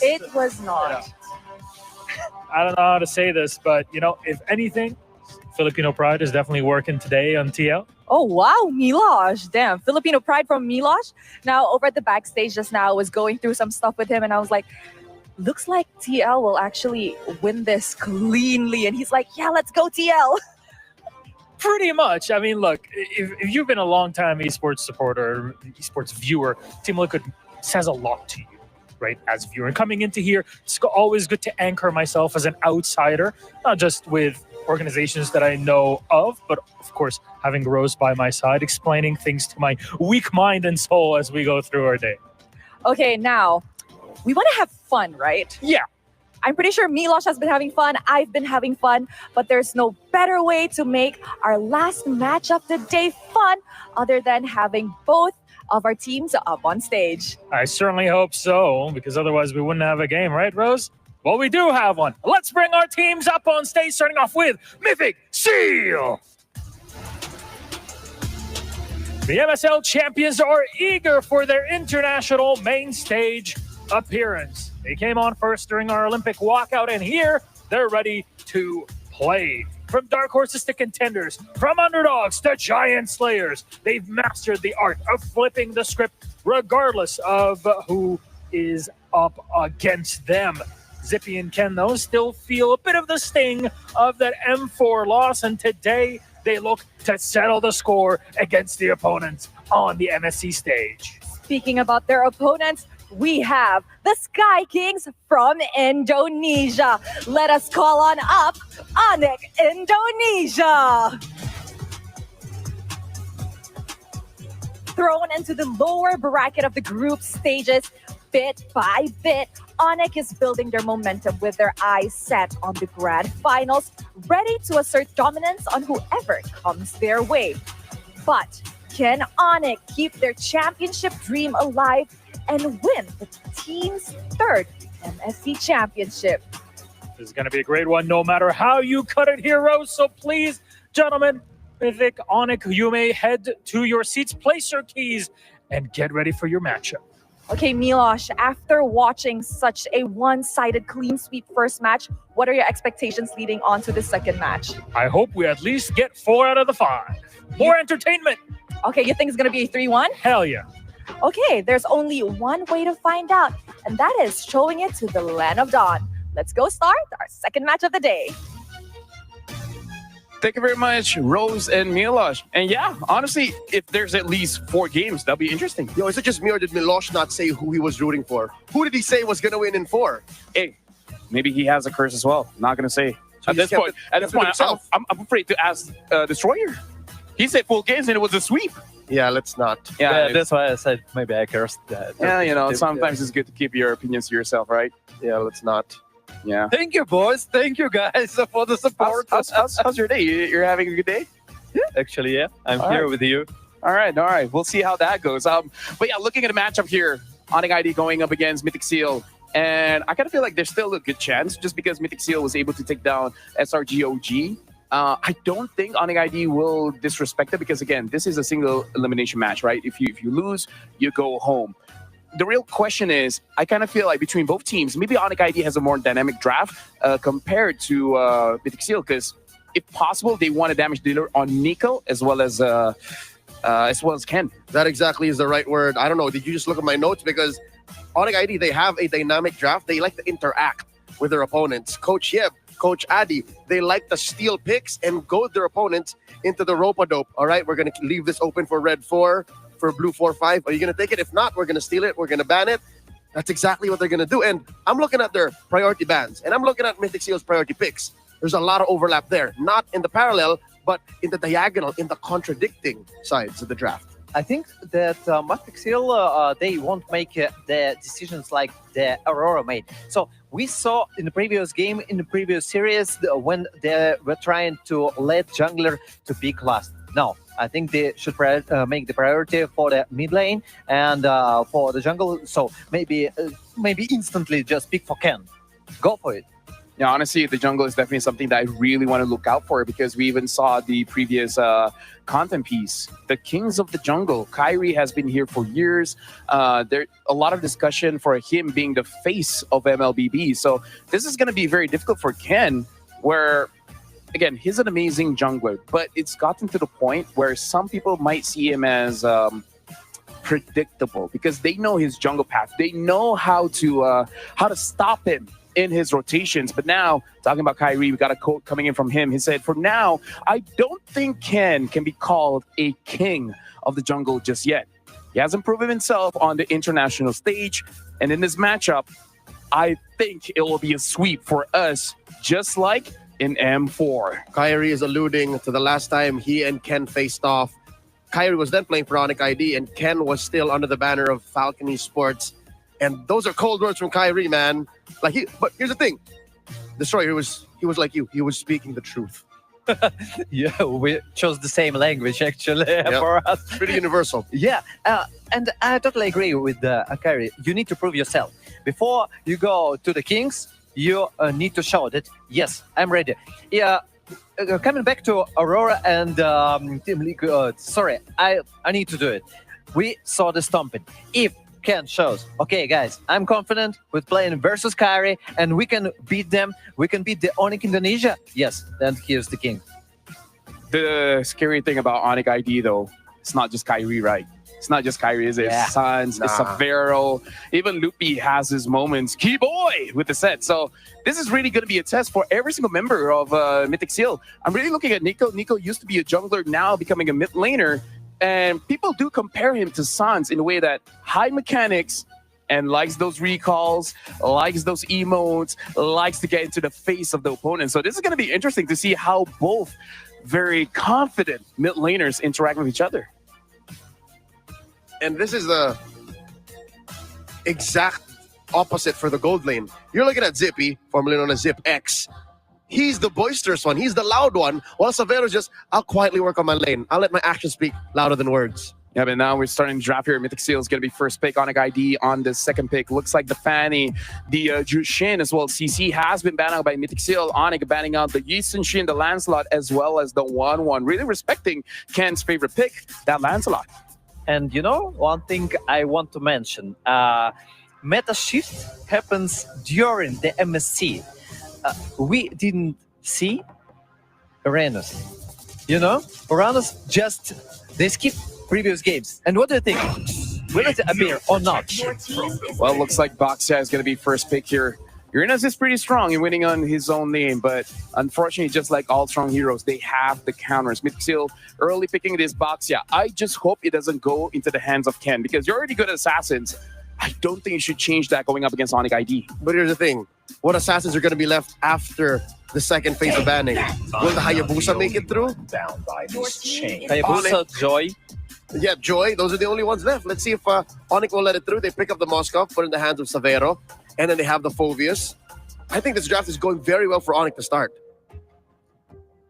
F: It was not.
M: I don't know how to say this, but, you know, if anything, Filipino Pride is definitely working today on TL.
F: Oh, wow, Milosh. Damn, Filipino Pride from Milosh. Now, over at the backstage just now, I was going through some stuff with him, and I was like, looks like TL will actually win this cleanly. And he's like, yeah, let's go, TL.
M: Pretty much. I mean, look, if you've been a long-time esports supporter, esports viewer, Team Liquid says a lot to you, right, as a viewer. And coming into here, it's always good to anchor myself as an outsider, not just with organizations that I know of, but of course, having Rose by my side, explaining things to my weak mind and soul as we go through our day.
F: Okay, now, we want to have fun, right?
M: Yeah.
F: I'm pretty sure Milosh has been having fun. I've been having fun. But there's no better way to make our last match of the day fun other than having both of our teams up on stage.
M: I certainly hope so, because otherwise we wouldn't have a game, right, Rose? Well, we do have one. Let's bring our teams up on stage, starting off with Mythic Seal. The MSL champions are eager for their international main stage appearance. They came on first during our Olympic walkout, and here they're ready to play. From dark horses to contenders, from underdogs to giant slayers, they've mastered the art of flipping the script regardless of who is up against them. Zippy and Ken, though, still feel a bit of the sting of that M4 loss, and today they look to settle the score against the opponents on the MSC stage.
F: Speaking about their opponents, we have the Sky Kings from Indonesia. Let us call on up Onyx Indonesia. Thrown into the lower bracket of the group stages, bit by bit, Onyx is building their momentum with their eyes set on the grand finals, ready to assert dominance on whoever comes their way. But can Onyx keep their championship dream alive and win the team's third MSC championship?
M: This is going to be a great one, no matter how you cut it, heroes. So please, gentlemen, Mythic, Onyx, you may head to your seats, place your keys, and get ready for your matchup.
F: Okay, Milosh, after watching such a one-sided clean sweep first match, what are your expectations leading on to the second match?
M: I hope we at least get 4 out of the 5. More entertainment.
F: Okay, you think it's going to be a 3-1?
M: Hell yeah.
F: Okay, there's only one way to find out, and that is showing it to the Land of Dawn. Let's go start our second match of the day.
C: Thank you very much, Rose and Milosh. And yeah, honestly, if there's at least 4 games, that'll be interesting.
H: Yo, is it just me or did Milosh not say who he was rooting for? Who did he say was going to win in 4?
C: Hey, maybe he has a curse as well. Not going to say.
H: So
C: At this point, I'm afraid to ask Destroyer. He said full games and it was a sweep.
H: Yeah, let's not.
B: Yeah, that's why I said maybe I cursed that.
C: Yeah, you know, sometimes it's good to keep your opinions to yourself, right?
H: Yeah, let's not.
C: Yeah.
B: Thank you, boys. Thank you, guys, for the support.
C: How's your day? You're having a good day?
B: Yeah, actually, yeah. I'm
C: All
B: here
C: right.
B: with you.
C: All right. We'll see how that goes. But yeah, looking at the matchup here, Onyx ID going up against Mythic Seal. And I kind of feel like there's still a good chance just because Mythic Seal was able to take down SRGOG. I don't think Onyx ID will disrespect it because, again, this is a single elimination match, right? If you lose, you go home. The real question is, I kind of feel like between both teams, maybe Onyx ID has a more dynamic draft compared to Mythic Seal because, if possible, they want a damage dealer on Nico as well as Ken.
H: That exactly is the right word. I don't know. Did you just look at my notes? Because Onyx ID, they have a dynamic draft. They like to interact with their opponents. Coach Yeb, Coach Adi, they like to steal picks and goad their opponents into the rope-a-dope. All right, we're going to leave this open for red 4, for blue 4-5. Are you going to take it? If not, we're going to steal it. We're going to ban it. That's exactly what they're going to do. And I'm looking at their priority bans, and I'm looking at Mythic Seal's priority picks. There's a lot of overlap there, not in the parallel, but in the diagonal, in the contradicting sides of the draft.
B: I think that Matixil, they won't make the decisions like the Aurora made. So we saw in the previous game, in the previous series, when they were trying to let jungler to pick last. No, I think they should make the priority for the mid lane and for the jungle. So maybe instantly just pick for Ken. Go for it.
C: Yeah, honestly, the jungle is definitely something that I really want to look out for because we even saw the previous content piece. The Kings of the Jungle. Kyrie has been here for years. There's a lot of discussion for him being the face of MLBB. So this is going to be very difficult for Ken, where, again, he's an amazing jungler, but it's gotten to the point where some people might see him as predictable because they know his jungle path. They know how to stop him in his rotations. But now, talking about Kyrie, we got a quote coming in from him. He said, "For now, I don't think Ken can be called a king of the jungle just yet. He hasn't proven himself on the international stage. And in this matchup, I think it will be a sweep for us, just like in M4.
H: Kyrie is alluding to the last time he and Ken faced off. Kyrie was then playing for Onyx ID, and Ken was still under the banner of Falcon Esports. And those are cold words from Kyrie, man. But here's the thing. Destroyer, he was like you. He was speaking the truth.
B: Yeah, we chose the same language actually for us.
H: Pretty universal.
B: Yeah, and I totally agree with Kyrie. You need to prove yourself. Before you go to the Kings, you need to show that, yes, I'm ready. Yeah, coming back to Aurora and Team Liquid, sorry, I need to do it. We saw the stomping. If Ken shows, okay, guys, I'm confident with playing versus Kyrie, and we can beat them. We can beat the Onyx Indonesia. Yes, then here's the king.
C: The scary thing about Onyx ID, though, it's not just Kyrie, right? It's not just Kyrie, is it?
B: Yeah.
C: It's Suns, it's Savero, even Loopy has his moments. Key boy with the set. So this is really going to be a test for every single member of Mythic Seal. I'm really looking at Nico. Nico used to be a jungler, now becoming a mid laner. And people do compare him to Sans in a way that high mechanics and likes those recalls, likes those emotes, likes to get into the face of the opponent. So this is going to be interesting to see how both very confident mid laners interact with each other.
H: And this is the exact opposite for the gold lane. You're looking at Zippy, formerly known as Zip X. He's the boisterous one. He's the loud one. While Savero's just, I'll quietly work on my lane. I'll let my actions speak louder than words.
C: Yeah, but now we're starting to draft here. Mythic Seal is going to be first pick. Onyx ID on the second pick. Looks like the Fanny, the Jushin as well. CC has been banned out by Mythic Seal. Onyx banning out the Yisun Shin, the Lancelot, as well as the 1-1. Really respecting Ken's favorite pick, that Lancelot.
B: And you know, one thing I want to mention, meta shift happens during the MSC. We didn't see Uranus. You know, Uranus just, they skip previous games. And what do you think? Will it appear or not?
C: Well, looks like Boxia is going to be first pick here. Uranus is pretty strong in winning on his own lane, but unfortunately, just like all strong heroes, they have the counters. Mythic Seal early picking this Boxia. I just hope it doesn't go into the hands of Ken, because you're already good at assassins. I don't think you should change that going up against Onyx ID.
H: But here's the thing. What assassins are going to be left after the second phase of banning? Will the Hayabusa make it through?
B: Hayabusa, Joy.
H: Yeah, Joy. Those are the only ones left. Let's see if Onyx will let it through. They pick up the Moskov, put it in the hands of Savero, and then they have the Phoveus. I think this draft is going very well for Onyx to start.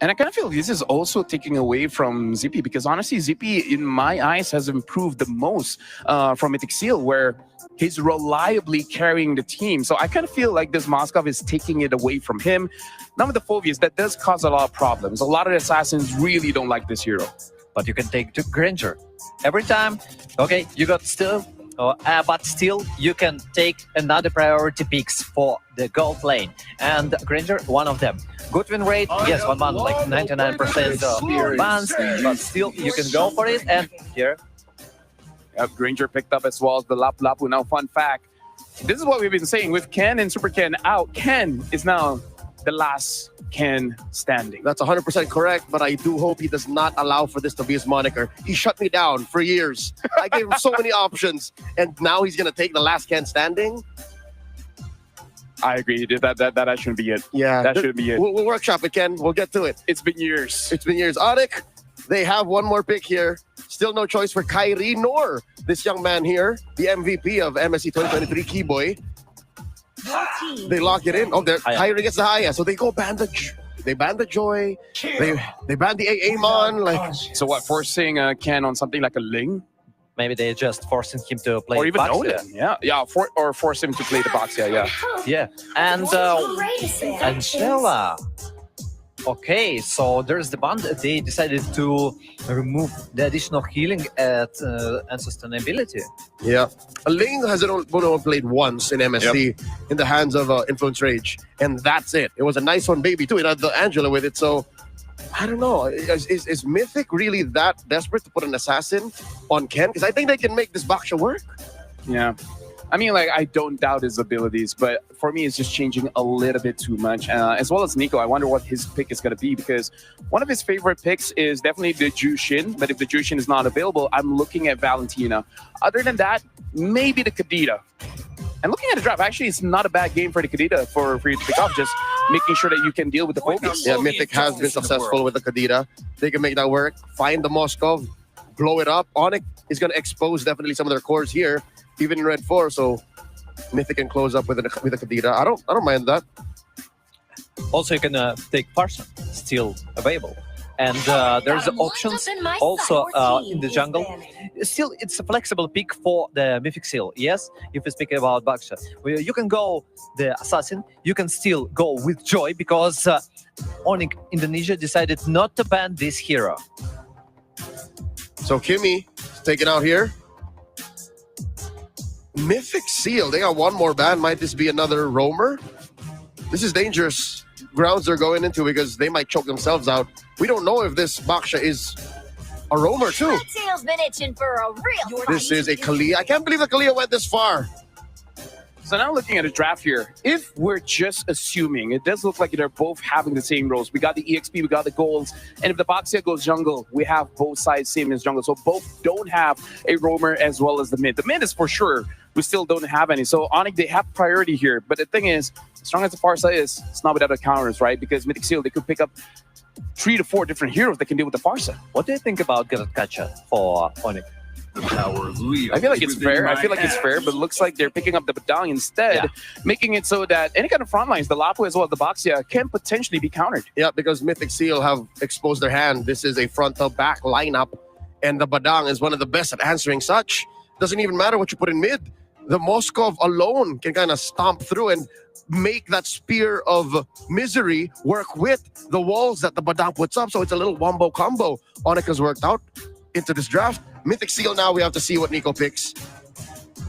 C: And I kind of feel this is also taking away from Zippy, because honestly, Zippy, in my eyes, has improved the most from Mythic Seal, where he's reliably carrying the team. So I kind of feel like this Moskov is taking it away from him. Now with the Phoveus, that does cause a lot of problems. A lot of the assassins really don't like this hero.
B: But you can take to Granger. Every time, okay, you got still, but still you can take another priority picks for the gold lane. And Granger, one of them. Good win rate, yes, 1 month, like 99% bans, but still you can go for it. And here,
C: Granger picked up as well as the Lapu Lapu. Now, fun fact, this is what we've been saying. With Ken and Super Ken out, Ken is now the last Ken standing.
H: That's 100% correct, but I do hope he does not allow for this to be his moniker. He shut me down for years. I gave him so many options, and now he's going to take the last Ken standing?
C: I agree. That shouldn't be it.
H: Yeah.
C: That shouldn't be it.
H: We'll workshop it, Ken. We'll get to it.
C: It's been years.
H: It's been years. Onyx, they have one more pick here. Still no choice for Kyrie nor this young man here, the MVP of MSC 2023, Keyboy. They lock it in. Oh, Kyrie gets the Haya, so they go ban the Joy. They ban the AA-Mon. Like,
C: So what, forcing Ken on something like a Ling?
B: Maybe they just forcing him to play
C: Or even
B: Baxia.
C: Odin. Yeah, or force him to play the Baxia, yeah.
B: Yeah, and Angela. Okay, so there's the band. They decided to remove the additional healing and sustainability.
H: yeah. A Ling has only played once in MSC in the hands of Influence Rage, and that's it. It was a nice one, baby, too. It had the Angela with it, so I don't know. Is Mythic really that desperate to put an assassin on Ken? Because I think they can make this Baksha work.
C: Yeah. I mean, like, I don't doubt his abilities, but for me, it's just changing a little bit too much. As well as Nico, I wonder what his pick is going to be, because one of his favorite picks is definitely the Jushin, but if the Jushin is not available, I'm looking at Valentina. Other than that, maybe the Kadita. And looking at the draft, actually, it's not a bad game for the Kadita for you to pick up, just making sure that you can deal with the focus.
H: Yeah, Mythic has been successful with the Kadita. They can make that work. Find the Moskov, blow it up. Onyx is going to expose definitely some of their cores here, even in Red 4. So Mythic can close up with the Kadita. I don't mind that.
B: Also, you can take Parson, still available. And there's options also in the jungle. Still, it's a flexible pick for the Mythic Seal. Yes, if we speak about Baksha, you can go the Assassin. You can still go with Joy, because Onyx Indonesia decided not to ban this hero.
H: So Kimmy is taken out here. Mythic Seal, they got one more ban. Might this be another roamer? This is dangerous grounds they're going into, because they might choke themselves out. We don't know if this Baksha is a roamer too.
N: Tail's been itching for a real
H: This is a Kalia. I can't believe that Kalia went this far.
C: So now looking at a draft here, if we're just assuming, it does look like they're both having the same roles. We got the EXP, we got the golds, and if the Baxia goes jungle, we have both sides same as jungle. So both don't have a roamer as well as the mid. The mid is for sure. We still don't have any. So Onyx, they have priority here. But the thing is, as strong as the Farsa is, it's not without the counters, right? Because Mythic Seal, they could pick up 3 to 4 different heroes that can deal with the Farsa.
B: What do you think about Gacha for Onyx?
L: The power of Leo.
C: I feel like it's fair. But it looks like they're picking up the Badang instead, making it so that any kind of front lines, the Lapu as well as the Baxia, can potentially be countered.
H: Yeah, because Mythic Seal have exposed their hand. This is a front-to-back lineup, and the Badang is one of the best at answering such. Doesn't even matter what you put in mid. The Moskov alone can kind of stomp through and make that spear of misery work with the walls that the Badang puts up. So it's a little wombo combo Onyx has worked out into this draft. Mythic Seal, now we have to see what Nico picks.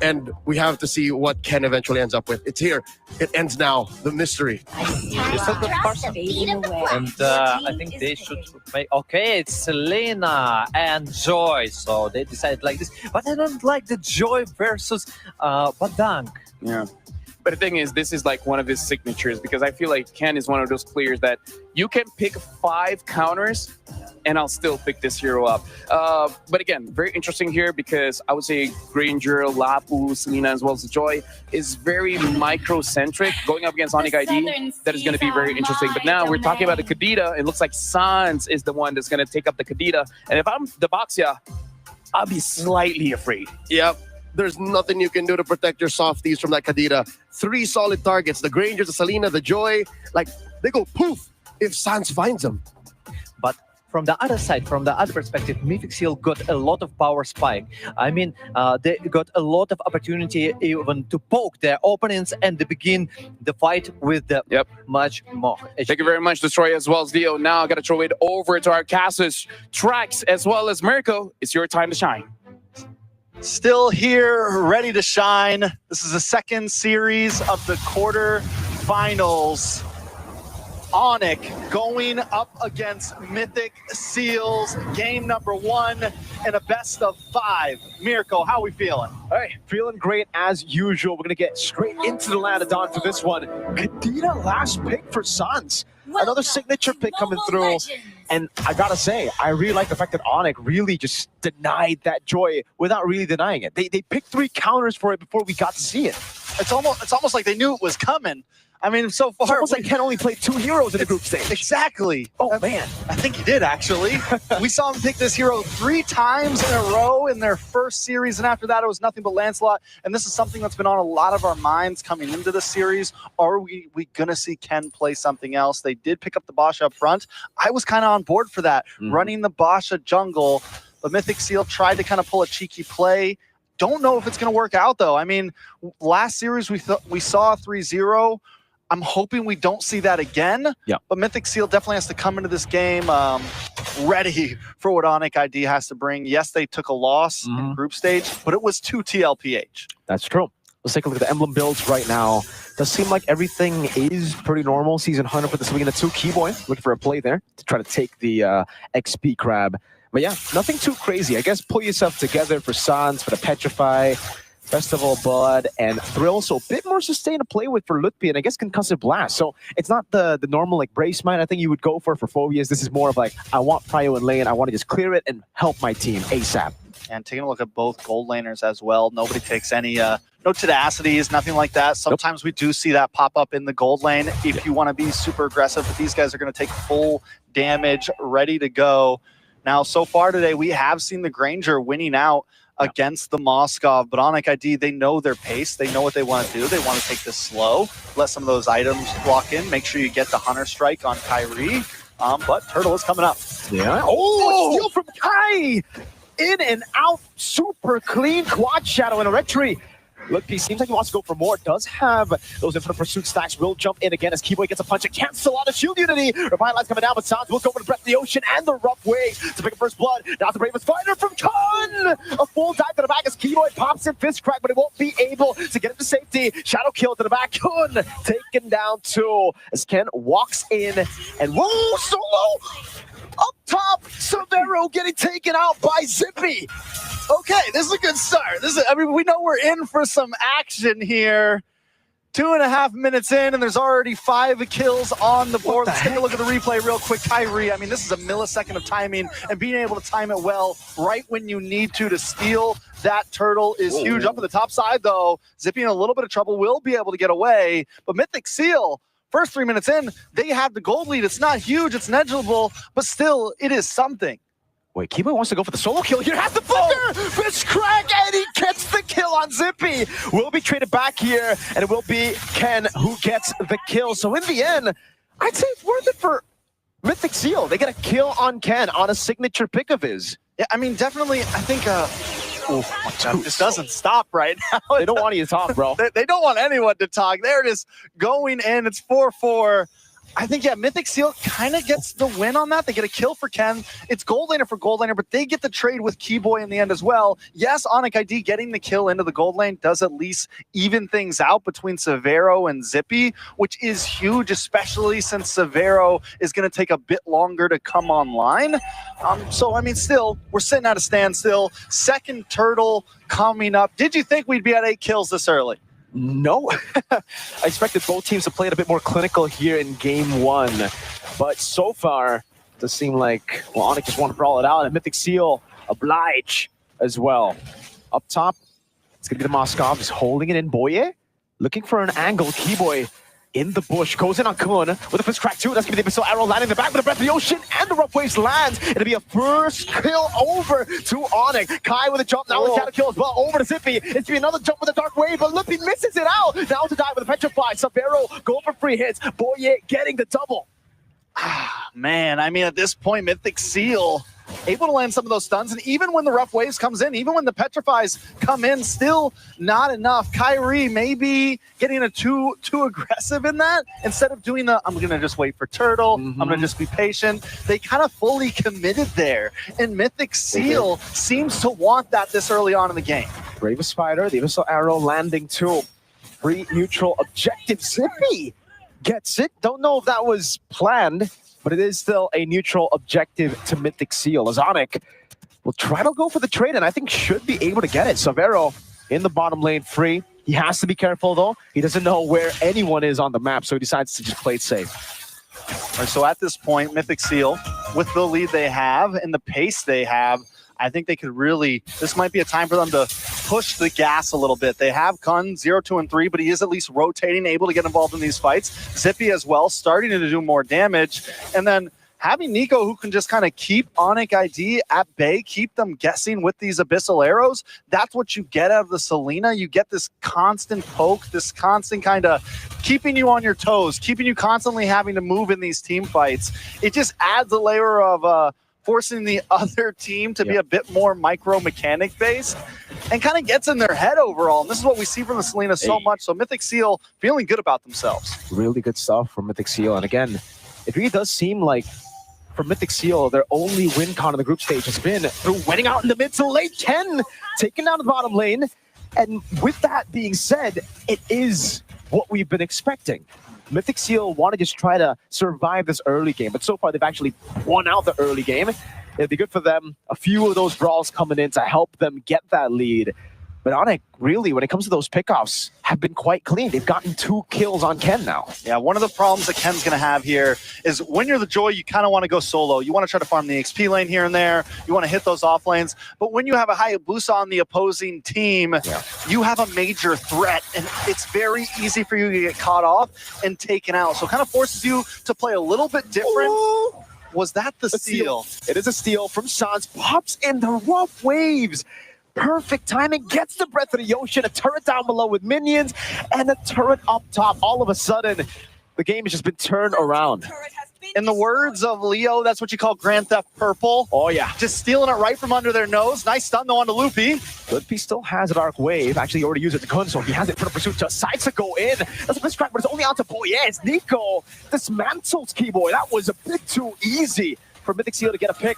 H: And we have to see what Ken eventually ends up with. It's here. It ends now. The mystery.
B: And I think they should make... Okay, it's Selena and Joy. So they decided like this. But I don't like the Joy versus Badang.
C: Yeah. But the thing is, this is like one of his signatures, because I feel like Ken is one of those players that you can pick 5 counters and I'll still pick this hero up. But again, very interesting here, because I would say Granger, Lapu, Selena, as well as Joy is very micro-centric. Going up against Onyx ID, that is going to be very interesting. But now we're talking about the Kadita. It looks like Sans is the one that's going to take up the Kadita. And if I'm the Baxia, I'll be slightly afraid.
H: Yep. There's nothing you can do to protect your softies from that Kadita. 3 solid targets. The Grangers, the Selena, the Joy. Like, they go poof if Sans finds them.
B: But from the other side, from the other perspective, Mythic Seal got a lot of power spike. I mean, they got a lot of opportunity even to poke their opponents and to begin the fight with the much more HP.
C: Thank you very much, Destroy, as well as Leo. Now I got to throw it over to our casters, Trax, as well as Mirko. It's your time to shine.
D: Still here, ready to shine. This is the second series of the quarterfinals. Onyx going up against Mythic Seals, game number 1 in a best of 5. Mirko, how are we feeling?
E: All right, feeling great as usual. We're going to get straight into the land of Dawn for this one. Kadita, last pick for Suns. Another signature pick coming through. And I gotta say, I really like the fact that Onyx really just denied that Joy without really denying it. They picked 3 counters for it before we got to see it.
D: It's almost like they knew it was coming. I mean, so far,
E: It's almost like Ken only played 2 heroes in the group stage.
D: Exactly.
E: Oh, man.
D: I think he did, actually. We saw him pick this hero 3 times in a row in their first series, and after that, it was nothing but Lancelot. And this is something that's been on a lot of our minds coming into the series. Are we going to see Ken play something else? They did pick up the Basha up front. I was kind of on board for that, running the Basha jungle. But Mythic Seal tried to kind of pull a cheeky play. Don't know if it's going to work out, though. I mean, last series we saw 3-0. I'm hoping we don't see that again.
E: Yeah.
D: But Mythic Seal definitely has to come into this game ready for what Onic ID has to bring. Yes, they took a loss in group stage, but it was 2 TLPH.
E: That's true. Let's take a look at the emblem builds right now. Does seem like everything is pretty normal. Season Hunter for the swing into 2. Keyboy looking for a play there to try to take the XP crab. But yeah, nothing too crazy. I guess pull yourself together for Sans, for the Petrify, Festival of Blood, and Thrill. So a bit more sustain to play with for Lutpi, and I guess Concussive Blast. So it's not the normal like Brace Mine I think you would go for Phobias. This is more of like, I want Prio in lane. I want to just clear it and help my team ASAP.
D: And taking a look at both gold laners as well. Nobody takes any, no tenacities, nothing like that. Sometimes we do see that pop up in the gold lane if you want to be super aggressive, but these guys are going to take full damage, ready to go. Now, so far today, we have seen the Granger winning out against the Moskov, but Onic ID, they know their pace. They know what they want to do. They want to take this slow, let some of those items block in, make sure you get the Hunter Strike on Kyrie, but Turtle is coming up.
E: Yeah. Oh, steal from Kai! In and out, super clean quad shadow and a red tree. Look, he seems like he wants to go for more. Does have those Infinite Pursuit stacks. Will jump in again as Keyboy gets a punch and cancel out of Shield Unity. Revitalize coming down, but Sans will go for the Breath of the Ocean and the Rough Wave to pick up first blood. Now the Bravest Fighter from Kun! A full dive to the back as Keyboy pops in Fist Crack, but it won't be able to get him to safety. Shadow kill to the back. Kun taken down 2 as Ken walks in and whoa, solo! Up top, Severo getting taken out by Zippy.
D: Okay, this is a good start. I mean, we know we're in for some action here. 2.5 minutes in, and there's already 5 kills on the board. Let's take a look at the replay real quick. Kyrie, I mean, this is a millisecond of timing, and being able to time it well right when you need to steal that turtle is huge. Up at the top side, though, Zippy in a little bit of trouble, will be able to get away, but Mythic Seal, first 3 minutes in, they have the gold lead. It's not huge, it's negligible, but still, it is something.
E: Wait, Keyboy wants to go for the solo kill. Here has the flicker! Fist Crack, and he gets the kill on Zippy. Will be traded back here, and it will be Ken who gets the kill. So in the end, I'd say it's worth it for Mythic Seal. They get a kill on Ken on a signature pick of his.
D: Yeah, I mean, definitely, I think, oh my God, this doesn't stop right now.
E: They don't want you to talk, bro.
D: They don't want anyone to talk. They're just going in. It's 4-4. I think, yeah, Mythic Seal kind of gets the win on that. They get a kill for Ken. It's gold laner for gold laner, but they get the trade with Keyboy in the end as well. Yes, Onic ID getting the kill into the gold lane does at least even things out between Severo and Zippy, which is huge, especially since Severo is going to take a bit longer to come online. So, I mean, still, we're sitting at a standstill. Second turtle coming up. Did you think we'd be at 8 kills this early?
E: No. I expected both teams to play it a bit more clinical here in game 1. But so far, it does seem like, well, Onic just want to brawl it out, and Mythic Seal oblige as well. Up top, it's going to be the Moskov, just holding it in. Boye, looking for an angle. Keyboy in the bush, goes in on Kun with a Fist Crack 2. That's going to be the Missile Arrow landing in the back with the Breath of the Ocean, and the Rough Waves lands. It'll be a first kill over to Onic. Kai with a jump, now with a Shadow kill as well, over to Zippy. It's going to be another jump with a Dark Wave, but Lippy misses it out. Now to die with a Petrify. Severo going for free hits. Boye getting the double.
D: Man, I mean, at this point, Mythic Seal able to land some of those stuns, and even when the Rough Waves comes in, even when the Petrifies come in, still not enough. Kyrie maybe getting a too aggressive in that. Instead of doing the, I'm going to just wait for Turtle, I'm going to just be patient. They kind of fully committed there, and Mythic Seal seems to want that this early on in the game.
E: Bravest Spider, the Missile Arrow landing too. Free neutral objective. Zippy gets it. Don't know if that was planned, but it is still a neutral objective to Mythic Seal. As Onic will try to go for the trade, and I think should be able to get it. Severo in the bottom lane free. He has to be careful, though. He doesn't know where anyone is on the map, so he decides to just play it safe.
D: All right, so at this point, Mythic Seal, with the lead they have and the pace they have, I think they could really, this might be a time for them to push the gas a little bit. They have Kun 0, 2, and 3, but he is at least rotating, able to get involved in these fights. Zippy as well, starting to do more damage. And then having Nico who can just kind of keep Onic ID at bay, keep them guessing with these Abyssal arrows, that's what you get out of the Selena. You get this constant poke, this constant kind of keeping you on your toes, keeping you constantly having to move in these team fights. It just adds a layer of forcing the other team to be a bit more micro-mechanic based and kind of gets in their head overall. And this is what we see from the Selena so much. So Mythic Seal feeling good about themselves.
E: Really good stuff from Mythic Seal. And again, it really does seem like for Mythic Seal, their only win con in the group stage has been through winning out in the mid to late. Ken taking down the bottom lane. And with that being said, it is what we've been expecting. Mythic Seal want to just try to survive this early game, but so far they've actually won out the early game. It'd be good for them. A few of those brawls coming in to help them get that lead. But Onic, really, when it comes to those pickoffs, have been quite clean. They've gotten 2 kills on Ken now.
D: Yeah, one of the problems that Ken's going to have here is when you're the Joy, you kind of want to go solo. You want to try to farm the XP lane here and there. You want to hit those off lanes. But when you have a Hayabusa on the opposing team, you have a major threat, and it's very easy for you to get caught off and taken out. So it kind of forces you to play a little bit different. Ooh. Was that the steal?
E: It is a steal from Sans. Pops in the rough waves. Perfect timing, gets the Breath of the Ocean, a turret down below with minions, and a turret up top. All of a sudden, the game has just been turned around.
D: In the words of Leo, that's what you call Grand Theft Purple.
E: Oh, yeah.
D: Just stealing it right from under their nose. Nice stun, though, on to Loopy.
E: Loopy still has a Dark Wave. Actually, he already used it to Kun, so he has it for the pursuit. Just decides to go in. That's a miscrack, but it's only out to Boyez. Nico dismantles Keyboy. That was a bit too easy for Mythic Seal to get a pick.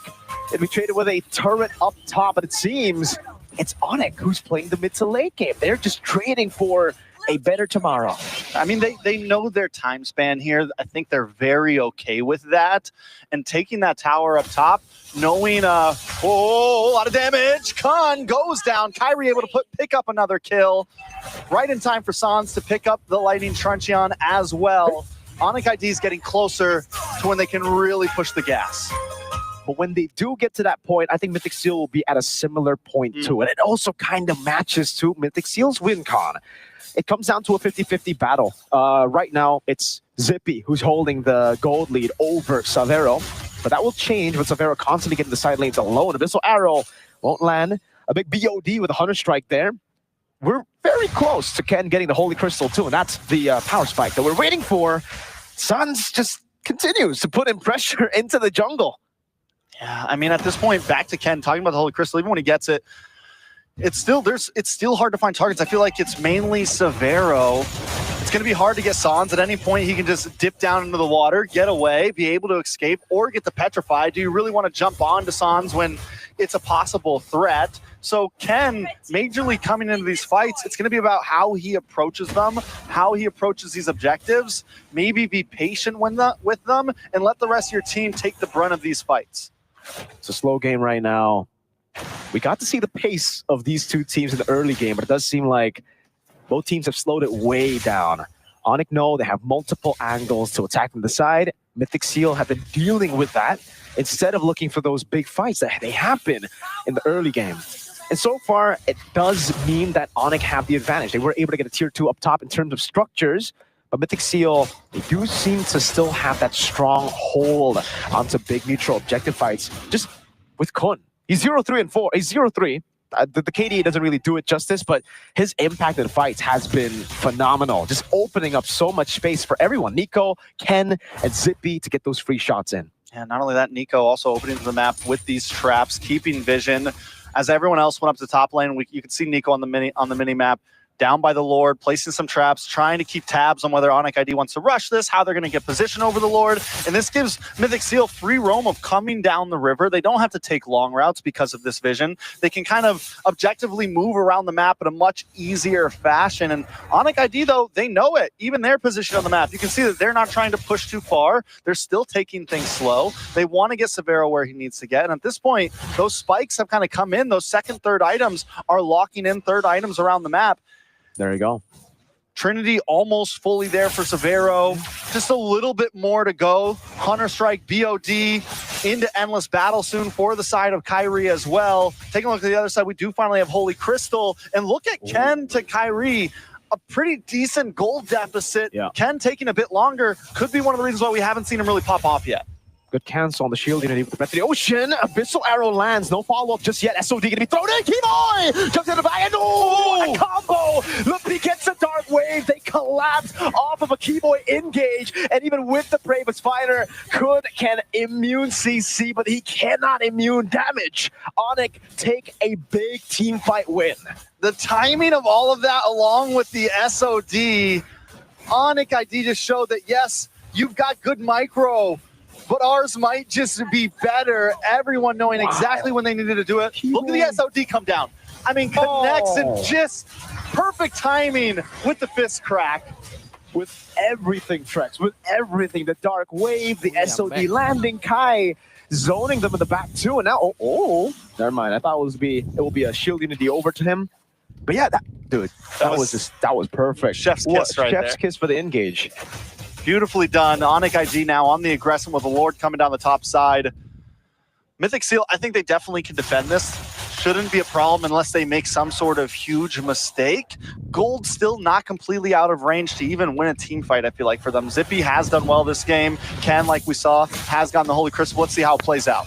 E: It'd be traded with a turret up top, but it seems it's Onic who's playing the mid to late game. They're just trading for a better tomorrow.
D: I mean, they know their time span here. I think they're very okay with that. And taking that tower up top, knowing a lot of damage. Kun goes down. Kyrie able to pick up another kill. Right in time for Sans to pick up the Lightning Truncheon as well. Onic ID is getting closer to when they can really push the gas.
E: But when they do get to that point, I think Mythic Seal will be at a similar point to it. It also kind of matches to Mythic Seal's win con. It comes down to a 50-50 battle. Right now, it's Zippy who's holding the gold lead over Savero. But that will change with Savero constantly getting the side lanes alone. Abyssal Arrow won't land. A big BOD with a Hunter Strike there. We're very close to Ken getting the Holy Crystal too, and that's the power spike that we're waiting for. Sans just continues to put in pressure into the jungle.
D: Yeah, I mean, at this point, back to Ken, talking about the Holy Crystal, even when he gets it, it's still hard to find targets. I feel like it's mainly Savero. It's going to be hard to get Sans. At any point, he can just dip down into the water, get away, be able to escape, or get the Petrify. Do you really want to jump on to Sans when it's a possible threat? So Ken, majorly coming into these fights, it's going to be about how he approaches them, how he approaches these objectives, maybe be patient with them, and let the rest of your team take the brunt of these fights.
E: It's a slow game right now. We got to see the pace of these two teams in the early game, but it does seem like both teams have slowed it way down. Onic know they have multiple angles to attack from the side. Mythic Seal have been dealing with that instead of looking for those big fights that they happen in the early game. And so far, it does mean that Onic have the advantage. They were able to get a tier 2 up top in terms of structures, but Mythic Seal, they do seem to still have that strong hold onto big neutral objective fights, just with Kun. He's 0-3 and 4. He's 0-3. The KDA doesn't really do it justice, but his impact in fights has been phenomenal, just opening up so much space for everyone. Nico, Ken, and Zippy to get those free shots in.
D: And not only that, Nico also opening the map with these traps, keeping vision. As everyone else went up to the top lane, you can see Nico on the mini map, down by the Lord, placing some traps, trying to keep tabs on whether Onic ID wants to rush this, how they're going to get position over the Lord. And this gives Mythic Seal free roam of coming down the river. They don't have to take long routes because of this vision. They can kind of objectively move around the map in a much easier fashion. And Onic ID, though, they know it. Even their position on the map, you can see that they're not trying to push too far. They're still taking things slow. They want to get Savero where he needs to get. And at this point, those spikes have kind of come in. Those second, third items are locking in third items around the map.
E: There you go.
D: Trinity almost fully there for Savero. Just a little bit more to go. Hunter Strike, BOD. into endless battle soon for the side of Kyrie as well. Taking a look at the other side, we do finally have Holy Crystal. And look at Ken to Kyrie. A pretty decent gold deficit.
E: Yeah.
D: Ken taking a bit longer. Could be one of the reasons why we haven't seen him really pop off yet.
E: Good cancel on the shield unity with the breath of the ocean. Abyssal arrow lands. No follow-up just yet. SOD gonna be thrown in. Keyboy jumps in the back and a combo. Look, he gets a dark wave. They collapse off of a Keyboy engage. And even with the Bravest Fighter, can immune CC, but he cannot immune damage. Onyx take a big team fight win.
D: The timing of all of that, along with the SOD, Onyx ID just showed that, yes, you've got good micro, but ours might just be better. Everyone knowing exactly when they needed to do it. Look at the SOD come down. I mean, connects and just perfect timing with the fist crack.
E: With everything, Trex, with everything. The dark wave, the SOD landing, Kai zoning them in the back too. And now, never mind. I thought it will be a shield unity over to him. But yeah, that was perfect.
D: Chef's kiss right there.
E: Chef's kiss for the engage.
D: Beautifully done. Onyx IG now on the aggressive with the Lord coming down the top side. Mythic Seal, I think they definitely can defend this. Shouldn't be a problem unless they make some sort of huge mistake. Gold still not completely out of range to even win a team fight, I feel like, for them. Zippy has done well this game. Ken, like we saw, has gotten the Holy Crystal. Let's see how it plays out.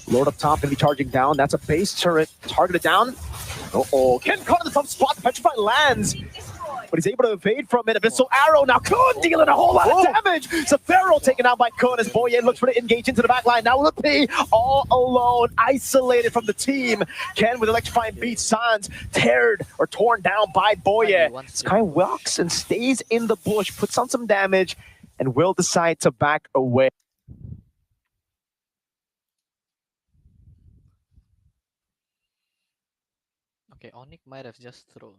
E: Lord up top gonna be charging down. That's a base turret. Targeted down. Ken caught in the tough spot. Petrify lands. But he's able to evade from it. Abyssal arrow now. Kun dealing a whole lot of damage. Safaro taken out by Kun as Boye looks for to engage into the back line. Now Lippy all alone, isolated from the team. Ken with electrifying beat. Sans torn down by Boye. Sky walks and stays in the bush, puts on some damage, and will decide to back away.
A: Okay, Onyx might have just thrown.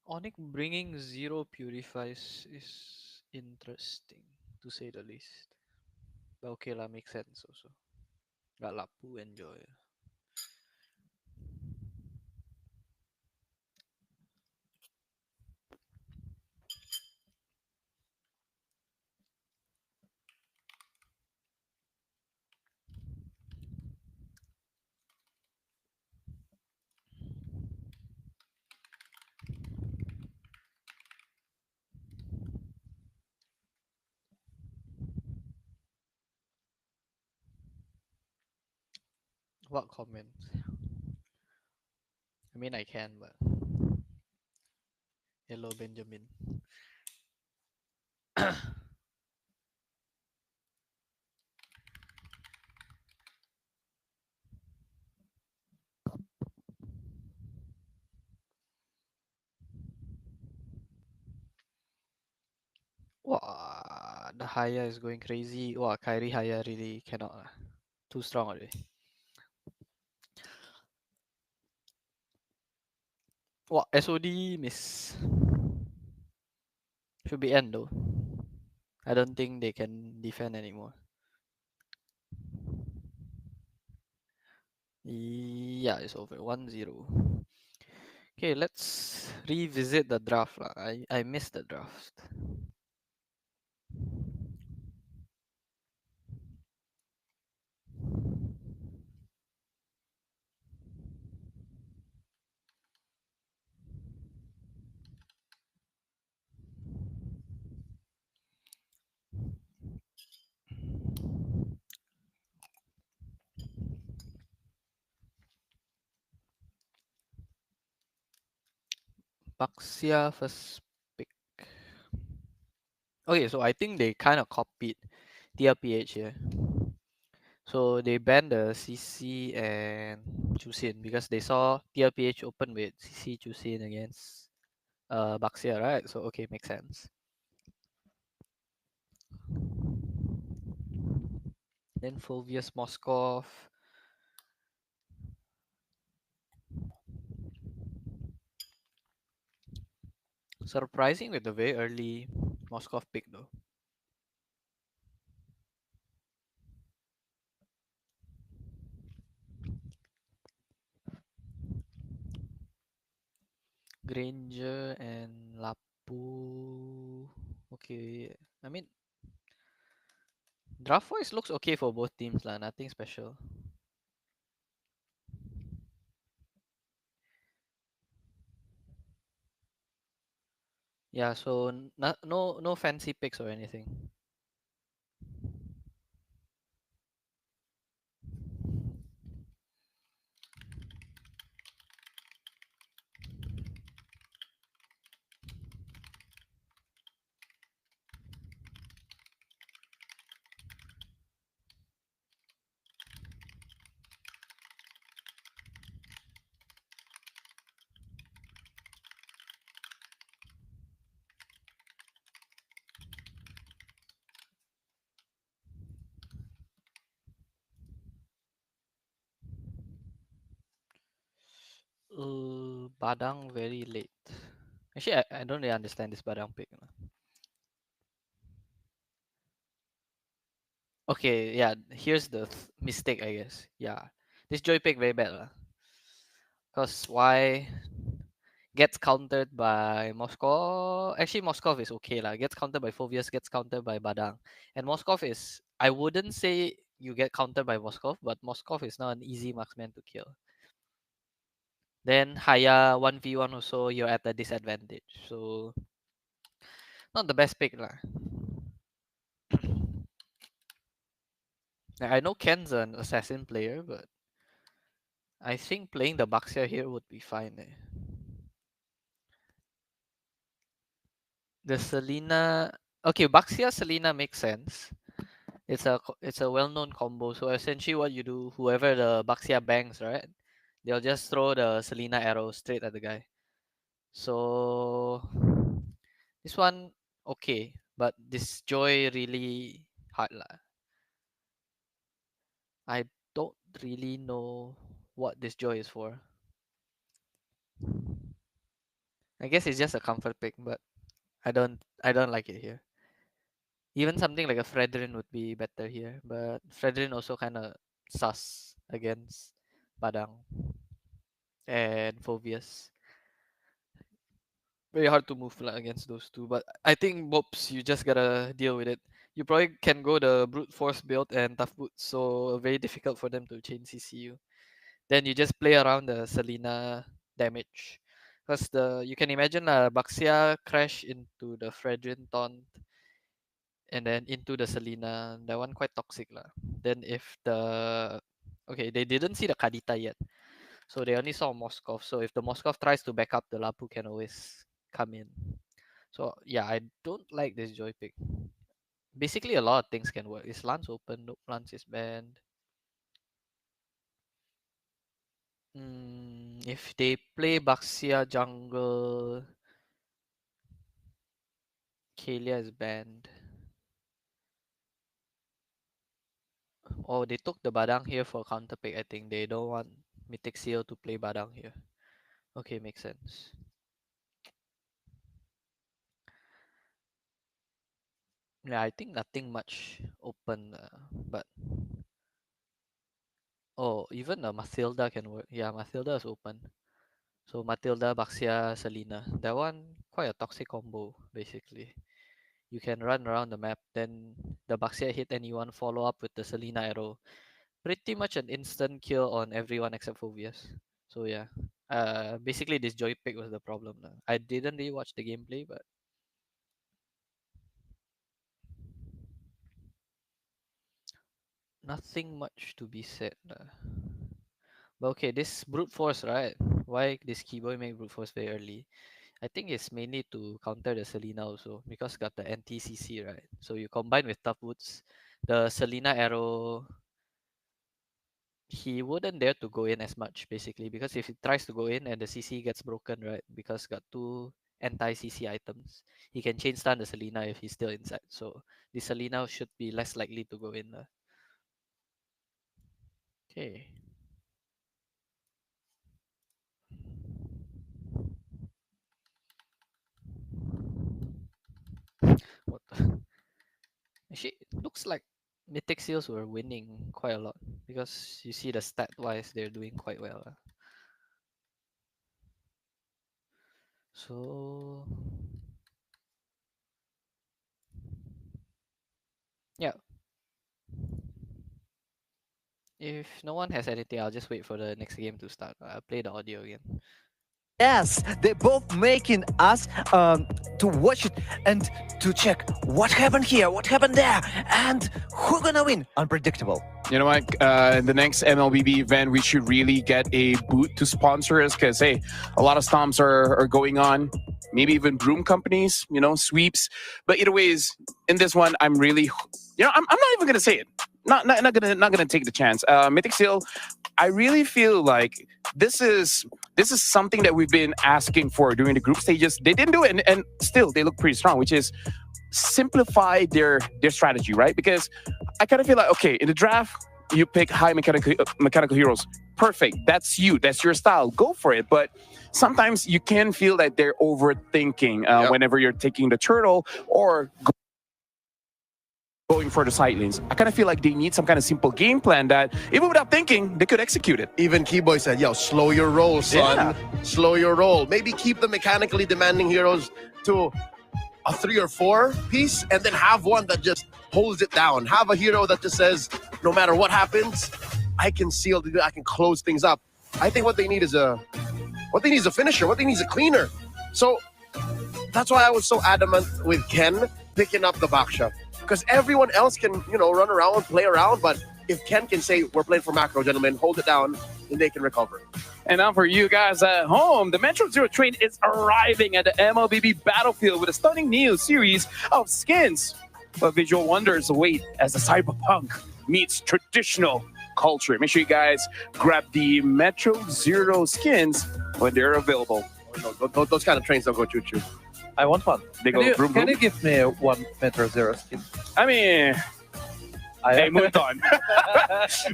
A: Onyx bringing 0 purifies is interesting, to say the least. But okay lah, makes sense also. Got Lapu, enjoy. What comment? I mean, I can, but hello, Benjamin. Wow, the Haya is going crazy. Wow, Kyrie Haya really cannot. Too strong already. Wow, SOD miss. Should be end though. I don't think they can defend anymore. Yeah, it's over. 1-0. Okay, let's revisit the draft. I missed the draft. Baxia first pick. Okay, so I think they kind of copied TLPH here. So they banned the CC and Chusin because they saw TLPH open with CC Chusin against Baxia, right? So okay, makes sense. Then Fovius Moskov. Surprising with the very early Moskov pick though. Granger and Lapu. Okay, I mean draft wise looks okay for both teams lah. Nothing special. Yeah, so no fancy picks or anything. Badang very late. Actually, I don't really understand this Badang pick. Okay, yeah, here's the mistake, I guess. Yeah, this Joy pick very bad lah. Cause why gets countered by Moskov. Actually, Moskov is okay lah. Gets countered by Fovius, gets countered by Badang, and Moskov is. I wouldn't say you get countered by Moskov, but Moskov is not an easy marksman to kill. Then Haya 1v1 also, you're at a disadvantage. So not the best pick lah. I know Ken's an assassin player, but I think playing the Baxia here would be fine. The Selena, okay, Baxia Selena makes sense. It's a well-known combo. So essentially, what you do, whoever the Baxia bangs, right, they'll just throw the Selena arrow straight at the guy. So this one okay, but this Joy really hard lah. I don't really know what this Joy is for. I guess it's just a comfort pick, but I don't like it here. Even something like a Fredrin would be better here, but Fredrin also kind of sus against Padang and Phobius. Very hard to move like, against those two, but I think Bobs, you just gotta deal with it. You probably can go the brute force build and tough boots, so very difficult for them to chain CC you. Then you just play around the Selena damage. Because you can imagine Baxia crash into the Fredrin taunt and then into the Selena. That one quite toxic lah. Then if the okay, they didn't see the Kadita yet. So they only saw Moskov. So if the Moskov tries to back up, the Lapu can always come in. So yeah, I don't like this Joy pick. Basically a lot of things can work. Is Lance open? Nope, Lance is banned. If they play Baxia jungle, Kalia is banned. Oh, they took the Badang here for counter pick. I think they don't want Mythic Seal to play Badang here. Okay, makes sense. Yeah, I think nothing much open, but oh, even Mathilda can work. Yeah, Mathilda is open. So Matilda, Baxia, Selena. That one quite a toxic combo, basically. You can run around the map, then the Baxia hit anyone, follow up with the Selena arrow. Pretty much an instant kill on everyone except Phobius. So yeah. Basically this Joy pick was the problem. I didn't really watch the gameplay, but nothing much to be said. But okay, this brute force, right? Why this keyboy make brute force very early? I think it's mainly to counter the Selena also because got the NTCC, right? So you combine with tough boots, the Selena arrow, he wouldn't dare to go in as much basically because if he tries to go in and the CC gets broken, right? Because got two anti-CC items, he can chain stun the Selena if he's still inside. So the Selena should be less likely to go in. Okay. What the? Actually, it looks like Mythic Seals were winning quite a lot because you see the stat wise they're doing quite well. So yeah, if no one has anything, I'll just wait for the next game to start. I'll play the audio again.
B: Yes, they're both making us to watch it and to check what happened here, what happened there, and who's gonna win. Unpredictable.
C: You know what? The next MLBB event, we should really get a boot to sponsor us because, hey, a lot of stomps are going on. Maybe even broom companies, sweeps. But either ways, in this one, I'm really, I'm not even gonna say it. Not gonna take the chance. Mythic Seal, I really feel like this is something that we've been asking for during the group stages. They didn't do it, and still they look pretty strong, which is simplify their strategy, right? Because I kind of feel like, okay, in the draft, you pick high mechanical heroes. Perfect. That's you. That's your style. Go for it. But sometimes you can feel that they're overthinking whenever you're taking the turtle or going for the side lanes. I kind of feel like they need some kind of simple game plan that, even without thinking, they could execute it.
H: Even Keyboy said, yo, slow your roll, son.
C: Yeah.
H: Slow your roll. Maybe keep the mechanically demanding heroes to a 3 or 4 piece, and then have one that just holds it down. Have a hero that just says, no matter what happens, I can seal, I can close things up. I think what they need is a finisher. What they need is a cleaner. So that's why I was so adamant with Ken picking up the Baksha. Because everyone else can, run around, play around, but if Ken can say, we're playing for macro, gentlemen, hold it down, then they can recover.
C: And now for you guys at home, the Metro Zero train is arriving at the MLBB battlefield with a stunning new series of skins. But visual wonders await as the cyberpunk meets traditional culture. Make sure you guys grab the Metro Zero skins when they're available.
H: Those kind of trains don't go choo-choo.
B: I want one.
C: They go vroom, vroom.
B: Can you give me one Metro Zero skin?
C: I mean, hey, move on.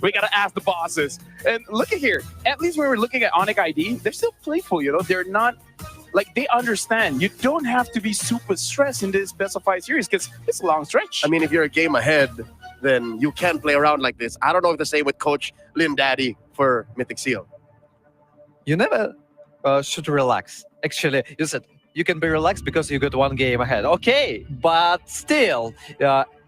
C: We gotta ask the bosses. And look at here. At least when we're looking at Onyx ID, they're still playful. They're not like, they understand. You don't have to be super stressed in this best of 5 series because it's a long stretch.
H: I mean, if you're a game ahead, then you can play around like this. I don't know if the same with Coach Lin Daddy for Mythic Seal.
B: You never should relax. Actually, you said you can be relaxed because you got 1 game ahead. Okay, but still,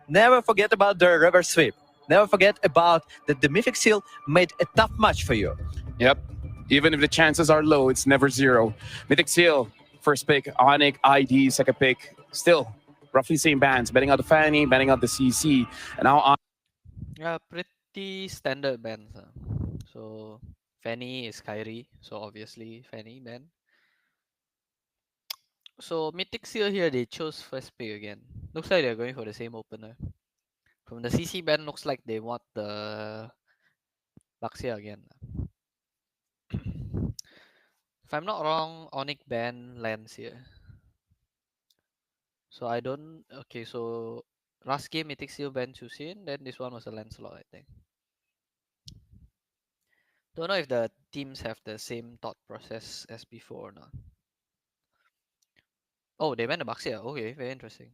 B: never forget about the reverse sweep. Never forget about that the Mythic Seal made a tough match for you.
C: Yep. Even if the chances are low, it's never 0. Mythic Seal, first pick. Onyx ID, second pick. Still, roughly same bans. Betting out the Fanny, betting out the CC. And now
A: Yeah, pretty standard bans. So Fanny is Kyrie, so obviously Fanny ban. So Mythic Seal here, they chose first pick again. Looks like they're going for the same opener. From the CC ban, looks like they want the Baxia again. If I'm not wrong, Onyx ban lands here. So I don't... Okay, so last game Mythic Seal ban Chusin, then this one was a Lancelot, I think. Don't know if the teams have the same thought process as before or not. Oh, they banned the Baxia. Okay, very interesting.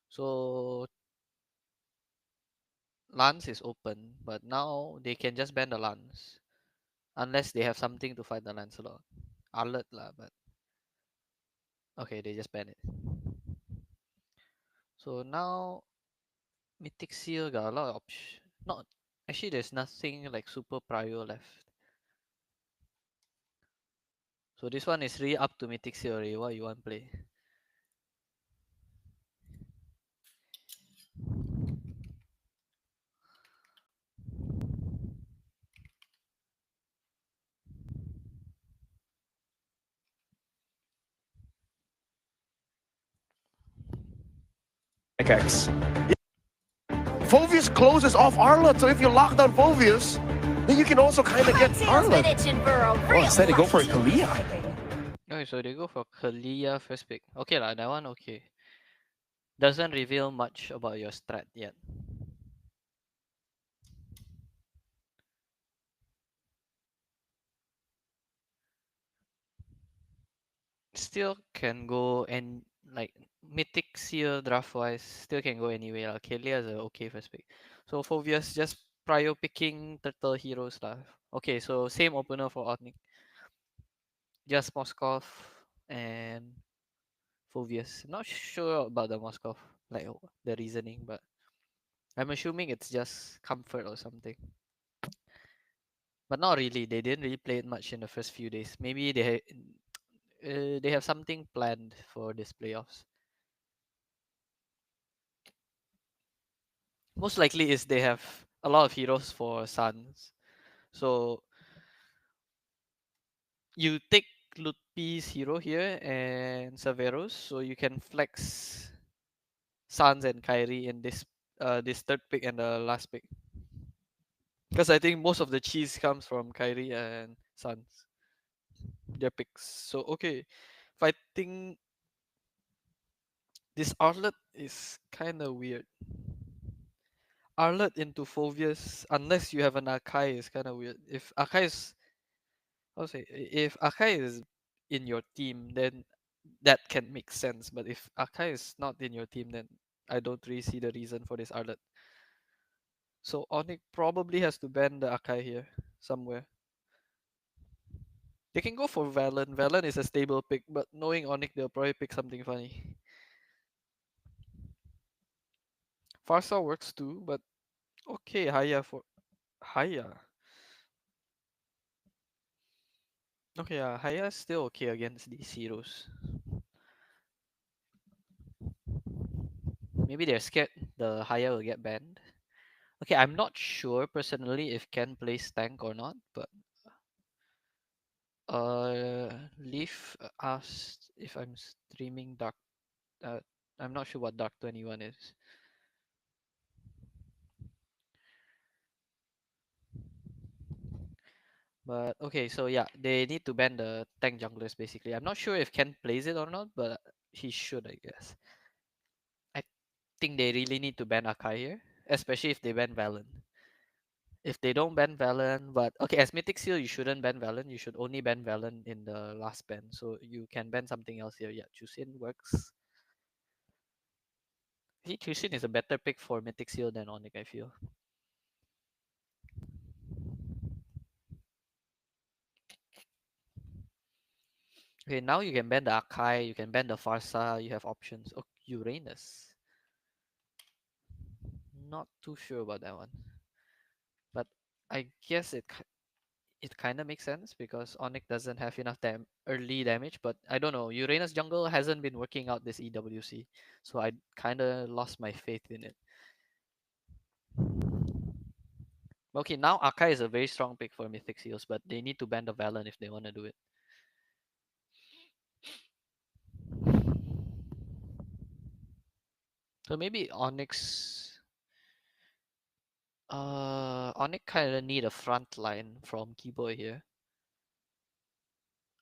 A: So Lance is open, but now they can just ban the Lance. Unless they have something to fight the Lancelot. Alert lah, but... Okay, they just ban it. So now Mythic Seal got a lot of options. Not... Actually, there's nothing like super prio left. So this one is really up to Mythic Seal already. What you want to play?
C: X.
H: Phoveus closes off Arlot, so if you lock down Phoveus, then you can also kind of get Arlot.
C: Oh, instead they go for a Kalia.
A: Okay, so they go for Kalia first pick. Okay lah, that one okay. Doesn't reveal much about your strat yet. still can go and like Mythic Seal draft wise still can go anyway. Kalia is a okay first pick. So Phobius just prio picking turtle heroes lah. Okay, so same opener for Otnik. Just Moskov and Phobius. Not sure about the Moskov, like the reasoning, but I'm assuming it's just comfort or something. But not really. They didn't really play it much in the first few days. Maybe they have something planned for this playoffs. Most likely is they have a lot of heroes for Suns. So you take Lutpi's hero here and Severus, so you can flex Suns and Kyrie in this third pick and the last pick. Because I think most of the cheese comes from Kyrie and Suns. Their picks. So okay. Fighting this Arlet is kinda weird. Arlet into Phobius, unless you have an Akai, is kinda weird. If Akai is I'll say if Akai is in your team, then that can make sense. But if Akai is not in your team, then I don't really see the reason for this Arlet. So Onyx probably has to ban the Akai here somewhere. They can go for Valen. Valen is a stable pick, but knowing Onyx, they'll probably pick something funny. Farsa works too, but okay, Haya for Haya. Okay, Haya is still okay against these heroes. Maybe they're scared the Haya will get banned. Okay, I'm not sure personally if Ken plays tank or not, but Leaf asked if I'm streaming Dark. I'm not sure what Dark 21 is. But okay, so yeah, they need to ban the tank junglers basically. I'm not sure if Ken plays it or not, but he should, I guess. I think they really need to ban Akai here, especially if they ban Valen. If they don't ban Valen, but okay, as Mythic Seal, you shouldn't ban Valen. You should only ban Valen in the last ban. So you can ban something else here. Yeah, Chusin works. See, Chusin is a better pick for Mythic Seal than Onyx, I feel. Okay, now you can ban the Akai, you can ban the Farsa, you have options. Oh, Uranus. Not too sure about that one. But I guess it kind of makes sense because Onyx doesn't have enough early damage, but I don't know. Uranus jungle hasn't been working out this EWC, so I kind of lost my faith in it. Okay, now Akai is a very strong pick for Mythic Seals, but they need to ban the Valen if they want to do it. So maybe Onyx Onyx kind of need a front line from Keyboy here.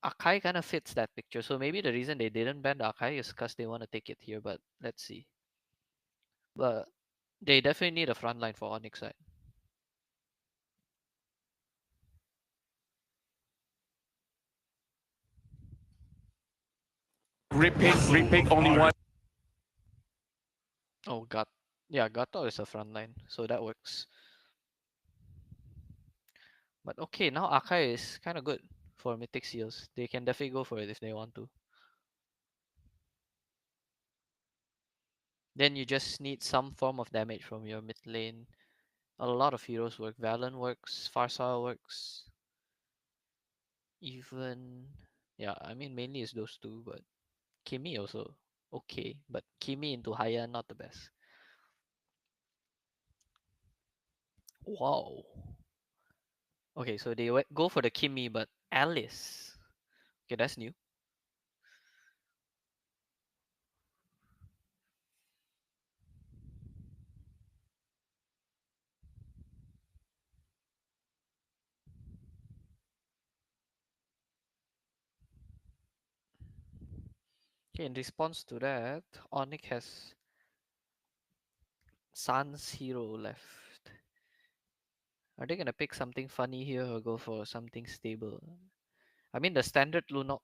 A: Akai kind of fits that picture. So maybe the reason they didn't ban the Akai is because they want to take it here, but let's see. But they definitely need a front line for Onyx side.
C: Repick, only one.
A: Oh, Gato is a front line, so that works. But okay, now Akai is kind of good for Mythic Seals. They can definitely go for it if they want to. Then you just need some form of damage from your mid lane. A lot of heroes work. Valen works, Farsa works. Even yeah, I mean mainly it's those two, but Kimi also okay. But Kimi into Haya not the best. Wow. Okay, so they go for the Kimi, but Alice. Okay, that's new. Okay, in response to that, Onyx has Sans hero left. Are they gonna pick something funny here or go for something stable? I mean, the standard Lunox,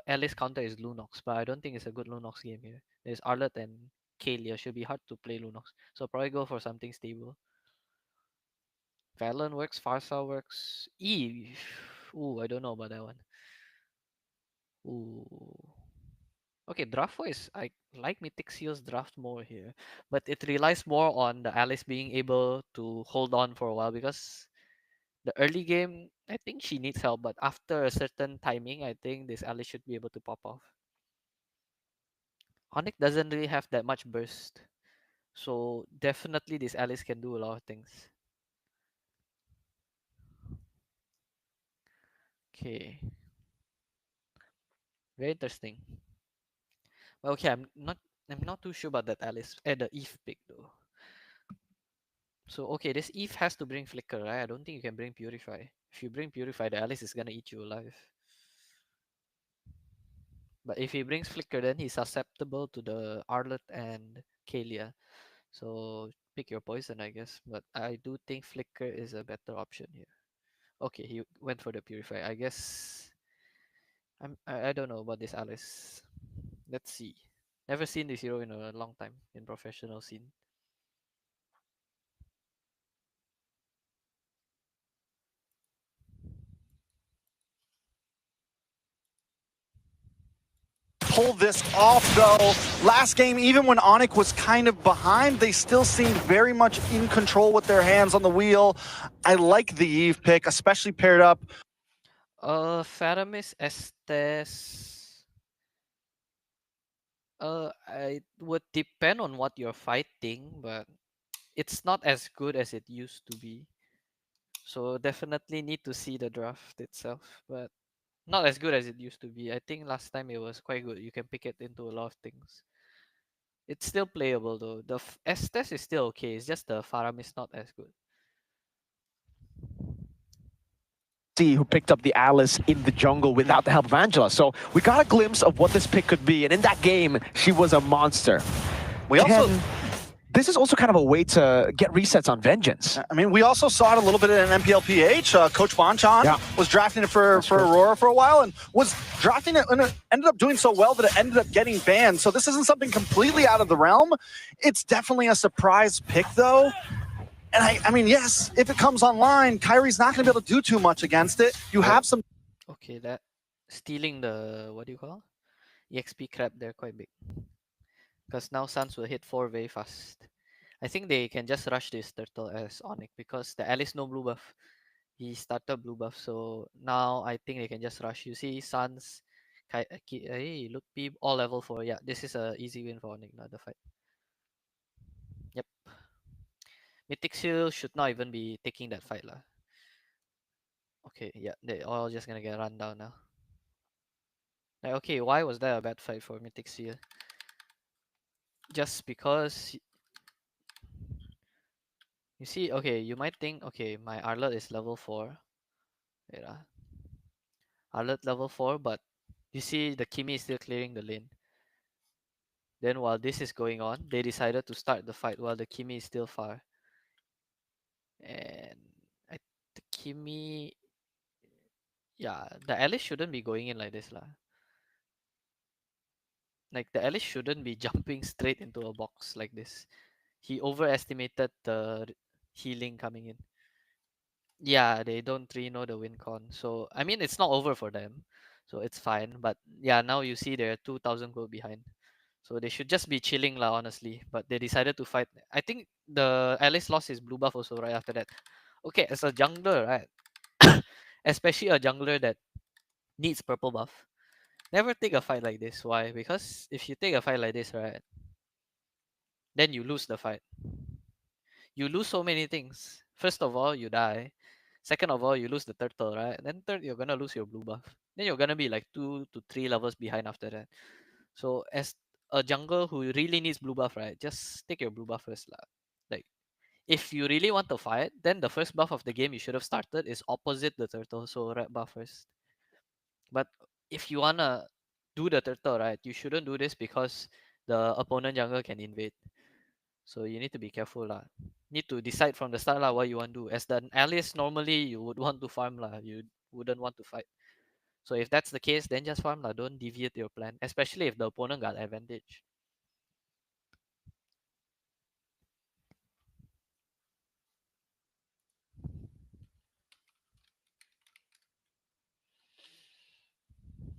A: Alice counter is Lunox, but I don't think it's a good Lunox game here. There's Arlet and Kalia. Should be hard to play Lunox. So probably go for something stable. Valen works, Farsa works. Eve. Ooh, I don't know about that one. Ooh. Okay, draft wise, I like Mythic Seal's draft more here, but it relies more on the Alice being able to hold on for a while because the early game, I think she needs help, but after a certain timing, I think this Alice should be able to pop off. Onyx doesn't really have that much burst, so definitely this Alice can do a lot of things. Okay, very interesting. Well, okay, I'm not too sure about that Alice. The Eve pick though. So okay, this Eve has to bring Flicker, right? I don't think you can bring Purify. If you bring Purify, the Alice is gonna eat you alive. But if he brings Flicker, then he's susceptible to the Arlet and Kalia. So pick your poison, I guess. But I do think Flicker is a better option here. Okay, he went for the Purify. I guess I don't know about this Alice. Let's see. Never seen this hero in a long time in professional scene.
D: Pull this off though. Last game, even when Onyx was kind of behind, they still seemed very much in control with their hands on the wheel. I like the Eve pick, especially paired up.
A: Faramis Estes. I would depend on what you're fighting, but it's not as good as it used to be. So definitely need to see the draft itself, but not as good as it used to be. I think last time it was quite good. You can pick it into a lot of things. It's still playable though. The Estes is still okay. It's just the Faram is not as good.
E: Who picked up the Alice in the jungle without the help of Angela. So we got a glimpse of what this pick could be. And in that game, she was a monster.
D: We also...
E: This is also kind of a way to get resets on Vengeance.
D: I mean, we also saw it a little bit in MPLPH. Coach Bonchan was drafting it for Aurora for a while and was drafting it and it ended up doing so well that it ended up getting banned. So this isn't something completely out of the realm. It's definitely a surprise pick, though. And I mean, yes, if it comes online, Kyrie's not going to be able to do too much against it. You have some...
A: Okay, that stealing the, what do you call? EXP crap, they're quite big. Because now Suns will hit 4 very fast. I think they can just rush this turtle as Onyx because the Alice no blue buff. He started blue buff, so now I think they can just rush. You see Suns, hey, look, P all level 4. Yeah, this is a easy win for Onyx now, the fight. Yep. Mythic Seal should not even be taking that fight lah. Okay, yeah, they all just gonna get run down now. Like, okay, why was that a bad fight for Mythic Seal? Just because you see, okay, you might think, okay, my Arlet is level 4. Wait, Arlet level 4, but you see the Kimi is still clearing the lane. Then while this is going on, they decided to start the fight while the Kimi is still far. And the Kimi, yeah, the Alice shouldn't be going in like this lah. Like the Alice shouldn't be jumping straight into a box like this. He overestimated the healing coming in. Yeah, they don't really know the win con. So I mean, it's not over for them, so it's fine. But yeah, now you see they're 2,000 gold behind, so they should just be chilling lah, honestly. But they decided to fight. I think the Alice lost his blue buff also right after that. Okay, as a jungler, right, especially a jungler that needs purple buff, never take a fight like this. Why? Because if you take a fight like this, right, then you lose the fight. You lose so many things. First of all, you die. Second of all, you lose the turtle, right? Then third, you're gonna lose your blue buff. Then you're gonna be like 2 to 3 levels behind after that. So as a jungle who really needs blue buff, right? Just take your blue buff first, lah. Like if you really want to fight, then the first buff of the game you should have started is opposite the turtle, so red buff first. But if you wanna do the turtle, right, you shouldn't do this because the opponent jungle can invade. So you need to be careful lah. Need to decide from the start lah what you want to do. As the Alice, normally you would want to farm lah. You wouldn't want to fight. So if that's the case, then just farm lah. Don't deviate your plan, especially if the opponent got advantage.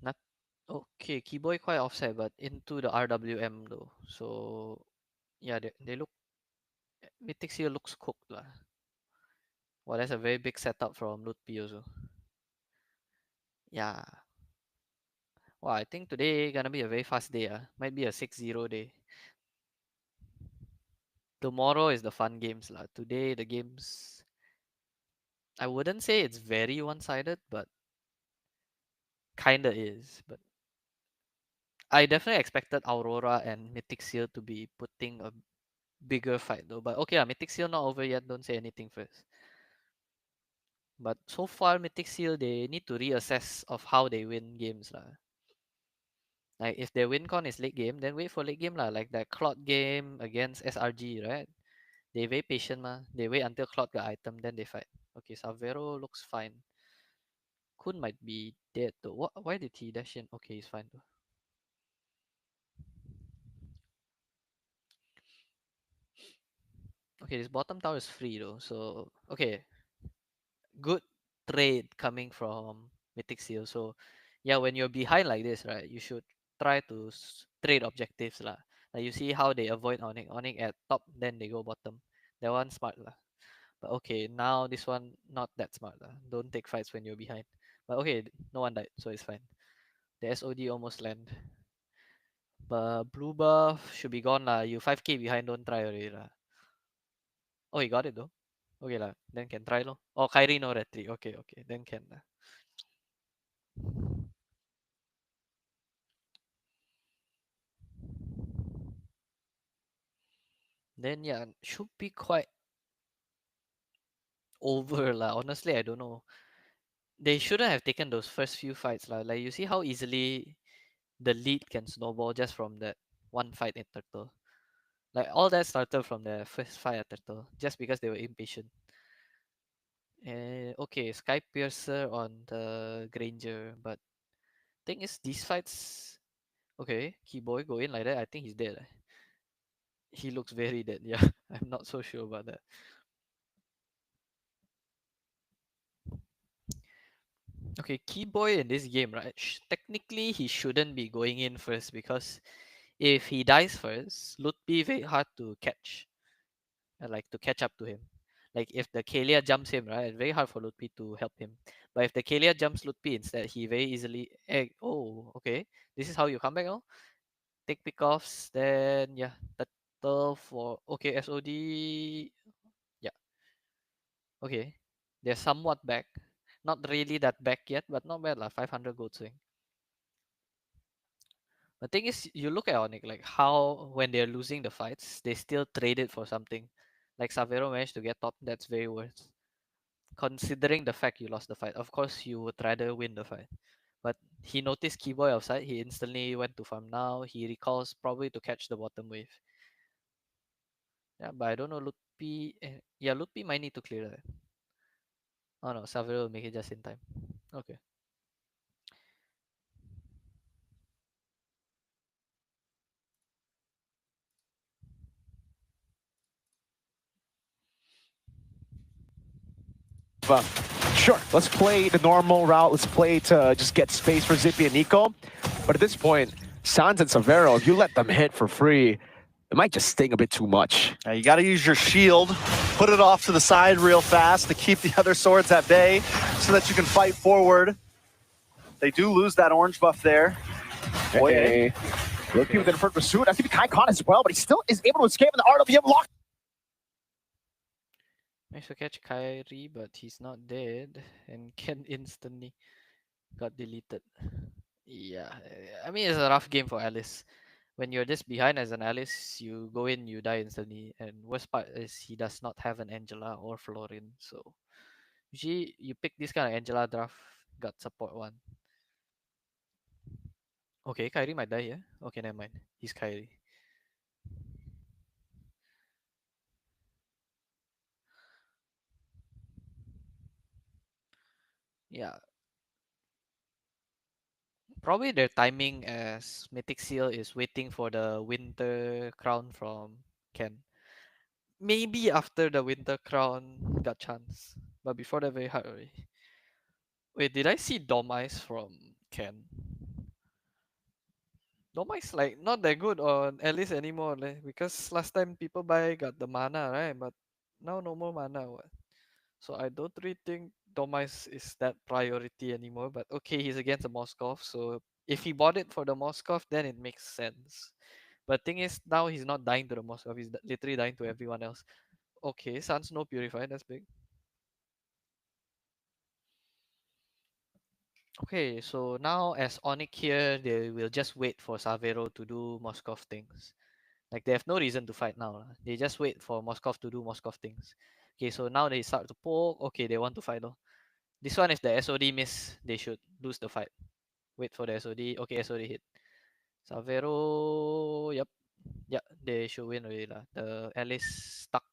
A: Not okay. Keyboy quite offset, but into the RWM though. So yeah, they look. Mythic Seal looks cooked lah. Well, that's a very big setup from Lutpi also. Yeah. Well, I think today gonna be a very fast day. Might be a 6-0 day. Tomorrow is the fun games lah. Today the games, I wouldn't say it's very one-sided, but kinda is. But I definitely expected Aurora and Mythic Seal to be putting a bigger fight though. But okay, Mythic Seal not over yet. Don't say anything first. But so far, Mythic Seal, they need to reassess of how they win games lah. Like if their win con is late game, then wait for late game lah. Like that Clot game against SRG, right? They very patient mah. They wait until Clot got item, then they fight. Okay, Savero looks fine. Kun might be dead though. What? Why did he dash in? Okay, he's fine though. Okay, this bottom tower is free though. So okay, good trade coming from Mythic Seal. So yeah, when you're behind like this, right, you should try to trade objectives lah. Like you see how they avoid Onyx. Onyx at top, then they go bottom. That one smart lah. But okay, now this one not that smart lah. Don't take fights when you're behind. But okay, no one died, so it's fine. The SOD almost land. But blue buff should be gone lah. You 5k behind, don't try already lah. Oh, he got it though. Okay lah, then can try lo. Oh, Kyrie no retreat. Okay, okay, then can lah. Then yeah, should be quite over lah. Honestly, I don't know. They shouldn't have taken those first few fights lah. Like you see how easily the lead can snowball just from that one fight in Turtle. Like all that started from the first fight at Turtle, just because they were impatient. Okay, Sky Piercer on the Granger, but thing is these fights. Okay, Keyboy go in like that. I think he's dead. He looks very dead. Yeah, I'm not so sure about that. Okay, Keyboy in this game, right? Technically, he shouldn't be going in first because if he dies first, Lutpi very hard to catch, like to catch up to him. Like if the Kalia jumps him, right, very hard for Lutpi to help him. But if the Kalia jumps Lutpi instead, he very easily. Oh, okay. This is how you come back, oh? Take pickoffs, then yeah, turtle for okay SOD. Yeah, okay. They're somewhat back. Not really that back yet, but not bad lah. 500 gold swing. The thing is, you look at Onyx, like how when they're losing the fights, they still trade it for something. Like Savero managed to get top, that's very worth. Considering the fact you lost the fight, of course you would rather win the fight. But he noticed Keyboy outside, he instantly went to farm now. He recalls probably to catch the bottom wave. Yeah, but I don't know, Lutpi. Yeah, Lutpi might need to clear that. Oh no, Savero will make it just in time. Okay.
E: Sure, let's play the normal route. Let's play to just get space for Zippy and Nico. But at this point, Sans and Savero, if you let them hit for free, it might just sting a bit too much.
D: You got to use your shield, put it off to the side real fast to keep the other swords at bay so that you can fight forward. They do lose that orange buff there.
E: Hey. Look with the first pursuit. I think Kai caught as well, but he still is able to escape in the RWM lock.
A: Managed to catch Kyrie, but he's not dead and can instantly got deleted. Yeah, I mean it's a rough game for Alice. When you're just behind as an Alice, you go in, you die instantly. And worst part is he does not have an Angela or Florin. So usually you pick this kind of Angela draft, got support one. Okay, Kyrie might die here. Okay, never mind. He's Kyrie. Yeah. Probably their timing as Mythic Seal is waiting for the Winter Crown from Ken. Maybe after the Winter Crown got chance. But before that very hard already. Wait, did I see Domice from Ken? Domice like not that good on Alice anymore because last time people buy got the mana, right? But now no more mana. What? So I don't really think Domice is that priority anymore. But okay, he's against the Moskov, so if he bought it for the Moskov, then it makes sense. But thing is, now he's not dying to the Moskov, he's literally dying to everyone else. Okay, Sun's no Purify, that's big. Okay, so now as Onyx here, they will just wait for Savero to do Moskov things. Like they have no reason to fight now. They just wait for Moskov to do Moskov things. Okay, so now they start to poke. Okay, they want to fight though. This one, if the SOD miss, they should lose the fight. Wait for the SOD. Okay, SOD hit. Savero, yep. Yeah, they should win already lah. The Alice stuck.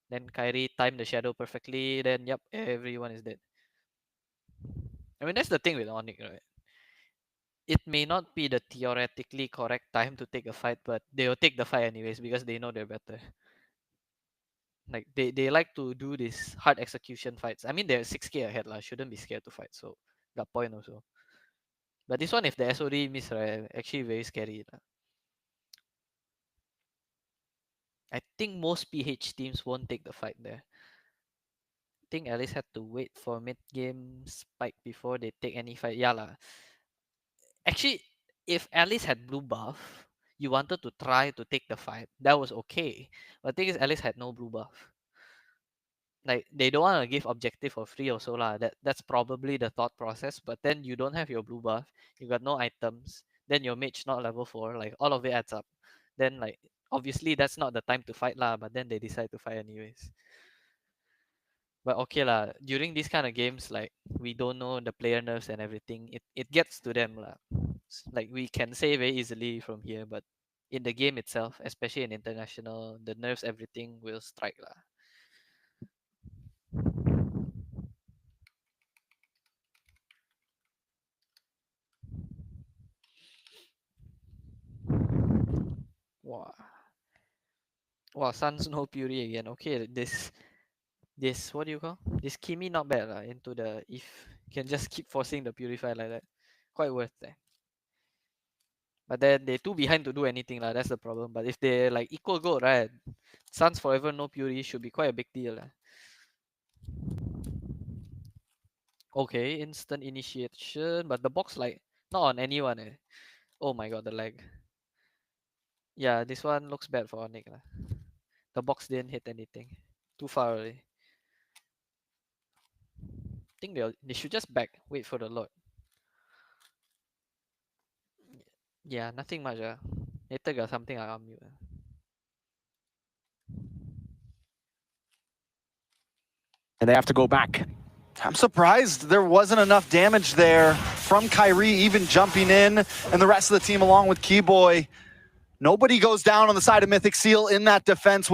A: Then Kyrie timed the shadow perfectly. Then yep, everyone is dead. I mean that's the thing with Onyx, right? It may not be the theoretically correct time to take a fight, but they'll take the fight anyways because they know they're better. Like they like to do these hard execution fights. I mean they're 6k ahead lah, shouldn't be scared to fight. So got point also. But this one, if the SOD miss, right, actually very scary lah. I think most PH teams won't take the fight there. I think Alice had to wait for mid game spike before they take any fight. Yeah lah. Actually, if Alice had blue buff, you wanted to try to take the fight, that was okay. But the thing is, Alice had no blue buff. Like they don't want to give objective for free also lah. That's probably the thought process. But then you don't have your blue buff, you got no items. Then your mage not level 4. Like all of it adds up. Then like obviously that's not the time to fight lah. But then they decide to fight anyways. But okay lah. During these kind of games, like we don't know the player nerves and everything. It gets to them lah. Like we can say very easily from here, but in the game itself, especially in international, the nerves everything will strike lah. Wow. Wow, Sun's no Fury again. Okay, this what do you call? This Kimi not bad lah. Into the if can just keep forcing the Purify like that. Quite worth it. But then they too behind to do anything lah. That's the problem. But if they like equal gold, right? Suns forever no Fury should be quite a big deal lah. Okay, instant initiation, but the box like not on anyone eh. Oh my god, the lag. Yeah, this one looks bad for Onyx lah. The box didn't hit anything. Too far already. I think they should just back, wait for the Lord. Yeah, nothing much. Later got something I'll mute.
E: And they have to go back. I'm surprised there wasn't enough damage there from Kyrie even jumping in and the rest of the team along with Keyboy. Nobody goes down on the side of Mythic Seal in that defense.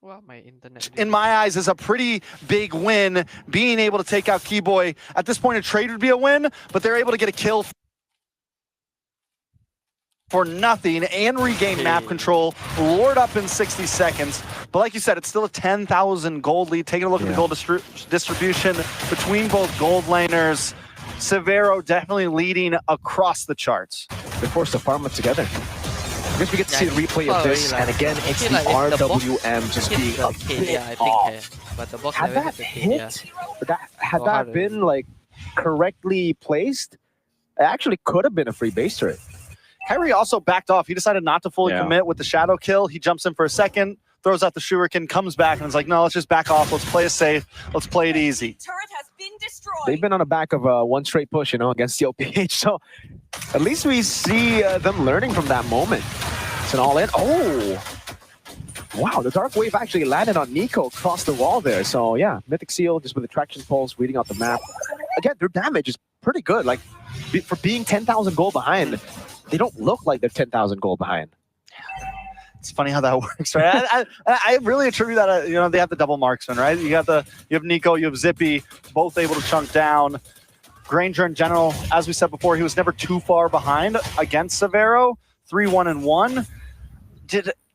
A: Wow, my internet.
E: In my eyes, is a pretty big win. Being able to take out Keyboy. At this point, a trade would be a win, but they're able to get a kill for nothing and regain map control. Lord up in 60 seconds. But like you said, it's still a 10,000 gold lead. Taking a look at the gold distribution between both gold laners. Severo definitely leading across the charts.
B: They forced to farm it together. I guess we get to see the replay of this, and again, it's the RWM just being a bit off.
A: But the box
B: had that hit, had that been like correctly placed, it actually could have been a free base turret.
E: Kyrie also backed off. He decided not to fully commit with the shadow kill. He jumps in for a second, throws out the shuriken, comes back, and is like, no, let's just back off. Let's play it safe. Let's play it easy.
N: Turret has been destroyed.
B: They've been on the back of one straight push, you know, against CLPH. So at least we see them learning from that moment. It's an all-in. Oh! Wow, the Dark Wave actually landed on Nico across the wall there. So yeah, Mythic Seal just with the traction pulse, reading out the map. Again, their damage is pretty good. Like, for being 10,000 gold behind, they don't look like they're 10,000 gold behind.
D: It's funny how that works, right? I really attribute that. They have the double marksman, right? You have Nico, you have Zippy, both able to chunk down. Granger in general, as we said before, he was never too far behind against Severo. 3-1-1.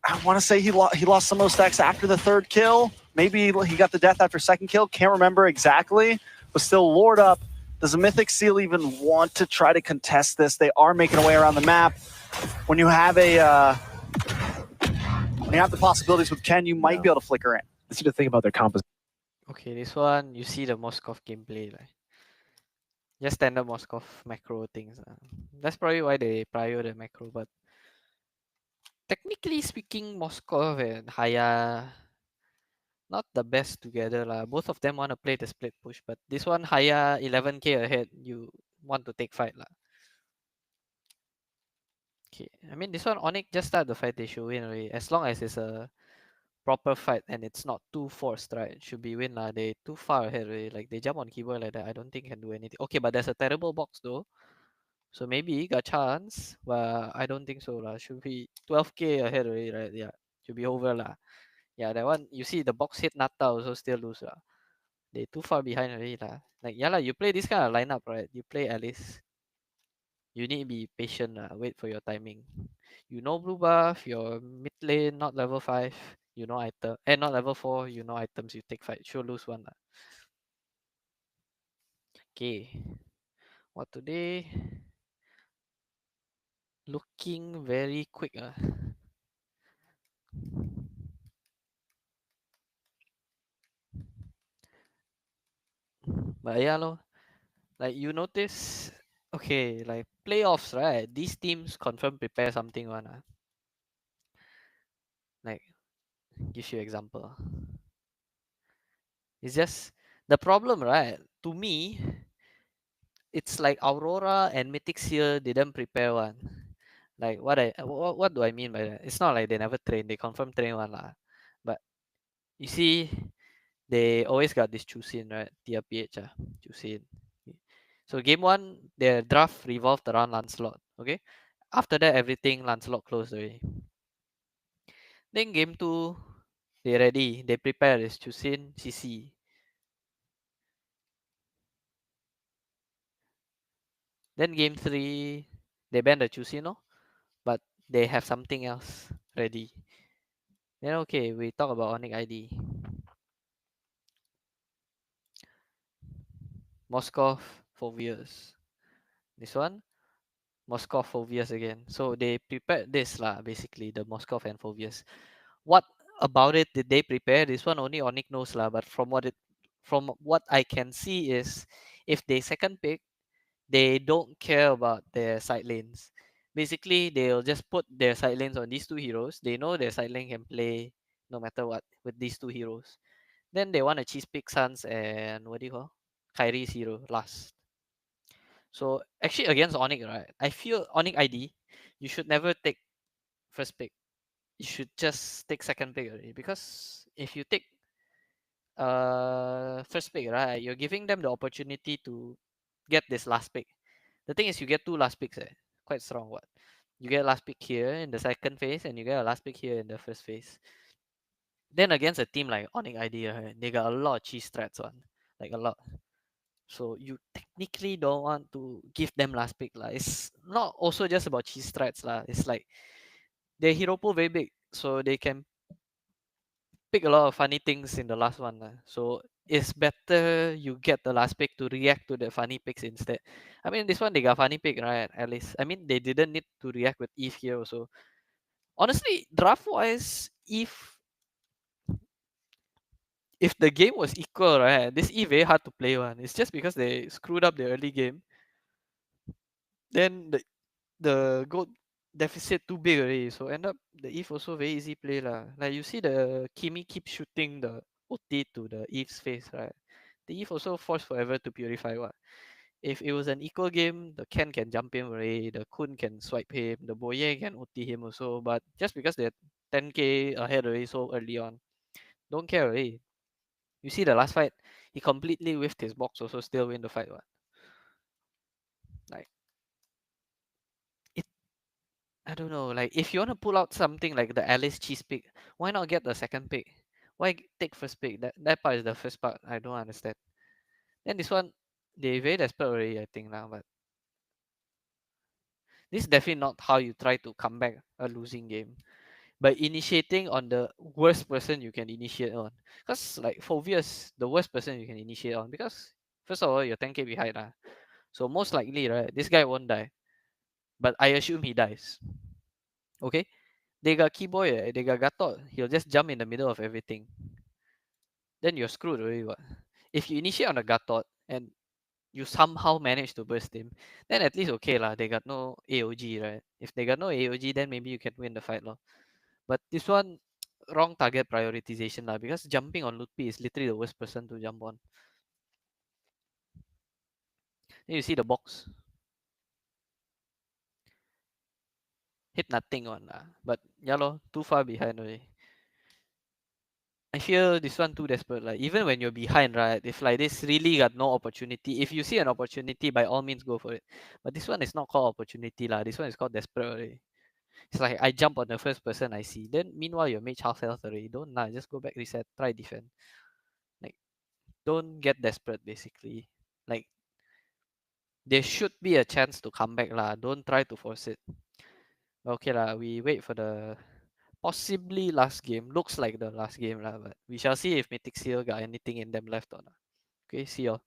D: I want to say he lost some of those stacks after the third kill. Maybe he got the death after second kill. Can't remember exactly, but still Lord up. Does the Mythic Seal even want to try to contest this? They are making a way around the map. When you have the possibilities with Ken, you might be able to flicker in.
E: This is the thing about their composition.
A: Okay, this one you see the Moskov gameplay like just standard Moskov macro things. That's probably why they prior the macro, but technically speaking, Moskov and Haya not the best together lah. Both of them want to play the split push, but this one Haya 11k ahead, you want to take fight lah. Okay, I mean this one Onyx just start the fight, they should win already. As long as it's a proper fight and it's not too forced, right? It should be win lah. They too far ahead already. Like they jump on keyboard like that. I don't think can do anything. Okay, but there's a terrible box though. So maybe got chance, but I don't think so lah. Should be 12k ahead already, right? Yeah, should be over lah. Yeah, that one you see the box hit Nata also still lose lah. They too far behind already lah. Like yeah lah, you play this kind of lineup, right? You play Alice. You need to be patient lah. Wait for your timing. You know blue buff, your mid lane not level 5, you know item. Not level 4, you know items, you take fight. Sure lose one lah. Okay. What today? Looking very quick ah. But yeah lor. Like you notice, okay, like playoffs, right? These teams confirm prepare something one ah. Like, give you example. It's just the problem, right? To me, it's like Aurora and Mythic Seal didn't prepare one. Like what do I mean by that? It's not like they never train, they confirm train one lah. But you see, they always got this Chusin, right? TRPH Chusin. So game 1, their draft revolved around Lancelot. Okay. After that, everything Lancelot closed already. Then game 2, they ready. They prepare this Chusin CC. Then game 3, they ban the Chusin, no? But they have something else ready. Then okay, we talk about Onyx ID. Moskov, Phobias. This one, Moskov, Phobias again. So they prepared this lah, basically, the Moskov and Phobias. What about it did they prepare? This one only Onyx knows lah, but from what I can see is, if they second pick, they don't care about their side lanes. Basically, they'll just put their side lanes on these two heroes. They know their side lane can play no matter what with these two heroes. Then they want to cheese pick Sans and what do you call? Kyrie's hero last. So actually against Onyx, right? I feel Onyx ID, you should never take first pick. You should just take second pick already. Because if you take first pick, right, you're giving them the opportunity to get this last pick. The thing is you get two last picks, quite strong what. You get a last pick here in the second phase and you get a last pick here in the first phase. Then against a team like Onyx ID, right, they got a lot of cheese threats on. Like a lot. So you technically don't want to give them last pick lah. It's not also just about cheese threats lah. It's like their hero pool very big, so they can pick a lot of funny things in the last one lah. So it's better you get the last pick to react to the funny picks instead. I mean, this one they got funny pick, right? At least. I mean, they didn't need to react with Eve here also. Honestly, draft wise, if the game was equal, right, this Eve very hard to play one. It's just because they screwed up the early game. Then the gold deficit too big already. So end up the Eve also very easy play lah. Like you see the Kimi keep shooting the OT to the Eve's face, right? The Eve also forced forever to purify what. If it was an equal game, the Ken can jump in already, the Kun can swipe him, the Boye can OT him also. But just because they're 10k ahead already so early on, don't care already. You see the last fight, he completely whiffed his box also still win the fight what. Like I don't know. Like, if you want to pull out something like the Alice cheese pick, why not get the second pick? Why take first pick? That part is the first part. I don't understand. Then this one, they very desperate already, I think now. But this is definitely not how you try to come back a losing game. By initiating on the worst person you can initiate on. Because like Phobius, the worst person you can initiate on. Because first of all, you're 10k behind. So most likely, right, this guy won't die. But I assume he dies. Okay? They got Keyboy, they got Gatot. He'll just jump in the middle of everything. Then you're screwed already. What? If you initiate on a Gatot and you somehow manage to burst him, then at least okay lah. They got no AOG, right? If they got no AOG, then maybe you can win the fight, lor. But this one, wrong target prioritization lah. Because jumping on Lutpi is literally the worst person to jump on. Then you see the box. Hit nothing on lah. But yeah lor, too far behind already. I feel this one too desperate. Like even when you're behind, right? If like this really got no opportunity, if you see an opportunity, by all means go for it. But this one is not called opportunity lah. This one is called desperate already. It's like I jump on the first person I see. Then meanwhile your mage half health already. Don't lah. Just go back, reset, try defend. Like don't get desperate basically. Like there should be a chance to come back lah. Don't try to force it. Okay lah. We wait for the possibly last game. Looks like the last game lah, but we shall see if Mythic Seal got anything in them left or not. Okay, see y'all.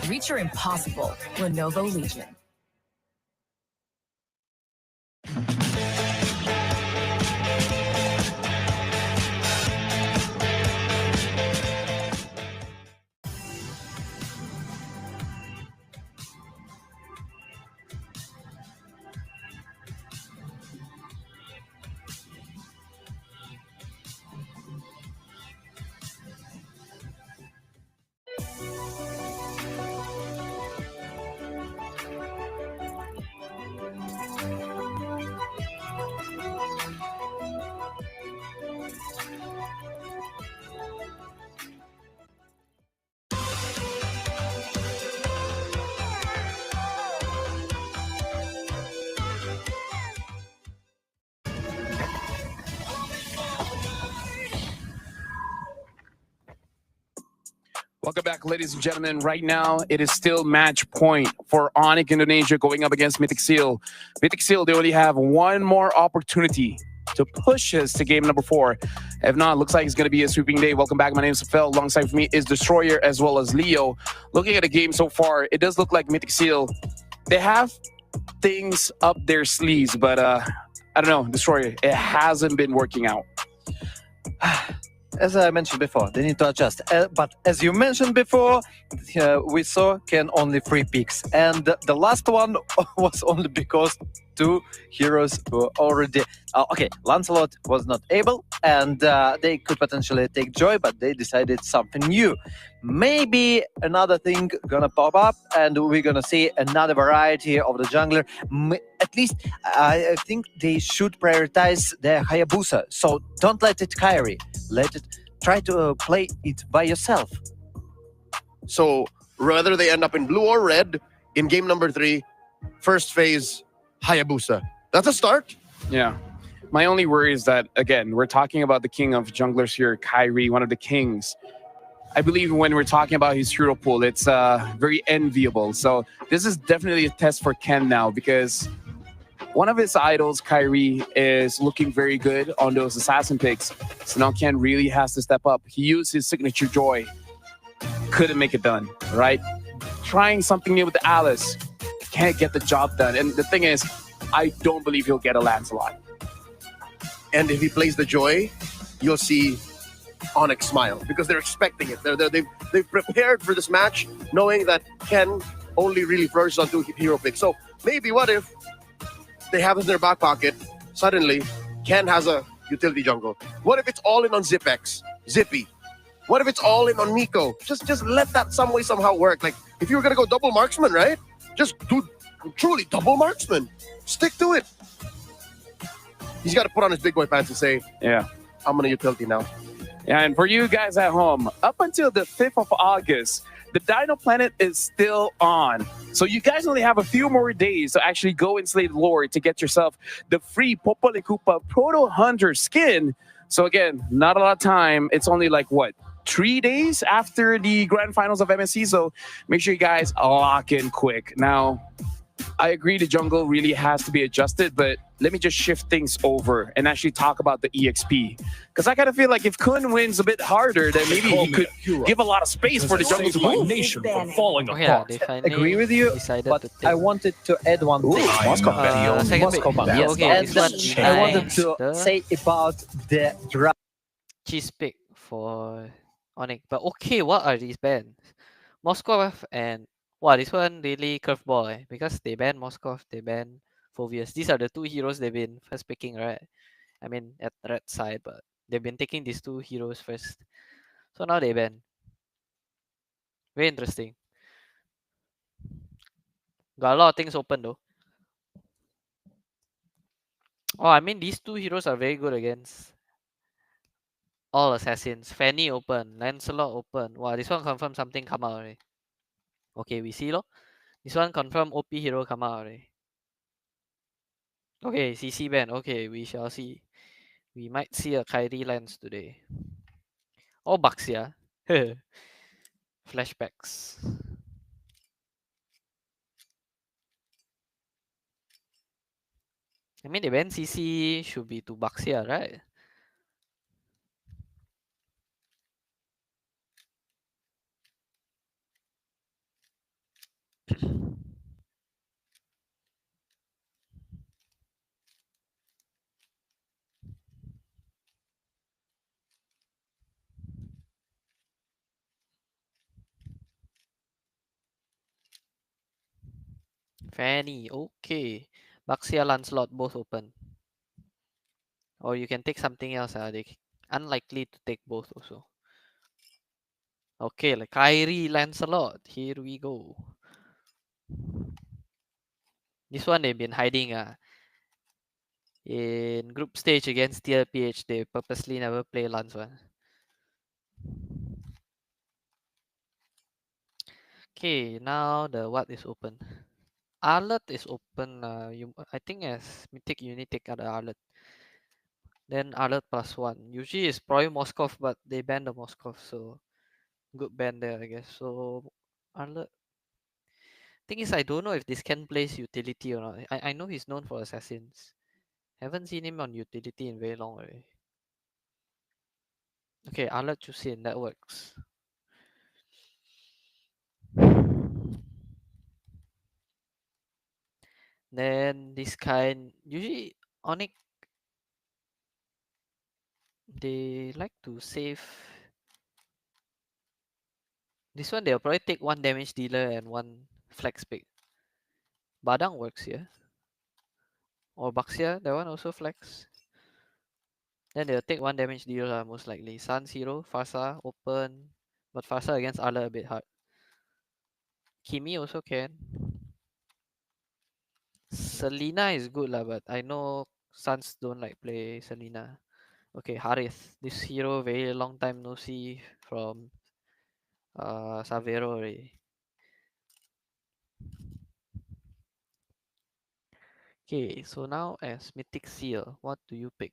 O: Reach your impossible, Lenovo Legion.
C: Welcome back, ladies and gentlemen. Right now, it is still match point for Onyx Indonesia going up against Mythic Seal. Mythic Seal, they only have one more opportunity to push us to game number 4. If not, looks like it's going to be a sweeping day. Welcome back. My name is Phil. Alongside me is Destroyer as well as Leo. Looking at the game so far, it does look like Mythic Seal, they have things up their sleeves, but I don't know, Destroyer, it hasn't been working out.
B: as I mentioned before, they need to adjust. But as you mentioned before, we saw can only 3 picks, and the last one was only because 2 heroes were already okay. Lancelot was not able, and they could potentially take Joy, but they decided something new. Maybe another thing gonna pop up, and we're gonna see another variety of the jungler. At least I think they should prioritize their Hayabusa. So don't let it Kyrie. Let it try to play it by yourself.
H: So whether they end up in blue or red in game number 3, first phase Hayabusa. That's a start.
C: Yeah. My only worry is that, again, we're talking about the king of junglers here, Kyrie, one of the kings. I believe when we're talking about his hero pool, it's very enviable. So this is definitely a test for Ken now, because one of his idols, Kyrie, is looking very good on those assassin picks. So now Ken really has to step up. He used his signature Joy. Couldn't make it done, right? Trying something new with the Alice. Can't get the job done. And the thing is, I don't believe he'll get a Lancelot.
H: And if he plays the Joy, you'll see Onyx smile because they're expecting it. They've prepared for this match knowing that Ken only really flourishes on 2 hero picks. So maybe what if they have it in their back pocket, suddenly Ken has a utility jungle. What if it's all in on Zipex, Zippy? What if it's all in on Nico? Just let that some way somehow work. Like if you were gonna go double marksman, right? Just do truly double marksman. Stick to it. He's got to put on his big boy pants and say,
C: yeah,
H: I'm gonna utility now.
C: Yeah, and for you guys at home, up until the 5th of August, the Dino Planet is still on. So you guys only have a few more days to actually go and slay the Lord to get yourself the free Popolekupa Proto Hunter skin. So again, not a lot of time. It's only like, what, 3 days after the grand finals of MSC. So make sure you guys lock in quick. Now, I agree the jungle really has to be adjusted, but let me just shift things over and actually talk about the EXP. Because I kind of feel like if Kun wins a bit harder, then maybe he could give a lot of space for the jungle to move.
M: Nation from falling
A: Oh yeah,
M: apart.
A: they finally
B: Agree with you,
A: decided
B: but
A: to take
B: I wanted to add one thing.
C: Moscow
A: second pick.
B: Moscow ban, yes.
A: Okay,
B: And
A: this one
B: I wanted
A: denies
B: to
A: the
B: say about the draft.
A: cheese pick for Onyx. But okay, what are these bans? Moskov and wow, this one really curveball because they ban Moskov, they ban Phobius. These are the 2 heroes they've been first picking, right? I mean at red side, but they've been taking these 2 heroes first. So now they ban. Very interesting. Got a lot of things open though. Oh, I mean these 2 heroes are very good against all assassins. Fanny open, Lancelot open. Wow, this one confirm something come out already. Okay, we see lo. This one confirm OP hero come out already. Okay, CC ban. Okay, we shall see. We might see a Kyrie lens today. Or Baxia. Flashbacks. I mean, the ban CC should be to Baxia, right? Fanny, okay. Baxia, Lancelot, both open. Or you can take something else. They unlikely to take both also. Okay, like Kyrie, Lancelot. Here we go. This one they've been hiding. In group stage against TLPH, they purposely never play Lance one. Okay, now the what is open. Arlet is open. I think as Mythic you need to take out the Arlet. Then Arlet +1. Usually it's probably Moskov, but they banned the Moskov, so good ban there, I guess. So Arlet. Thing is, I don't know if this can plays utility or not. I know he's known for assassins. Haven't seen him on utility in very long already. Okay, Arlet Chusin, that works. Then this kind usually Onyx They like to save. This one they'll probably take one damage dealer and one flex pick. Badang works here. Or Baxia, that one also flex. Then they'll take one damage dealer most likely. Sun's hero, Farsa, open. But Farsa against Arla a bit hard. Kimi also can. Selena is good lah, but I know Suns don't like play Selena. Okay, Harith. This hero very long time no see from Savero already. Okay, so now as Mythic Seal, what do you pick?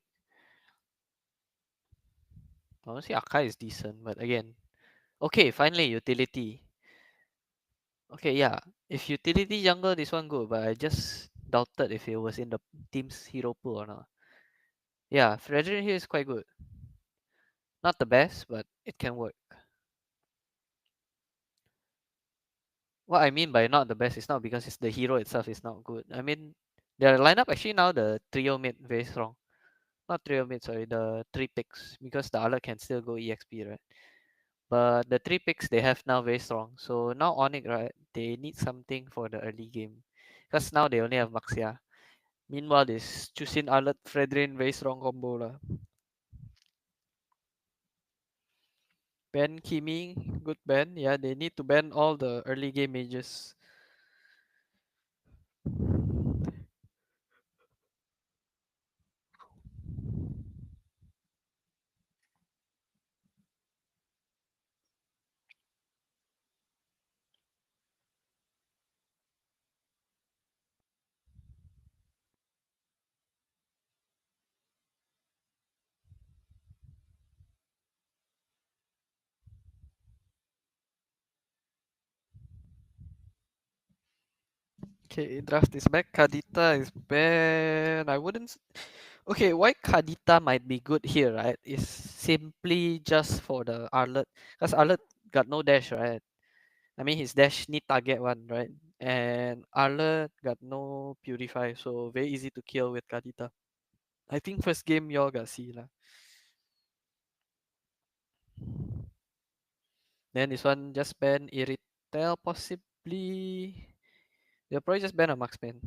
A: Honestly, Akai is decent, but again, okay, finally utility. Okay, yeah, if utility jungle, this one good, but I just doubted if it was in the team's hero pool or not. Yeah, Frederick here is quite good. Not the best, but it can work. What I mean by not the best is not because it's the hero itself is not good. I mean, their lineup actually now the trio mid very strong. Not trio mid, sorry, the three picks because the other can still go EXP, right? But the three picks they have now very strong. So now Onyx, right, they need something for the early game. Because now they only have Maxia. Meanwhile, this Chusin Arlet Fredrin very strong combo lah. Ban Kimi, good ban. Yeah, they need to ban all the early game mages. Okay, draft is back. Kadita is banned. I wouldn't. Okay, why Kadita might be good here, right? Is simply just for the Arlet. Because Arlet got no dash, right? I mean, his dash need target one, right? And Arlet got no purify, so very easy to kill with Kadita. I think first game y'all got see lah. Then this one just ban Irritel possibly. They'll probably just ban a marksman.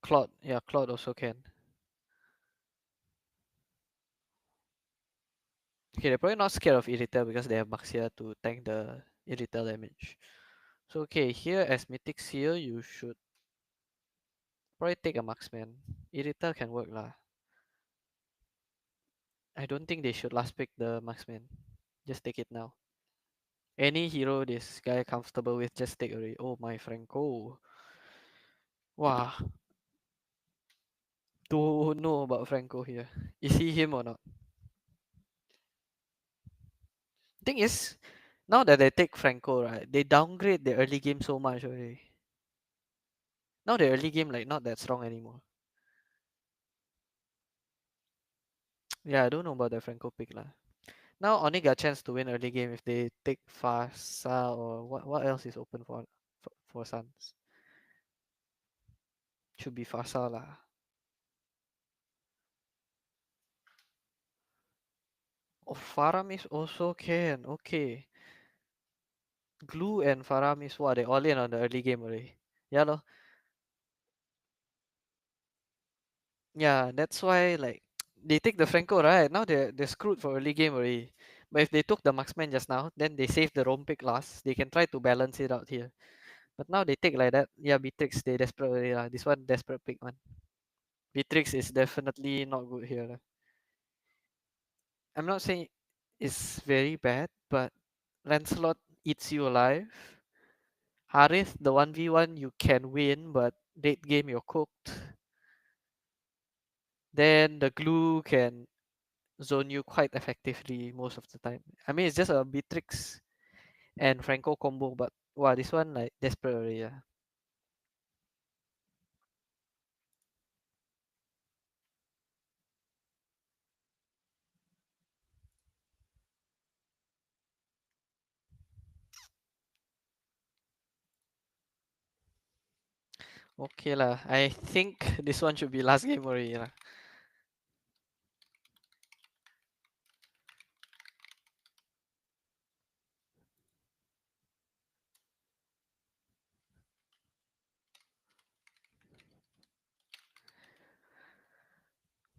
A: Claude, yeah, Claude also can. Okay, they're probably not scared of Irritel because they have Maxia to tank the Irritel damage. So okay, here as Mythic Seal, you should probably take a marksman. Irritel can work lah. I don't think they should last pick the marksman. Just take it now. Any hero this guy comfortable with, just take already. Oh my Franco. Wow. Don't know about Franco here. Is he him or not? Thing is, now that they take Franco, right, they downgrade the early game so much already. Now the early game like not that strong anymore. Yeah, I don't know about the Franco pick lah. Now only got chance to win early game if they take Farsa or what else is open for Suns. Should be Farsa lah. Oh, Faramis also can. Okay. Glue and Faramis, what, they all in on the early game already. Yeah, lor. Yeah, that's why like they take the Franco, right? Now they're screwed for early game already. But if they took the marksman just now, then they save the roam pick last. They can try to balance it out here. But now they take like that. Yeah, Beatrix, they desperate already lah. This one desperate pick one. Beatrix is definitely not good here lah. I'm not saying it's very bad, but Lancelot eats you alive. Harith, the 1v1 you can win, but late game you're cooked. Then the glue can zone you quite effectively most of the time. I mean, it's just a Beatrix and Franco combo, but wow, this one like desperate already. Yeah. Okay lah. I think this one should be last game already lah.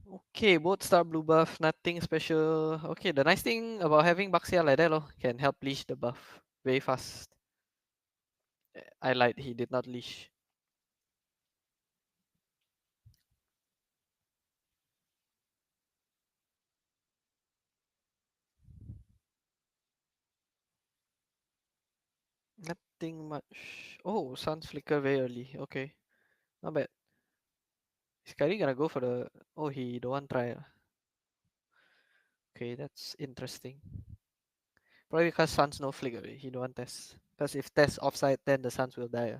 A: Okay, both star blue buff, nothing special. Okay, the nice thing about having Baxia like that can help leash the buff very fast. I lied, he did not leash. Nothing much. Oh, sun's flicker very early. Okay, not bad. Is Kyrie gonna go for the... Oh, he don't want try. Okay, that's interesting. Probably because sun's no flick already. He don't want test. Because if test offside, then the suns will die.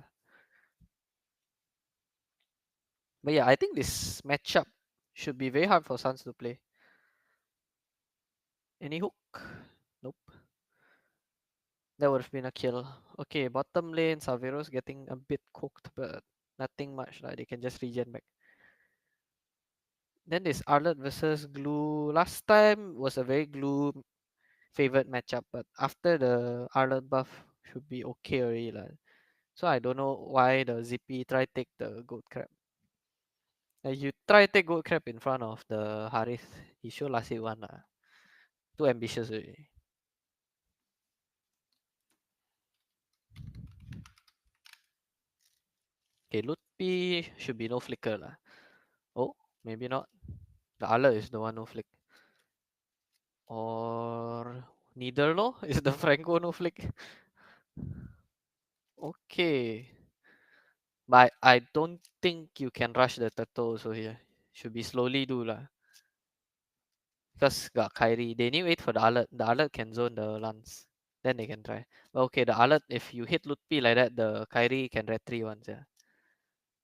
A: But yeah, I think this matchup should be very hard for Suns to play. Any hook? Nope. That would have been a kill. Okay, bottom lane, Savero's getting a bit cooked, but nothing much. Like they can just regen back. Then this Arlet versus Glue. Last time was a very Glue favorite matchup, but after the Arlet buff should be okay already. Like. So I don't know why the Zippy try take the goat crab. You try take goat crab in front of the Harith. He sure last hit one. Too ambitious already. Okay, Lutpi should be no flicker lah. Oh, maybe not. The Arlet is the one no flick. Or neither lo? Is the Franco no flick? Okay. But I don't think you can rush the turtle also here. Should be slowly do lah. Because got Kyrie. They need to wait for the Arlet. The Arlet can zone the Lance. Then they can try. But okay, the Arlet, if you hit Lutpi like that, the Kyrie can retry once, yeah.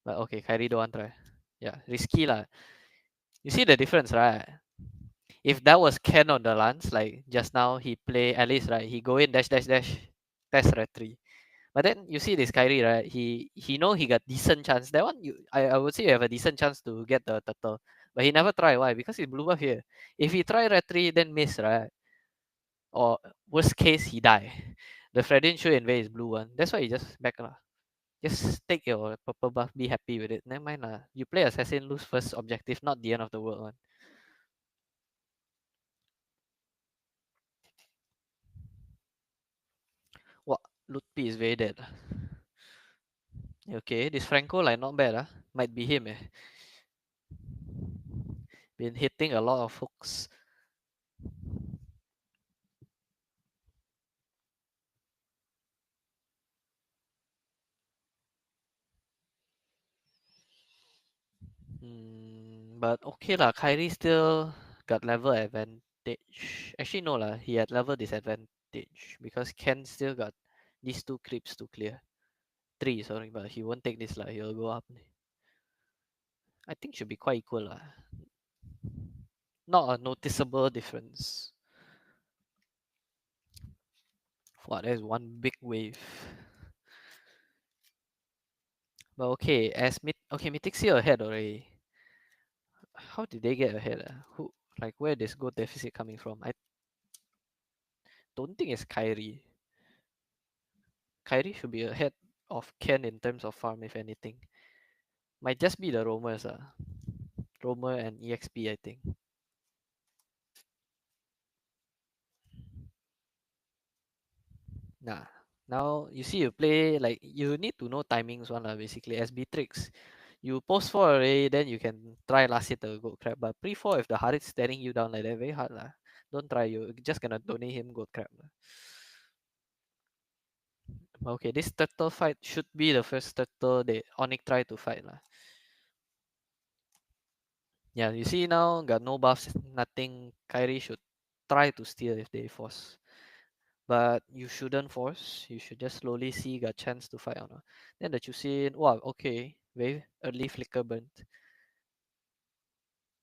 A: But okay, Kyrie don't want try. Yeah, risky lah. You see the difference, right? If that was Ken on the Lance, like just now he play Alice, right? He go in dash dash dash, test retry. But then you see this Kyrie, right? He know he got decent chance. That one I would say you have a decent chance to get the turtle. But he never try. Why? Because he blew up here. If he try retry then miss, right? Or worst case he die. The Fredin should invade his blue one. That's why he just back lah. Just take your purple buff, be happy with it. Never mind lah. You play assassin, lose first objective, not the end of the world one. What? Lutpi is very dead. Okay, this Franco like not bad Might be him Been hitting a lot of hooks. But okay lah, Kyrie still got level advantage. Actually no lah, he had level disadvantage because Ken still got these two creeps to clear. 3, sorry, but he won't take this lah, he'll go up. I think should be quite equal lah. Not a noticeable difference. Wow, there's one big wave. But okay, as Mythic's here ahead already. How did they get ahead? Who, like, where this goal deficit coming from? I don't think it's Kyrie. Kyrie should be ahead of Ken in terms of farm, if anything. Might just be the roamers. Roamer and EXP, I think. Nah. Now, you see, you play, like, you need to know timings one, basically. As Beatrix, you post 4 already, then you can try last hit the gold crab. But pre-4, if the Harith staring you down like that, very hard. Don't try, you're just gonna donate him gold crab. Okay, this turtle fight should be the first turtle they Onyx try to fight. Yeah, you see now, got no buffs, nothing. Kyrie should try to steal if they force. But you shouldn't force. You should just slowly see got chance to fight or not. Then the Chusin, wow, okay. Very early flicker burnt.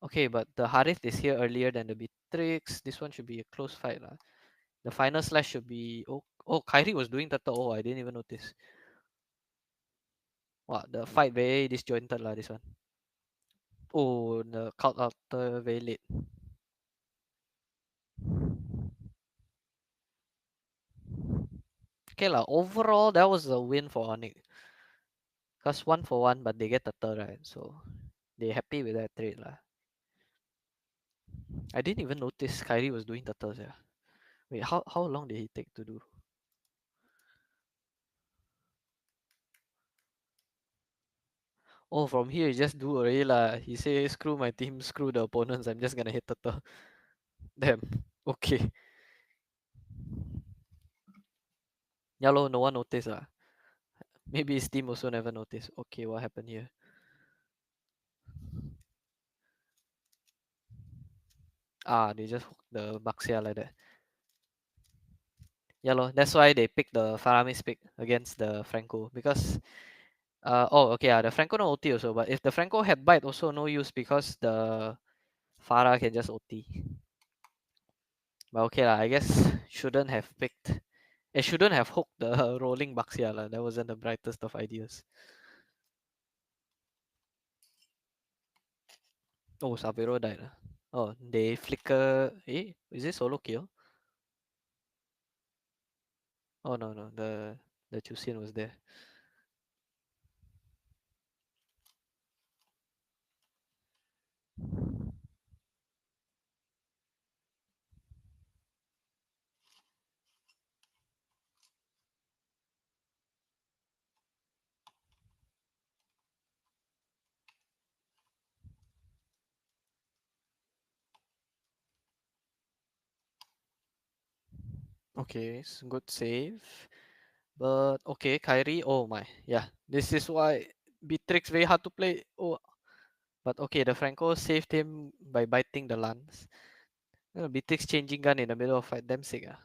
A: Okay, but the Harith is here earlier than the Beatrix. This one should be a close fight. The final slash should be... Oh, Kyrie was doing turtle. Oh, I didn't even notice. Wow, the fight very disjointed lah, this one. Oh, the count after very late. Okay lah, overall that was a win for Onyx. Cause 1-1, but they get the third, right? So they happy with that trade lah. I didn't even notice Kyrie was doing turtles, yeah. Wait, how long did he take to do? Oh, from here you just do already lah. He say screw my team, screw the opponents. I'm just gonna hit turtle. Damn. Okay. Yeah lor, no one noticed ah. Maybe his team also never noticed. Okay, what happened here? Ah, they just hooked the Baxia like that. Yeah lor, that's why they picked the Faramis pick against the Franco because oh okay the Franco no OT also, but if the Franco had bite also no use because the Farah can just OT. But okay lah, I guess shouldn't have picked. It shouldn't have hooked the rolling Baxia lah. That wasn't the brightest of ideas. Oh, Sabiro died lah. Oh, they flicker. Eh, is it solo kill? Oh no, the Chusian was there. Okay, it's good save. But okay, Kyrie. Oh my, yeah. This is why Beatrix very hard to play. Oh, but okay, the Franco saved him by biting the lance. Beatrix changing gun in the middle of fight. Damn sick ah.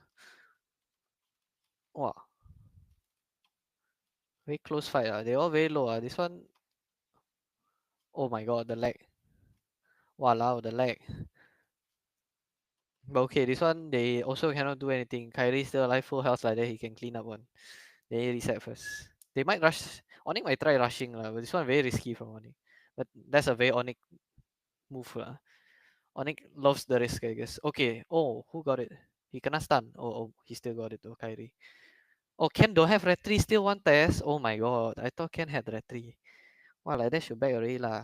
A: Wow. Very close fight ah. They all very low ah. This one. Oh my god, the lag. Wow, the lag. But okay, this one they also cannot do anything. Kyrie still alive, full health like that. He can clean up one. They reset first. They might rush. Onyx might try rushing lah, but this one very risky from Onyx. But that's a very Onyx move lah. Onyx loves the risk, I guess. Okay. Oh, who got it? He kena stun. Oh, he still got it. Oh, Kyrie. Oh, Ken don't have retry. Still one test. Oh my god. I thought Ken had retry. Wow, like that should back already lah.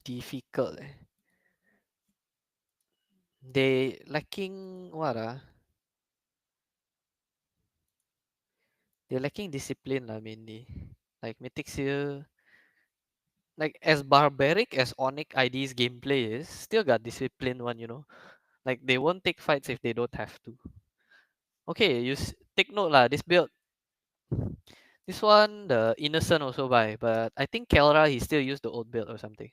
A: Difficult. They lacking what ah? They're lacking discipline lah mainly. Like Mythic Seal, like as barbaric as Onyx ID's gameplay is, still got discipline one, you know. Like they won't take fights if they don't have to. Okay, take note lah. This build, this one the Innocent also buy, but I think Kelra he still use the old build or something.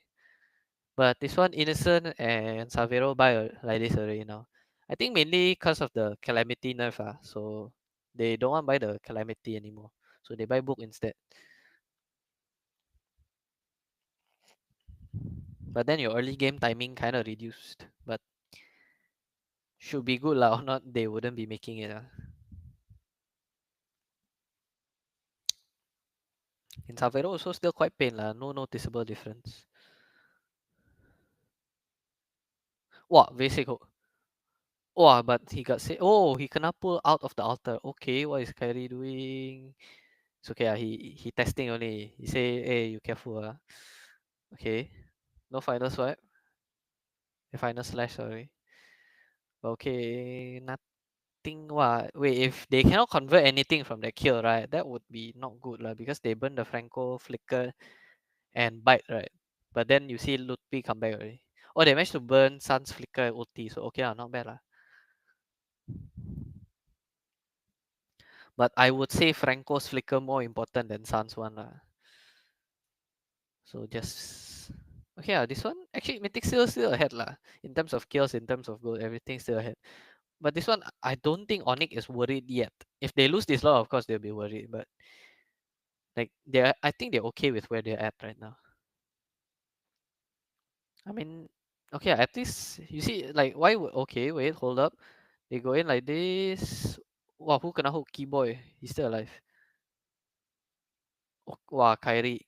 A: But this one Innocent and Savero buy like this already now. I think mainly because of the Calamity nerf so they don't want to buy the Calamity anymore. So they buy book instead. But then your early game timing kind of reduced. But should be good lah. Or not, they wouldn't be making it. In Savero also still quite pain lah. No noticeable difference. Wow, basic. Wow, but he got say. Oh, he cannot pull out of the altar. Okay, what is Kyrie doing? It's okay. He testing only. He say, hey, you careful. Okay. No final swipe. The final slash, sorry. Okay, nothing. What? Wait, if they cannot convert anything from the kill, right? That would be not good lah because they burn the Franco, flicker, and bite, right? But then you see Lutpi come back already. Oh, they managed to burn Sun's flicker and ulti, so okay, not bad lah. But I would say Franco's flicker more important than Sun's one lah. So just okay, this one actually Mythic still ahead lah. In terms of kills, in terms of gold, everything still ahead. But this one, I don't think Onyx is worried yet. If they lose this lot, of course they'll be worried. But like I think they're okay with where they're at right now. I mean, okay, at least you see, like, why would okay, wait, hold up. They go in like this. Wow, who kena hook? Keyboy. He's still alive. Wow, Kyrie.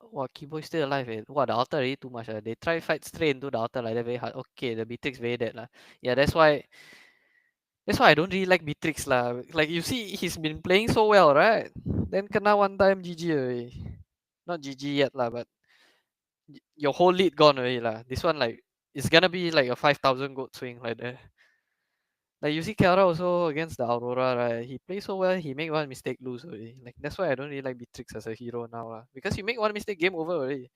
A: Wow, Keyboy still alive. Wow, the altar really too much. They try fight straight into the altar like that very hard. Okay, the Beatrix very dead. Yeah, that's why I don't really like Beatrix lah. Like you see, he's been playing so well, right? Then kena one time GG already. Not GG yet lah, but your whole lead gone already lah. This one like it's gonna be like a 5,000 gold swing like that. Like you see Kiara also against the Aurora, right? He plays so well, he make one mistake, lose already. Like that's why I don't really like Beatrix as a hero now lah. Because you make one mistake, game over already.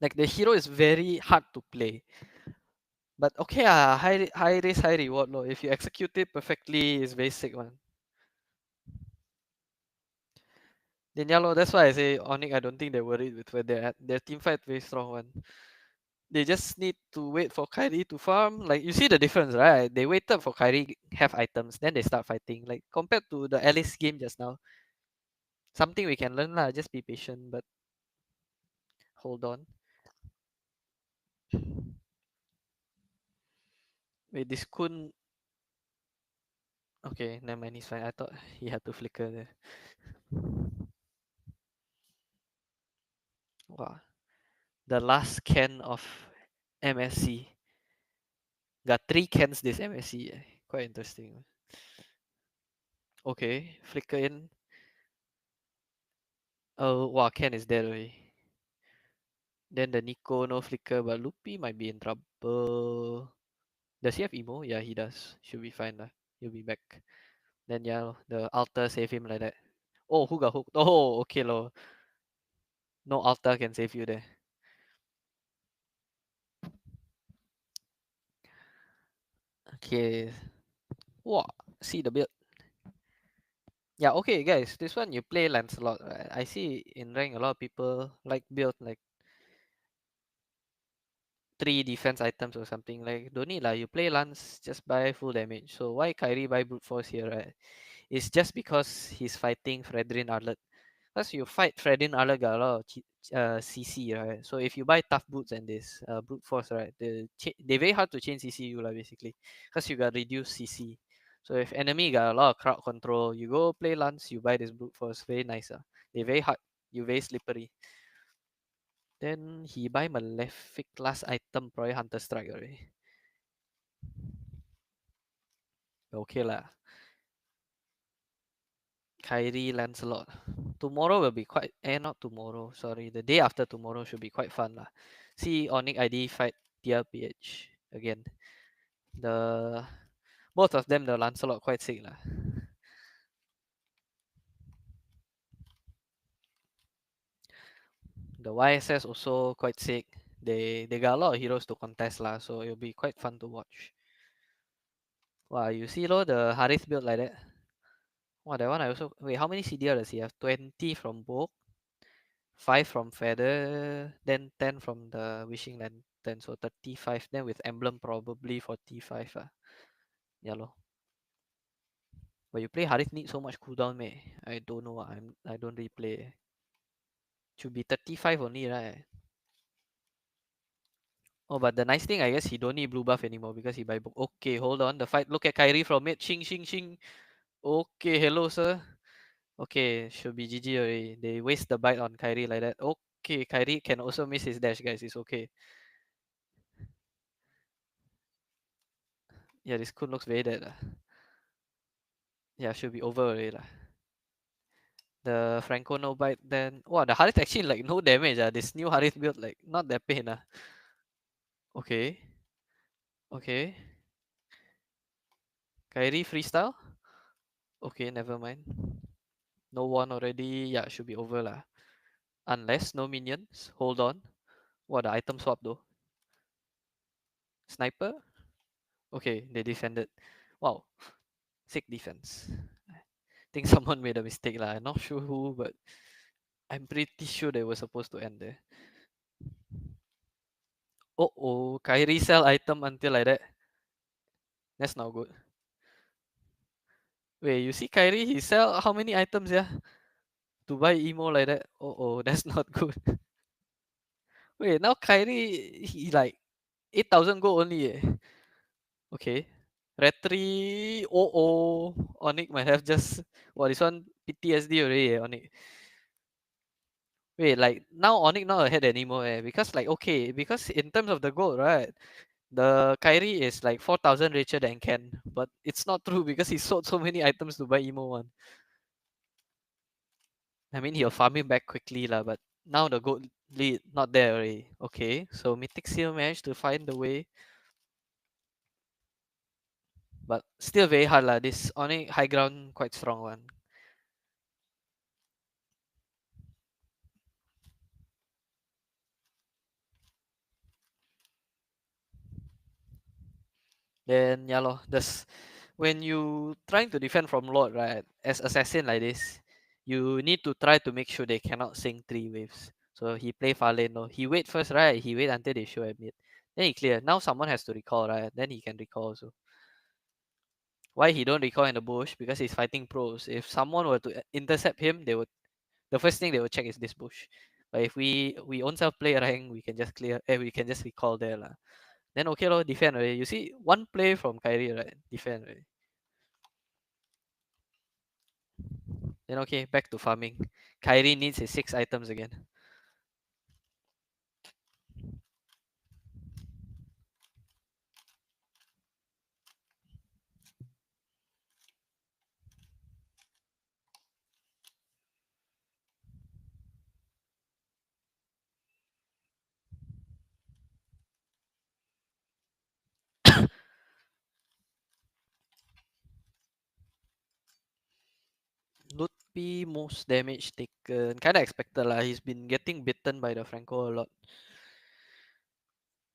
A: Like the hero is very hard to play. But okay, high risk, high reward. No, if you execute it perfectly, it's very sick one. Then yeah, that's why I say Onyx. I don't think they're worried with where they're at. Their team fight very strong one. They just need to wait for Kyrie to farm. Like you see the difference, right? They waited for Kyrie have items, then they start fighting. Like compared to the Alice game just now, something we can learn lah. Just be patient, but hold on. Wait, this Kun. Okay, never mind. He's fine. I thought he had to flicker there. Wow, the last can of MSC. Got 3 cans this MSC. Quite interesting. Okay, flicker in. Oh, wow, Ken is dead already. Then the Nico no flicker, but Loopy might be in trouble. Does he have emo? Yeah, he does. Should be fine lah. He'll be back. Then yeah, the altar save him like that. Oh, who got hooked? Oh, okay lo. No altar can save you there. Okay. Wow, see the build. Yeah, okay guys. This one you play Lancelot, right? I see in rank a lot of people like build like 3 defense items or something. Like don't need lah. You play Lance, just buy full damage. So why Kyrie buy brute force here, right? It's just because he's fighting Fredrin Arlet. Because you fight Fredrin Arlet got a lot of CC, right? So if you buy tough boots and this brute force, right, they very hard to change CC you lah basically. Because you got reduced CC. So if enemy got a lot of crowd control, you go play Lance, you buy this brute force, very nice. They very hard, you very slippery. Then he buy Malefic class item, probably Hunter Strike already. Okay lah. Kyrie Lancelot. Tomorrow will be quite not tomorrow, sorry. The day after tomorrow should be quite fun lah. See Onyx ID fight TRPH again. The both of them the Lancelot quite sick lah. The YSS also quite sick. They got a lot of heroes to contest lah, so it'll be quite fun to watch. Wow, you see lo the Harith build like that. Wow, that one I also wait. How many CDR does he have? 20 from Book, 5 from Feather, then 10 from the Wishing Lantern. So 35. Then with Emblem probably 45. Yeah lo. But you play Harith need so much cooldown, meh? I don't know. I don't really play. Should be 35 only, right? Oh, but the nice thing, I guess he don't need blue buff anymore because he buy book. Okay, hold on. The fight. Look at Kyrie from mid. Shing, shing, shing. Okay, hello, sir. Okay, should be GG already. They waste the bite on Kyrie like that. Okay, Kyrie can also miss his dash, guys. It's okay. Yeah, this Kun looks very dead. Yeah, should be over already. The Franco no bite then. Wow, the Harith actually like no damage. This new Harith build like not that pain. Okay. Okay. Kyrie freestyle? Okay, never mind. No one already. Yeah, should be over lah. Unless no minions. Hold on. What the item swap though? Sniper? Okay, they defended. Wow. Sick defense. I think someone made a mistake lah. I'm not sure who, but I'm pretty sure they were supposed to end there. Oh, Kyrie sell item until like that. That's not good. Wait, you see Kyrie, he sell how many items, yeah? To buy emo like that. Oh, that's not good. Wait, now Kyrie he like 8,000 gold only. Okay. Retri Onyx might have just this one PTSD already Onyx. Wait, like now Onyx not ahead anymore because like okay, because in terms of the gold, right? The Kyrie is like 4,000 richer than Ken, but it's not true because he sold so many items to buy emo one. I mean he'll farm it back quickly lah, but now the gold lead not there already. Okay, so Mythic Seal managed to find the way. But still very hard lah. This Onyx high ground quite strong one. Then yeah lor, that's when you trying to defend from Lord, right? As assassin like this, you need to try to make sure they cannot sink 3 waves. So he play far lane, no. He wait first, right? He wait until they show at mid. Then he clear. Now someone has to recall, right? Then he can recall also. Why he don't recall in the bush? Because he's fighting pros. If someone were to intercept him, they would the first thing they would check is this bush. But if we own self play rank, we can just clear we can just recall there lah. Then okay lor, defend already. You see one play from Kyrie, right? Defend already. Then okay, back to farming. Kyrie needs his 6 items again. Lutpi most damage taken. Kinda expected lah. He's been getting bitten by the Franco a lot.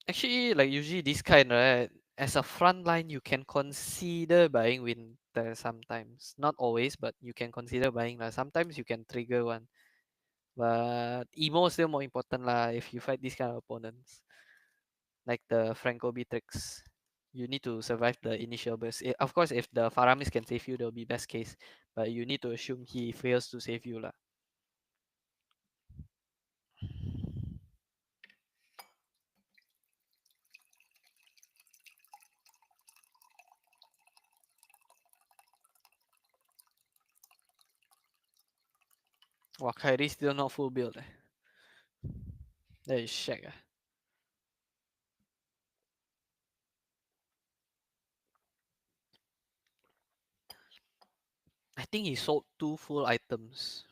A: Actually, like usually this kind, right? As a front line, you can consider buying Winter sometimes. Not always, but you can consider buying lah. Sometimes you can trigger one. But emo still more important lah if you fight these kind of opponents. Like the Franco Beatrix. You need to survive the initial burst. Of course, if the Faramis can save you, that'll be best case. But you need to assume he fails to save you lah. Wow, Kyrie still not full build. That is shag. I think he sold 2 full items.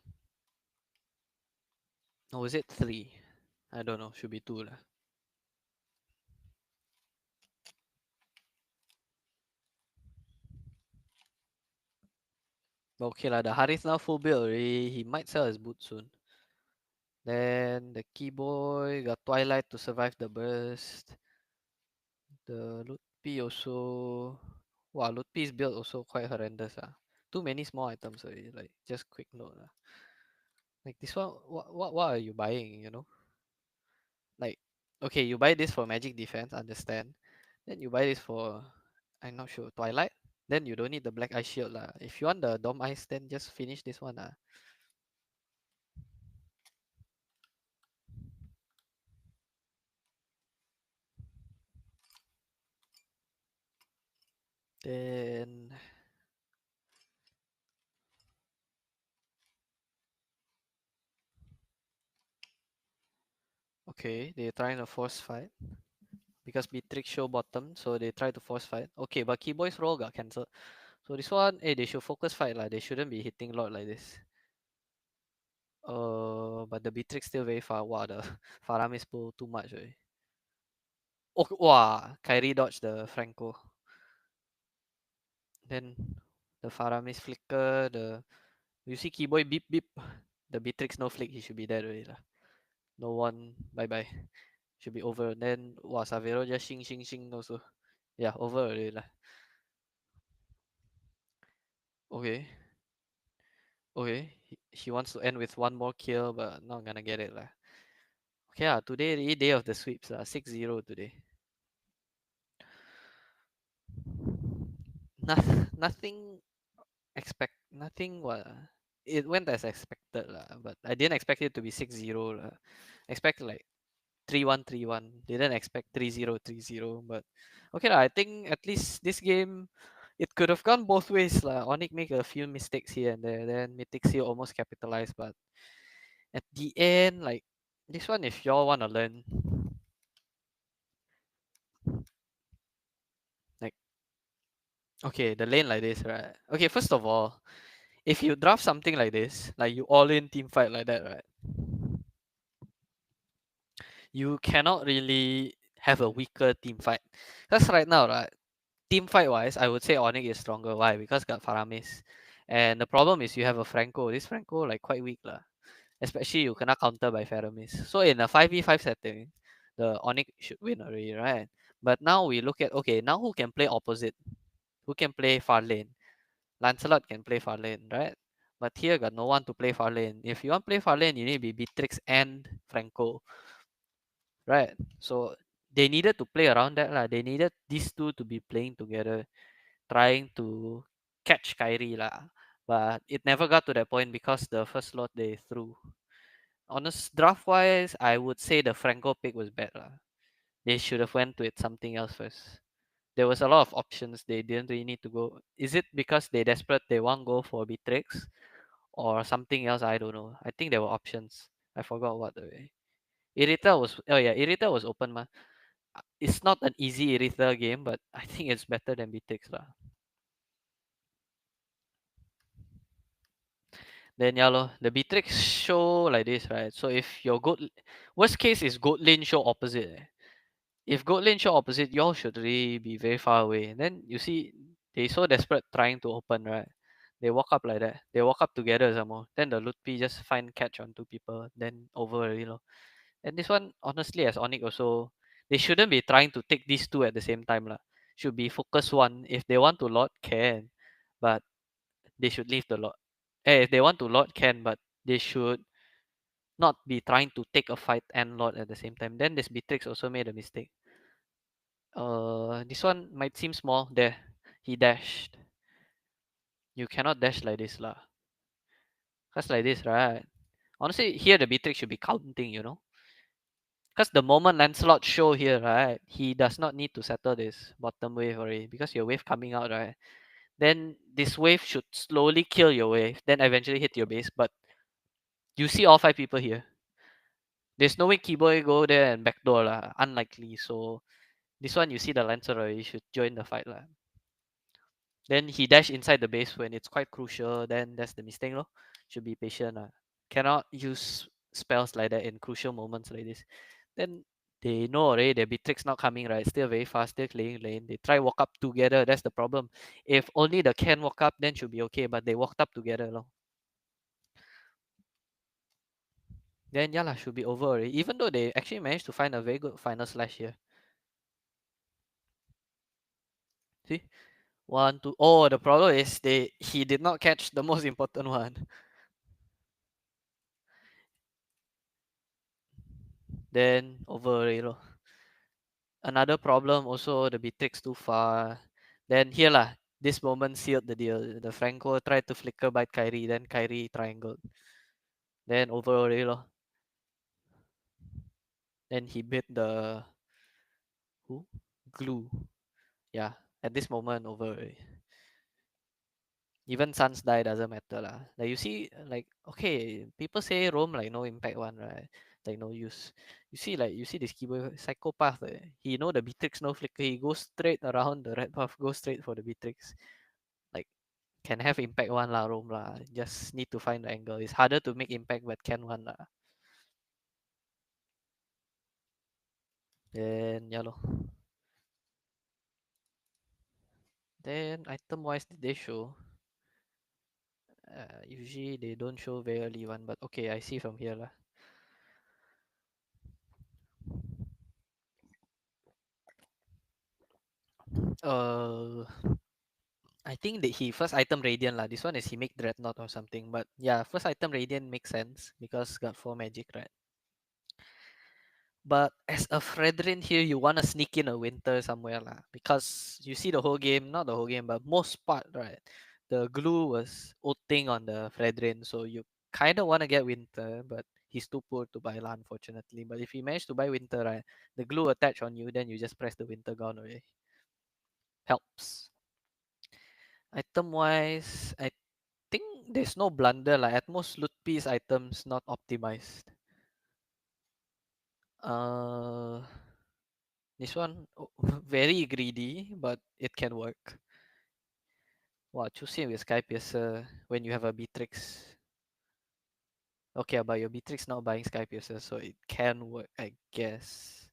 A: Or is it 3? I don't know. Should be 2 lah. But okay lah. The Harith now full build already. He might sell his boot soon. Then the Keyboy got Twilight to survive the burst. The Lutpi also. Wow, Lutpi's build also quite horrendous. Too many small items already. Like, just quick note. Like this one, what are you buying, you know? Like, okay, you buy this for magic defense, understand. Then you buy this for, I'm not sure, Twilight. Then you don't need the black ice shield lah. If you want the dome ice, then just finish this one lah. Then okay, they're trying to force fight because Beatrix show bottom, so they try to force fight. Okay, but Keyboy's roll got cancelled. So this one, they should focus fight lah. They shouldn't be hitting Lord like this. But the Beatrix still very far. Wow, the Faramis pull too much already. Oh, wow, Kyrie dodged the Franco. Then the Faramis flicker, you see Keyboy beep beep. The Beatrix no flick, he should be dead already lah. No one, bye bye. Should be over. Then Savero just shing shing shing also. Yeah, over already lah. Okay. Okay. He wants to end with one more kill, but not gonna get it lah. Okay today the day of the sweeps 6-0 today. Nothing nothing it went as expected lah, but I didn't expect it to be 6-0 lah. Expect like 3-1, 3-1. Didn't expect 3-0, 3-0. But okay lah, I think at least this game, it could have gone both ways lah. Onyx make a few mistakes here and there. Then Mythic Seal almost capitalized. But at the end, like, this one, if y'all want to learn, like, okay, the lane like this, right? Okay, first of all, if you draft something like this, like you all in team fight like that, right? You cannot really have a weaker team fight. Because right now, right, team fight wise, I would say Onyx is stronger. Why? Because got Faramis. And the problem is you have a Franco. This Franco like quite weak lah. Especially you cannot counter by Faramis. So in a 5v5 setting, the Onyx should win already, right? But now we look at, okay, now who can play opposite? Who can play far lane? Lancelot can play far lane, right? But here got no one to play far lane. If you want to play far lane, you need to be Beatrix and Franco, right? So they needed to play around that lah. They needed these two to be playing together, trying to catch Kyrie lah. But it never got to that point because the first slot they threw. Honest draft wise, I would say the Franco pick was bad lah. They should have went with something else first. There was a lot of options. They didn't really need to go. Is it because they desperate? They want go for Beatrix or something else? I don't know. I think there were options. I forgot what the way. Irita was, oh yeah, Irita was open ma. It's not an easy Irita game, but I think it's better than Beatrix lah. Then yeah lor, the Beatrix show like this, right? So if your goat, worst case is goat lane show opposite. If goat lane show opposite, y'all should really be very far away. Then you see, they so desperate trying to open, right? They walk up like that. They walk up together some more. Then the Lutpi just find catch on two people. Then over already lor. And this one, honestly, as Onyx also, they shouldn't be trying to take these two at the same time lah. Should be focus one. If they want to lot, can, but they should leave the lot. If they want to lot, can, but they should not be trying to take a fight and lot at the same time. Then this Beatrix also made a mistake. This one might seem small. There, he dashed. You cannot dash like this lah. Cause like this, right? Honestly, here the Beatrix should be counting, you know. Because the moment Lancelot show here, right, he does not need to settle this bottom wave already. Because your wave coming out, right? Then this wave should slowly kill your wave, then eventually hit your base. But you see all 5 people here. There's no way Keyboy go there and backdoor lah. Unlikely. So this one you see the Lancelot, you should join the fight lah. Then he dash inside the base when it's quite crucial. Then that's the mistake lor. Should be patient lah. Cannot use spells like that in crucial moments like this. Then they know already the Beatrix not coming, right? Still very fast, still clearing lane. They try walk up together. That's the problem. If only the Ken walk up, then should be okay. But they walked up together lor. Then yeah lah, should be over already. Even though they actually managed to find a very good final slash here. See? 1, 2. Oh, the problem is he did not catch the most important one. Then over already lor. Another problem also the Beatrix too far. Then here lah, this moment sealed the deal. The Franco tried to flicker by Kyrie, then Kyrie triangled. Then over already lor. Then he bit the who? Glue. Yeah, at this moment over already. Even Suns die doesn't matter lah. Like you see, like okay, people say Rome like no impact one, right? Like no use. You see this keyboard psychopath. He know the Beatrix no flicker. He goes straight around the red buff, go straight for the Beatrix. Like can have impact one lah, Rome lah. Just need to find the angle. It's harder to make impact, but can one lah. Then yeah lor. Then item wise, did they show? Usually they don't show very early one, but okay, I see from here lah. I think that he first item Radiant lah. This one is he make Dreadnought or something. But yeah, first item Radiant makes sense because got 4 magic, right? But as a Fredrin here, you want to sneak in a Winter somewhere lah. Because you see the whole game, not the whole game, but most part, right? The glue was ulting on the Fredrin. So you kind of want to get Winter, but he's too poor to buy LAN, unfortunately. But if he managed to buy Winter, right, the glue attached on you, then you just press the Winter gun away. Helps. Item wise, I think there's no blunder. Like at most, loot piece items not optimized. This one very greedy, but it can work. Wow, choosing with Sky Piercer when you have a Beatrix. Okay, but your Beatrix not buying Sky Piercer, so it can work, I guess.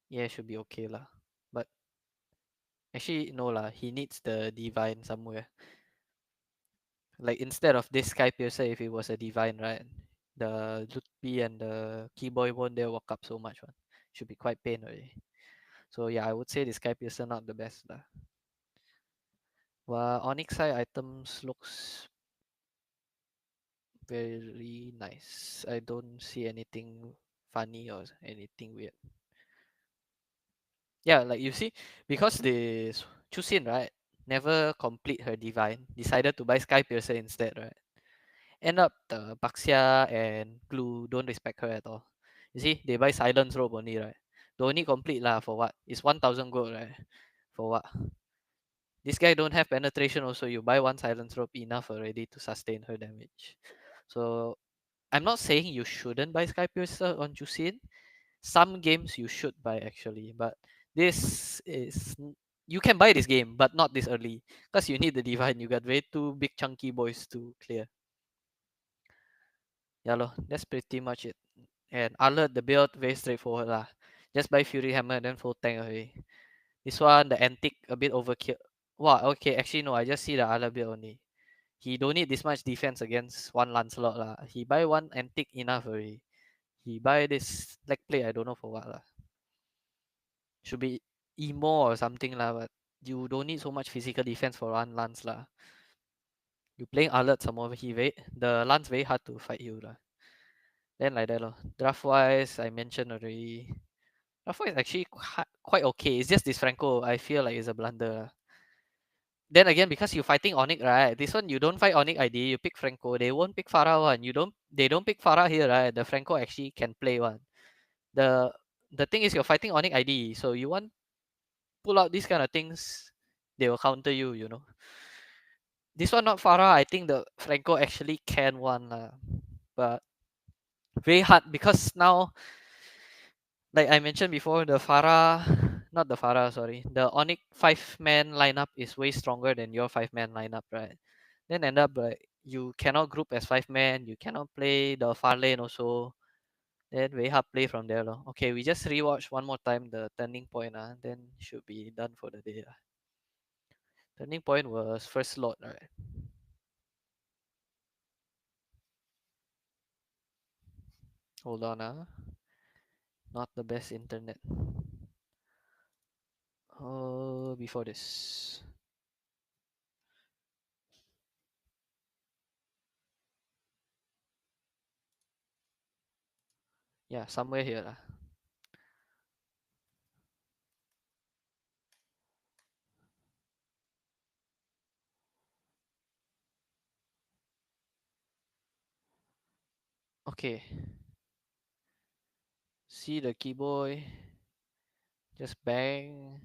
A: Yeah, should be okay lah. But actually, no lah. He needs the Divine somewhere. Like instead of this Sky Piercer, if it was a Divine, right? The Lutpi and the Keyboy won't dare walk up so much one. Should be quite pain already. So yeah, I would say this Sky Piercer not the best lah. Well, Onyx side items looks very nice. I don't see anything funny or anything weird. Yeah, like you see, because this Chusin, right, never complete her divine, decided to buy Sky Piercer instead, right? End up the Baxia and Glue don't respect her at all. You see, they buy Silence Robe only, right? The only complete lah for what? It's 1000 gold, right? For what? This guy don't have penetration also. You buy one Silence Robe enough already to sustain her damage. So I'm not saying you shouldn't buy Sky Piercer on Chusin. Some games you should buy actually, but this is you can buy this game, but not this early because you need the divine. You got way too big chunky boys to clear. Yeah, lor, that's pretty much it. And alert the build very straightforward lah. Just buy Fury Hammer then full tank away. This one the antique a bit overkill. Wow, okay, actually no, I just see the alert build only. He don't need this much defense against one Lancelot lah. He buy one antique enough already. He buy this leg plate, I don't know for what lah. Should be emo or something lah, but you don't need so much physical defense for one Lance lah. You playing alert some more, the Lance very hard to fight you lah. Then like that lor. Draft wise, I mentioned already. Draft wise actually quite okay. It's just this Franco, I feel like it's a blunder lah. Then again, because you fighting Onyx, right? This one you don't fight Onyx ID, you pick Franco. They won't pick Farah one. They don't pick Farah here, right? The Franco actually can play one. The thing is you're fighting Onyx ID, so you want pull out these kind of things, they will counter you, you know. This one not Farah, I think the Franco actually can one lah. But very hard because now, like I mentioned before, the Onyx 5-man lineup is way stronger than your 5-man lineup, right? Then end up like you cannot group as 5-man, you cannot play the far lane also. Then very hard play from there lor. Okay, we just rewatch one more time the turning point then should be done for the day lah. Turning point was first slot, right? Hold on, not the best internet. Oh, before this. Yeah, somewhere here lah. Okay. See the keyboard. Just bang.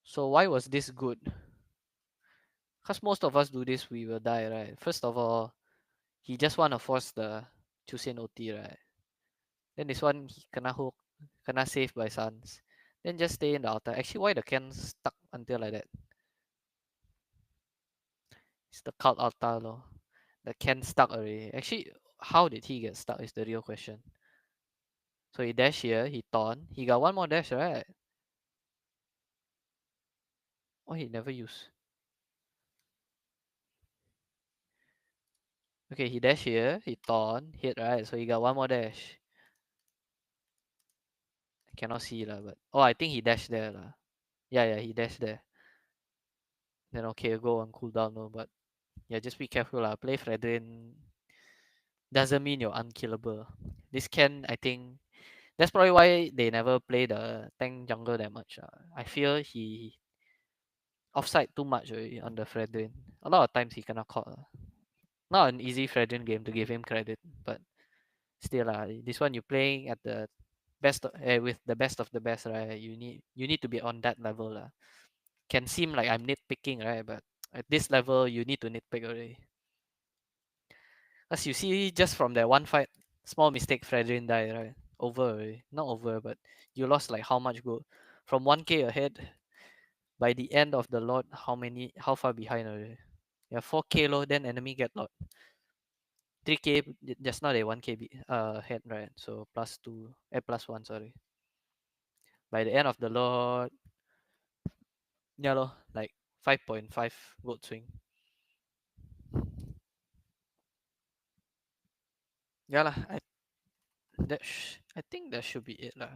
A: So why was this good? Because most of us do this, we will die, right? First of all, he just want to force the Chusen OT, right? Then this one, he kena hook, kena save by Sans. Then just stay in the altar. Actually, why the can stuck until like that? It's the cult altar, lor. The can stuck already. Actually, how did he get stuck is the real question. So he dash here, he taunt. He got one more dash, right? Oh, he never use. Okay, he dash here, he taunt, hit, right? So he got one more dash. I cannot see lah, but oh, I think he dashed there lah. Yeah, he dashed there. Then okay, go on cooldown, no, but yeah, just be careful lah. Play Fredrin doesn't mean you're unkillable. This can, I think, that's probably why they never play the tank jungle that much. I feel he offside too much already on the Fredrin. A lot of times he cannot caught. not an easy Fredrin game to give him credit, but still this one you playing at the best with the best of the best, right? You need to be on that level Can seem like I'm nitpicking, right? But at this level, you need to nitpick already. As you see, just from that one fight, small mistake, Fredrin died, right? Over already. Not over, but you lost like how much gold? From 1k ahead, by the end of the lot, how far behind already? Yeah, 4k low, then enemy get lot. 3k, just now they 1k ahead, right? So plus 2, plus 1, sorry. By the end of the lot, yeah, lor, like 5.5 gold swing. Yeah lah, I think that should be it lah.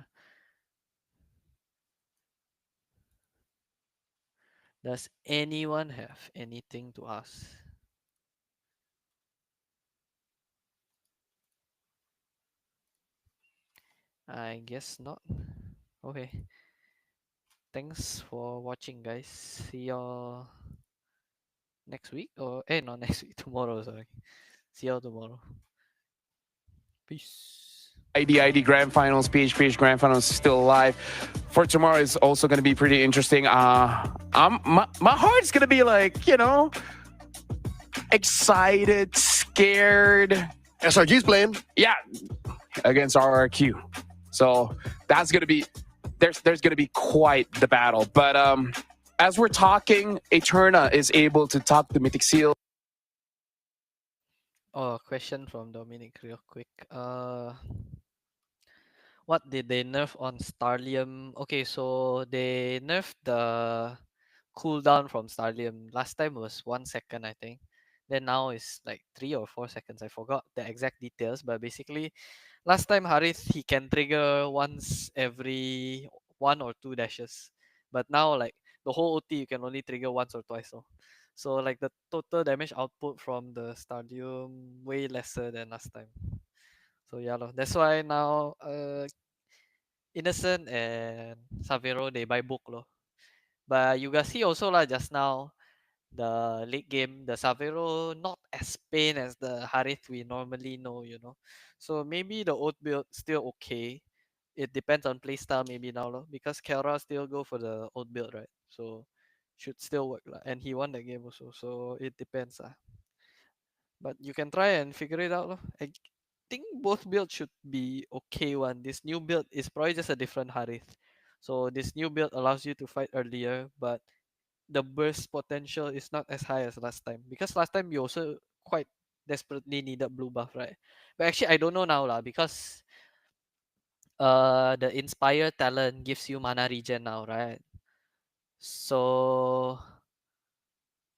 A: Does anyone have anything to ask? I guess not. Okay. Thanks for watching, guys. See y'all next week, or not next week, tomorrow, sorry. See y'all tomorrow. Peace.
C: ID Grand Finals, PH Grand Finals is still alive. For tomorrow is also going to be pretty interesting. My heart's going to be like, excited, scared.
H: SRG's playing.
C: Yeah, against RRQ. So that's going to be, there's going to be quite the battle. But as we're talking, Eterna is able to talk to Mythic Seal.
A: Oh, question from Dominic real quick. What did they nerf on Starlium? Okay, so they nerfed the cooldown from Starlium. Last time was 1 second, I think. Then now it's like 3 or 4 seconds. I forgot the exact details, but basically, last time Harith he can trigger once every 1 or 2 dashes, but now like the whole OT you can only trigger once or twice. So like the total damage output from the Starlium way lesser than last time. So yeah, that's why now Innocent and Savero they buy book But you guys see also just now the late game, the Savero not as pain as the Harith we normally know, So maybe the old build still okay. It depends on playstyle maybe now because Kara still go for the old build, right? So should still work and he won the game also. So it depends But you can try and figure it out I think both builds should be okay one. This new build is probably just a different Harith. So this new build allows you to fight earlier, but the burst potential is not as high as last time. Because last time you also quite desperately needed blue buff, right? But actually I don't know now because the Inspire talent gives you mana regen now, right? So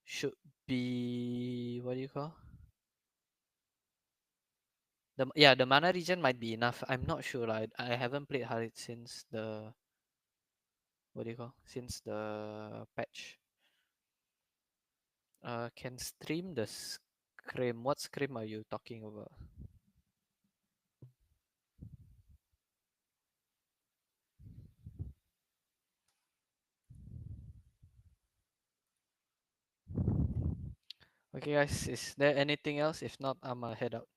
A: should be what do you call? The mana regen might be enough. I'm not sure. I haven't played Harith since the since the patch. Can stream the scrim. What scrim are you talking about? Okay, guys. Is there anything else? If not, I'ma head out.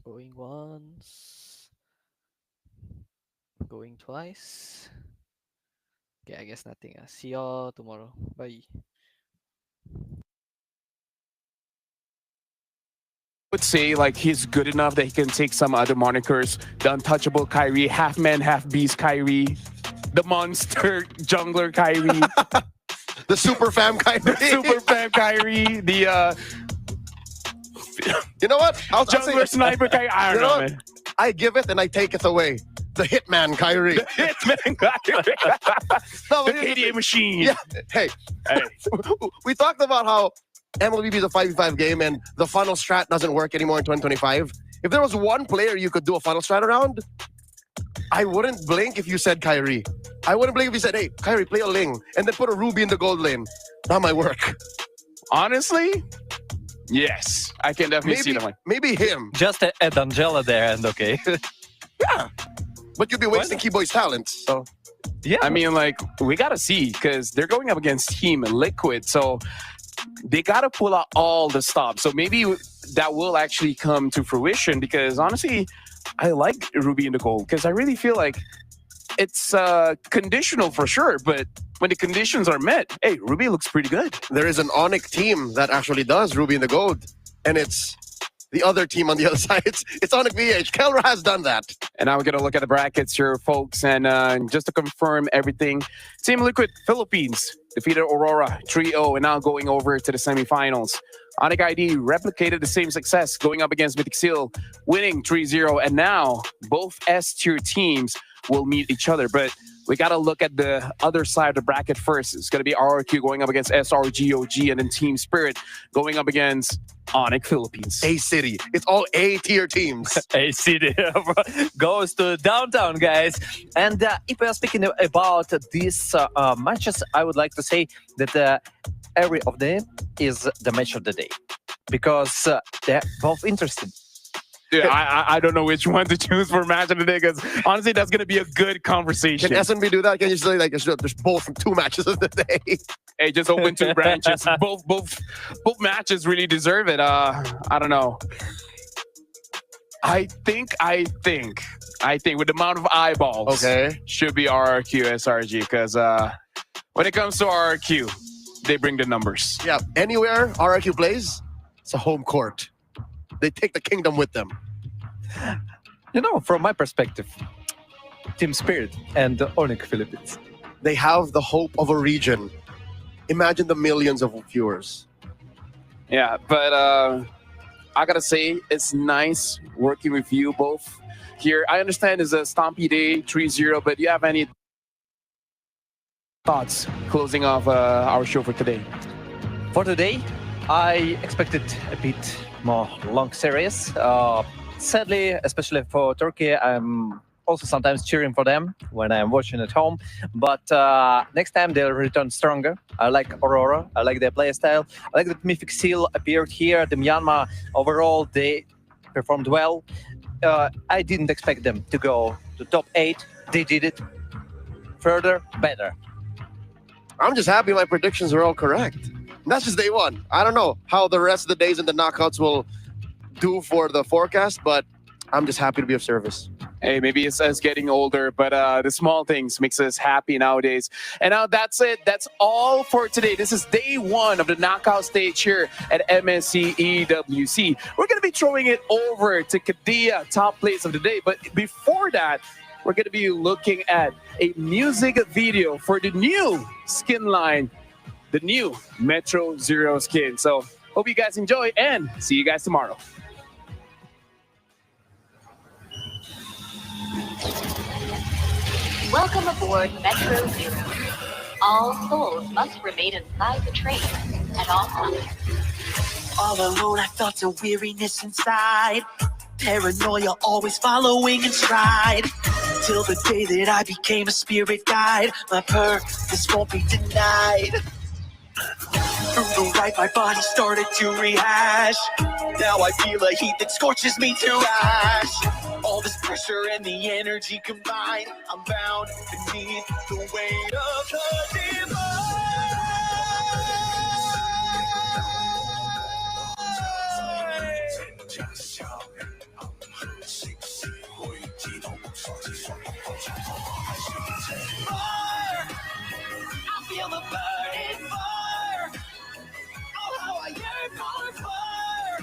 A: Going once. Going twice. Okay, I guess nothing. See y'all tomorrow. Bye.
C: Would say like he's good enough that he can take some other monikers. The untouchable Kyrie, half man, half beast Kyrie, the monster jungler Kyrie,
H: the super fam Kyrie,
C: the
H: you know what? I'll
C: jungler sniper Kyrie. I don't know, man.
H: I give it and I take it away. The Hitman Kyrie.
C: The Hitman Kyrie.
H: No,
C: the KDA machine.
H: Yeah. Hey. We talked about how MLBB is a 5v5 game and the funnel strat doesn't work anymore in 2025. If there was one player you could do a funnel strat around, I wouldn't blink if you said Kyrie. I wouldn't blink if you said, hey, Kyrie, play a Ling and then put a Ruby in the gold lane. That might work.
C: Honestly, yes. I can definitely see that one.
H: Maybe him.
B: Just add Angela there and okay.
H: Yeah. But you'd be wasting Keyboy's talents. So
B: Yeah.
C: I mean, like, we got to see because they're going up against Team Liquid. So they got to pull out all the stops. So maybe that will actually come to fruition because honestly, I like Ruby in the gold because I really feel like it's conditional for sure. But when the conditions are met, hey, Ruby looks pretty good.
H: There is an Onyx team that actually does Ruby in the gold, and it's the other team on the other side. It's Onyx VH. Kelra has done that.
C: And now we're going to look at the brackets here, folks. And just to confirm everything, Team Liquid Philippines defeated Aurora 3-0 and now going over to the semifinals. Onyx ID replicated the same success going up against Mythic Seal, winning 3-0. And now both S-tier teams will meet each other. But we got to look at the other side of the bracket first. It's going to be RRQ going up against SRGOG and then Team Spirit going up against Onyx Philippines.
H: A-City. It's all A-tier teams.
B: A-City goes to downtown, guys. And if we are speaking about these matches, I would like to say that every of them is the match of the day because they're both interesting.
C: Yeah, I don't know which one to choose for match of the day because honestly, that's going to be a good conversation.
H: Can SNB do that? Can you say like there's both from 2 matches of the day?
C: Hey, just open 2 branches. Both matches really deserve it. I don't know. I think with the amount of eyeballs, should be RRQ SRG because when it comes to RRQ, they bring the numbers.
H: Yeah, anywhere RRQ plays, it's a home court. They take the kingdom with them.
B: You know, from my perspective, Team Spirit and Onyx Philippines,
H: they have the hope of a region. Imagine the millions of viewers.
C: Yeah, but I gotta say, it's nice working with you both here. I understand it's a Stompy Day 3-0, but do you have any thoughts closing off our show for today?
B: For today, I expected a bit more long series. Sadly, especially for Turkey, I'm also sometimes cheering for them when I'm watching at home. But next time they'll return stronger. I like Aurora. I like their playstyle. I like that Mythic Seal appeared here. The Myanmar, overall, they performed well. I didn't expect them to go to top 8. They did it. Further, better.
H: I'm just happy my predictions are all correct. That's just day 1. I don't know how the rest of the days in the knockouts will do for the forecast, but I'm just happy to be of service.
C: Hey, maybe it's us getting older, but the small things makes us happy nowadays. And now that's it. That's all for today. This is day 1 of the knockout stage here at MSC EWC. We're going to be throwing it over to Kadia, top place of the day. But before that, we're going to be looking at a music video for the new skin line, the new Metro Zero skin. So hope you guys enjoy and see you guys tomorrow.
N: Welcome aboard Metro Zero. All souls must remain inside the train at all times.
L: All alone, I felt a weariness inside. Paranoia always following in stride. Till the day that I became a spirit guide. My purpose won't be denied. Through the right, my body started to rehash. Now I feel a heat that scorches me to ash. All this pressure and the energy combined, I'm bound beneath the weight of the divine. Fire! I feel the burning fire. Oh, how I yearn for fire.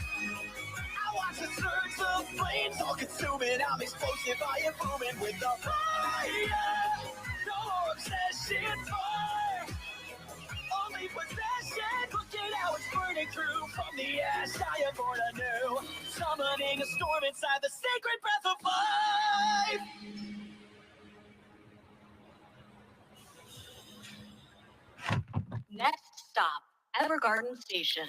L: I watch the surge of flames all consuming. I'm explosive, I am booming with the fire. No more obsession, fire. Only possession. Look at how it's burning through. From the ash, I am born anew. Summoning a storm inside the sacred breath of life.
N: Next stop, Evergarden Station.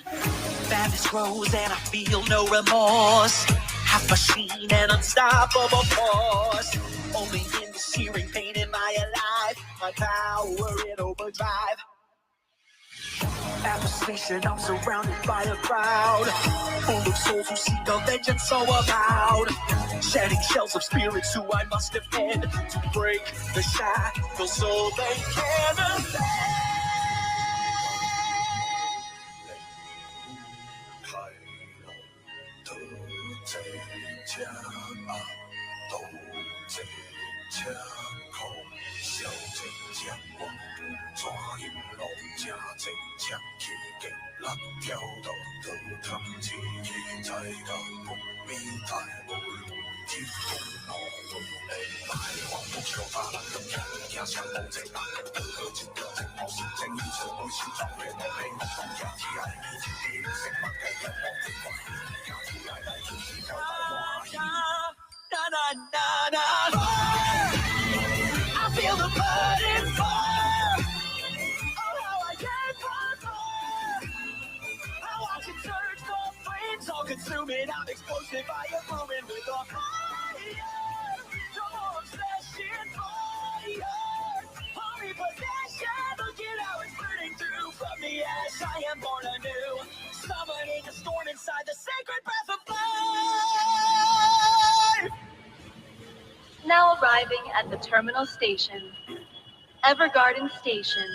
L: Madness grows and I feel no remorse. Half machine and unstoppable force. Only in the searing pain am I alive. My power in overdrive. At the station, I'm surrounded by a crowd full of souls who seek a vengeance so avowed. Shedding shells of spirits who I must defend to break the shackles so they can ascend. I feel the burning fire. Oh, how I yearn for more. I watch it surge, the flames all consuming. I'm explosive, I am brewing with a fire. No more obsession, fire. Holy possession, look at how it's burning through. From the ash, I am born anew. Summoning a storm inside the sacred breath of life.
N: Now arriving at the terminal station, Evergarden Station.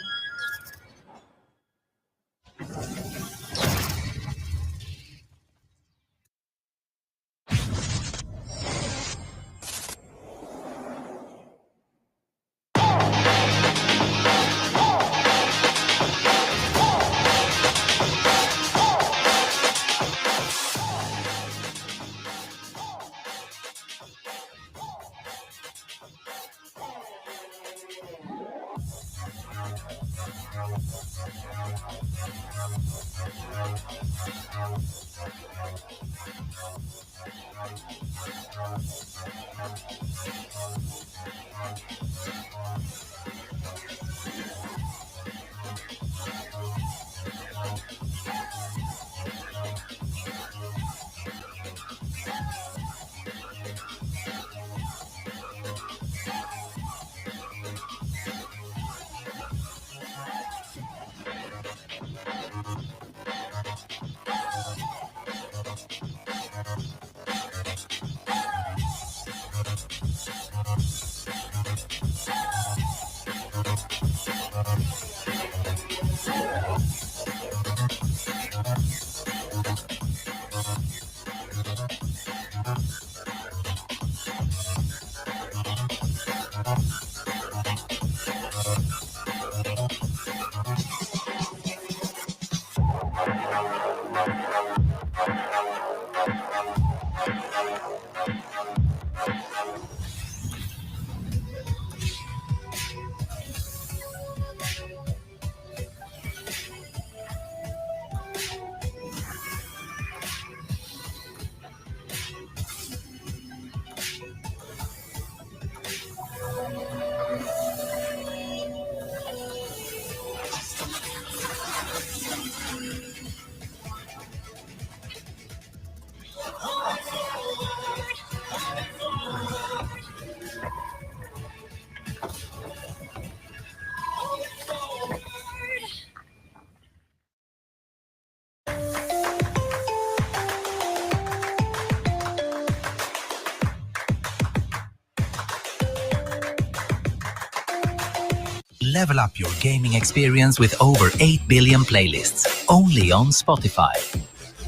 P: Level up your gaming experience with over 8 billion playlists, only on Spotify,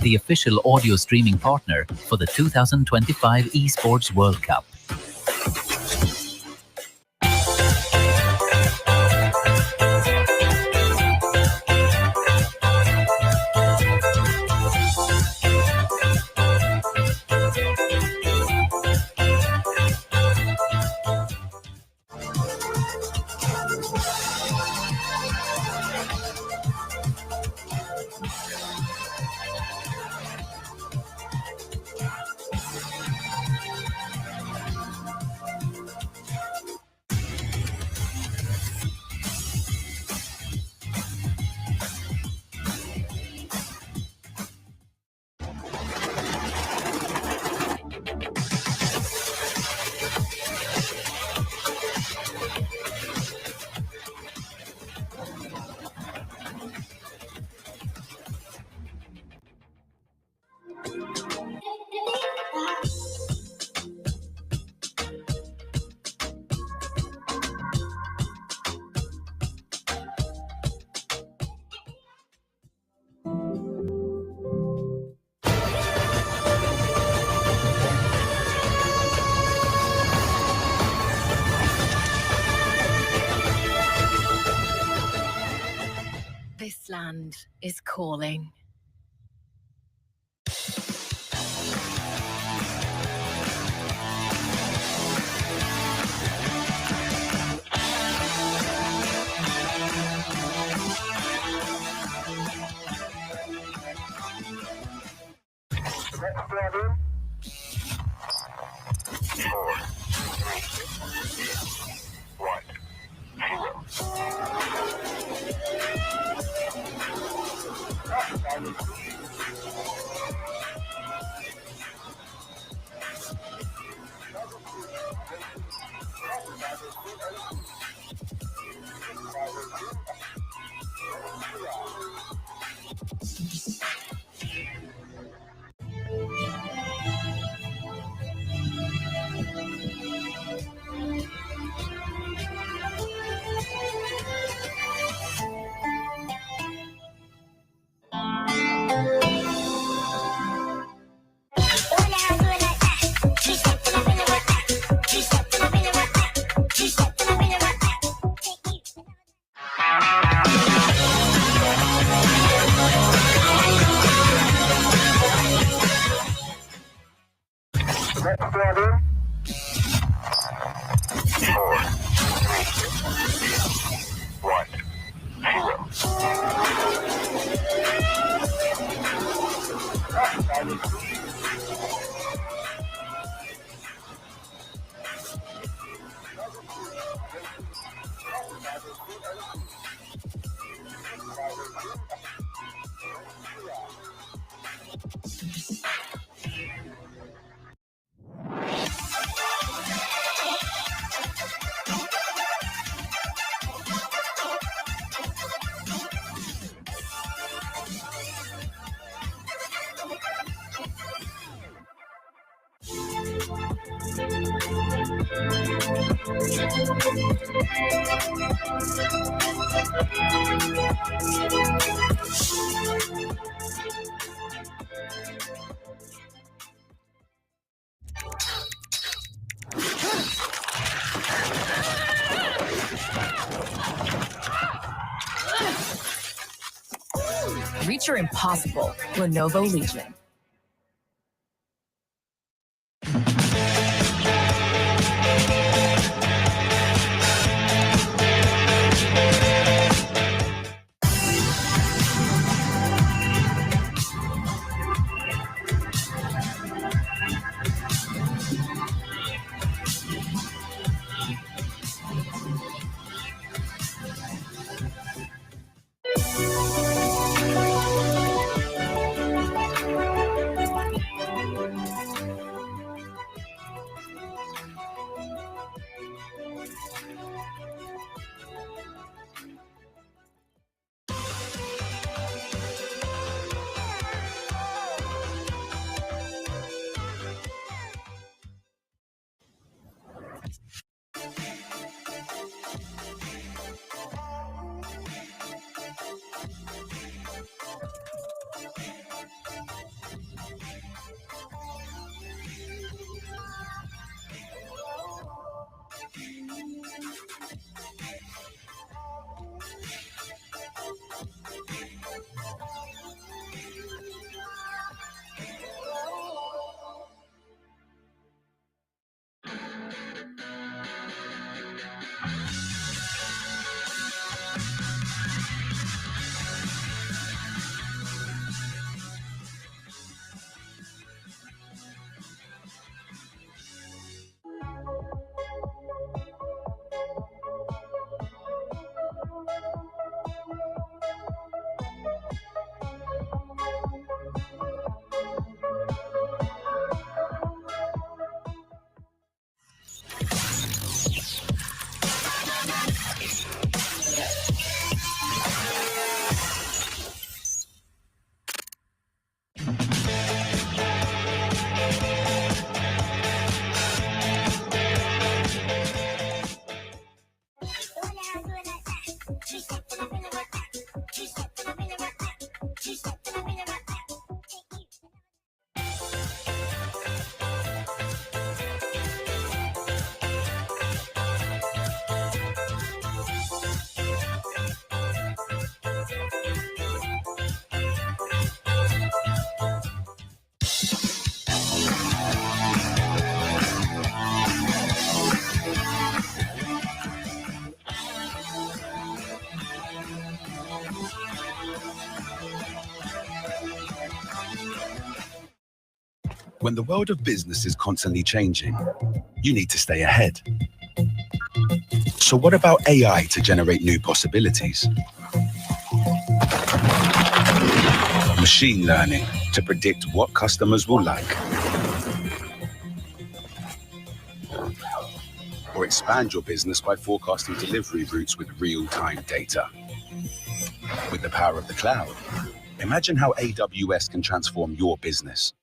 P: the official audio streaming partner for the 2025 Esports World Cup.
O: legend is calling. Reach your impossible, Lenovo Legion.
Q: When the world of business is constantly changing, you need to stay ahead. So what about AI to generate new possibilities? Machine learning to predict what customers will like. Or expand your business by forecasting delivery routes with real-time data. With the power of the cloud, imagine how AWS can transform your business.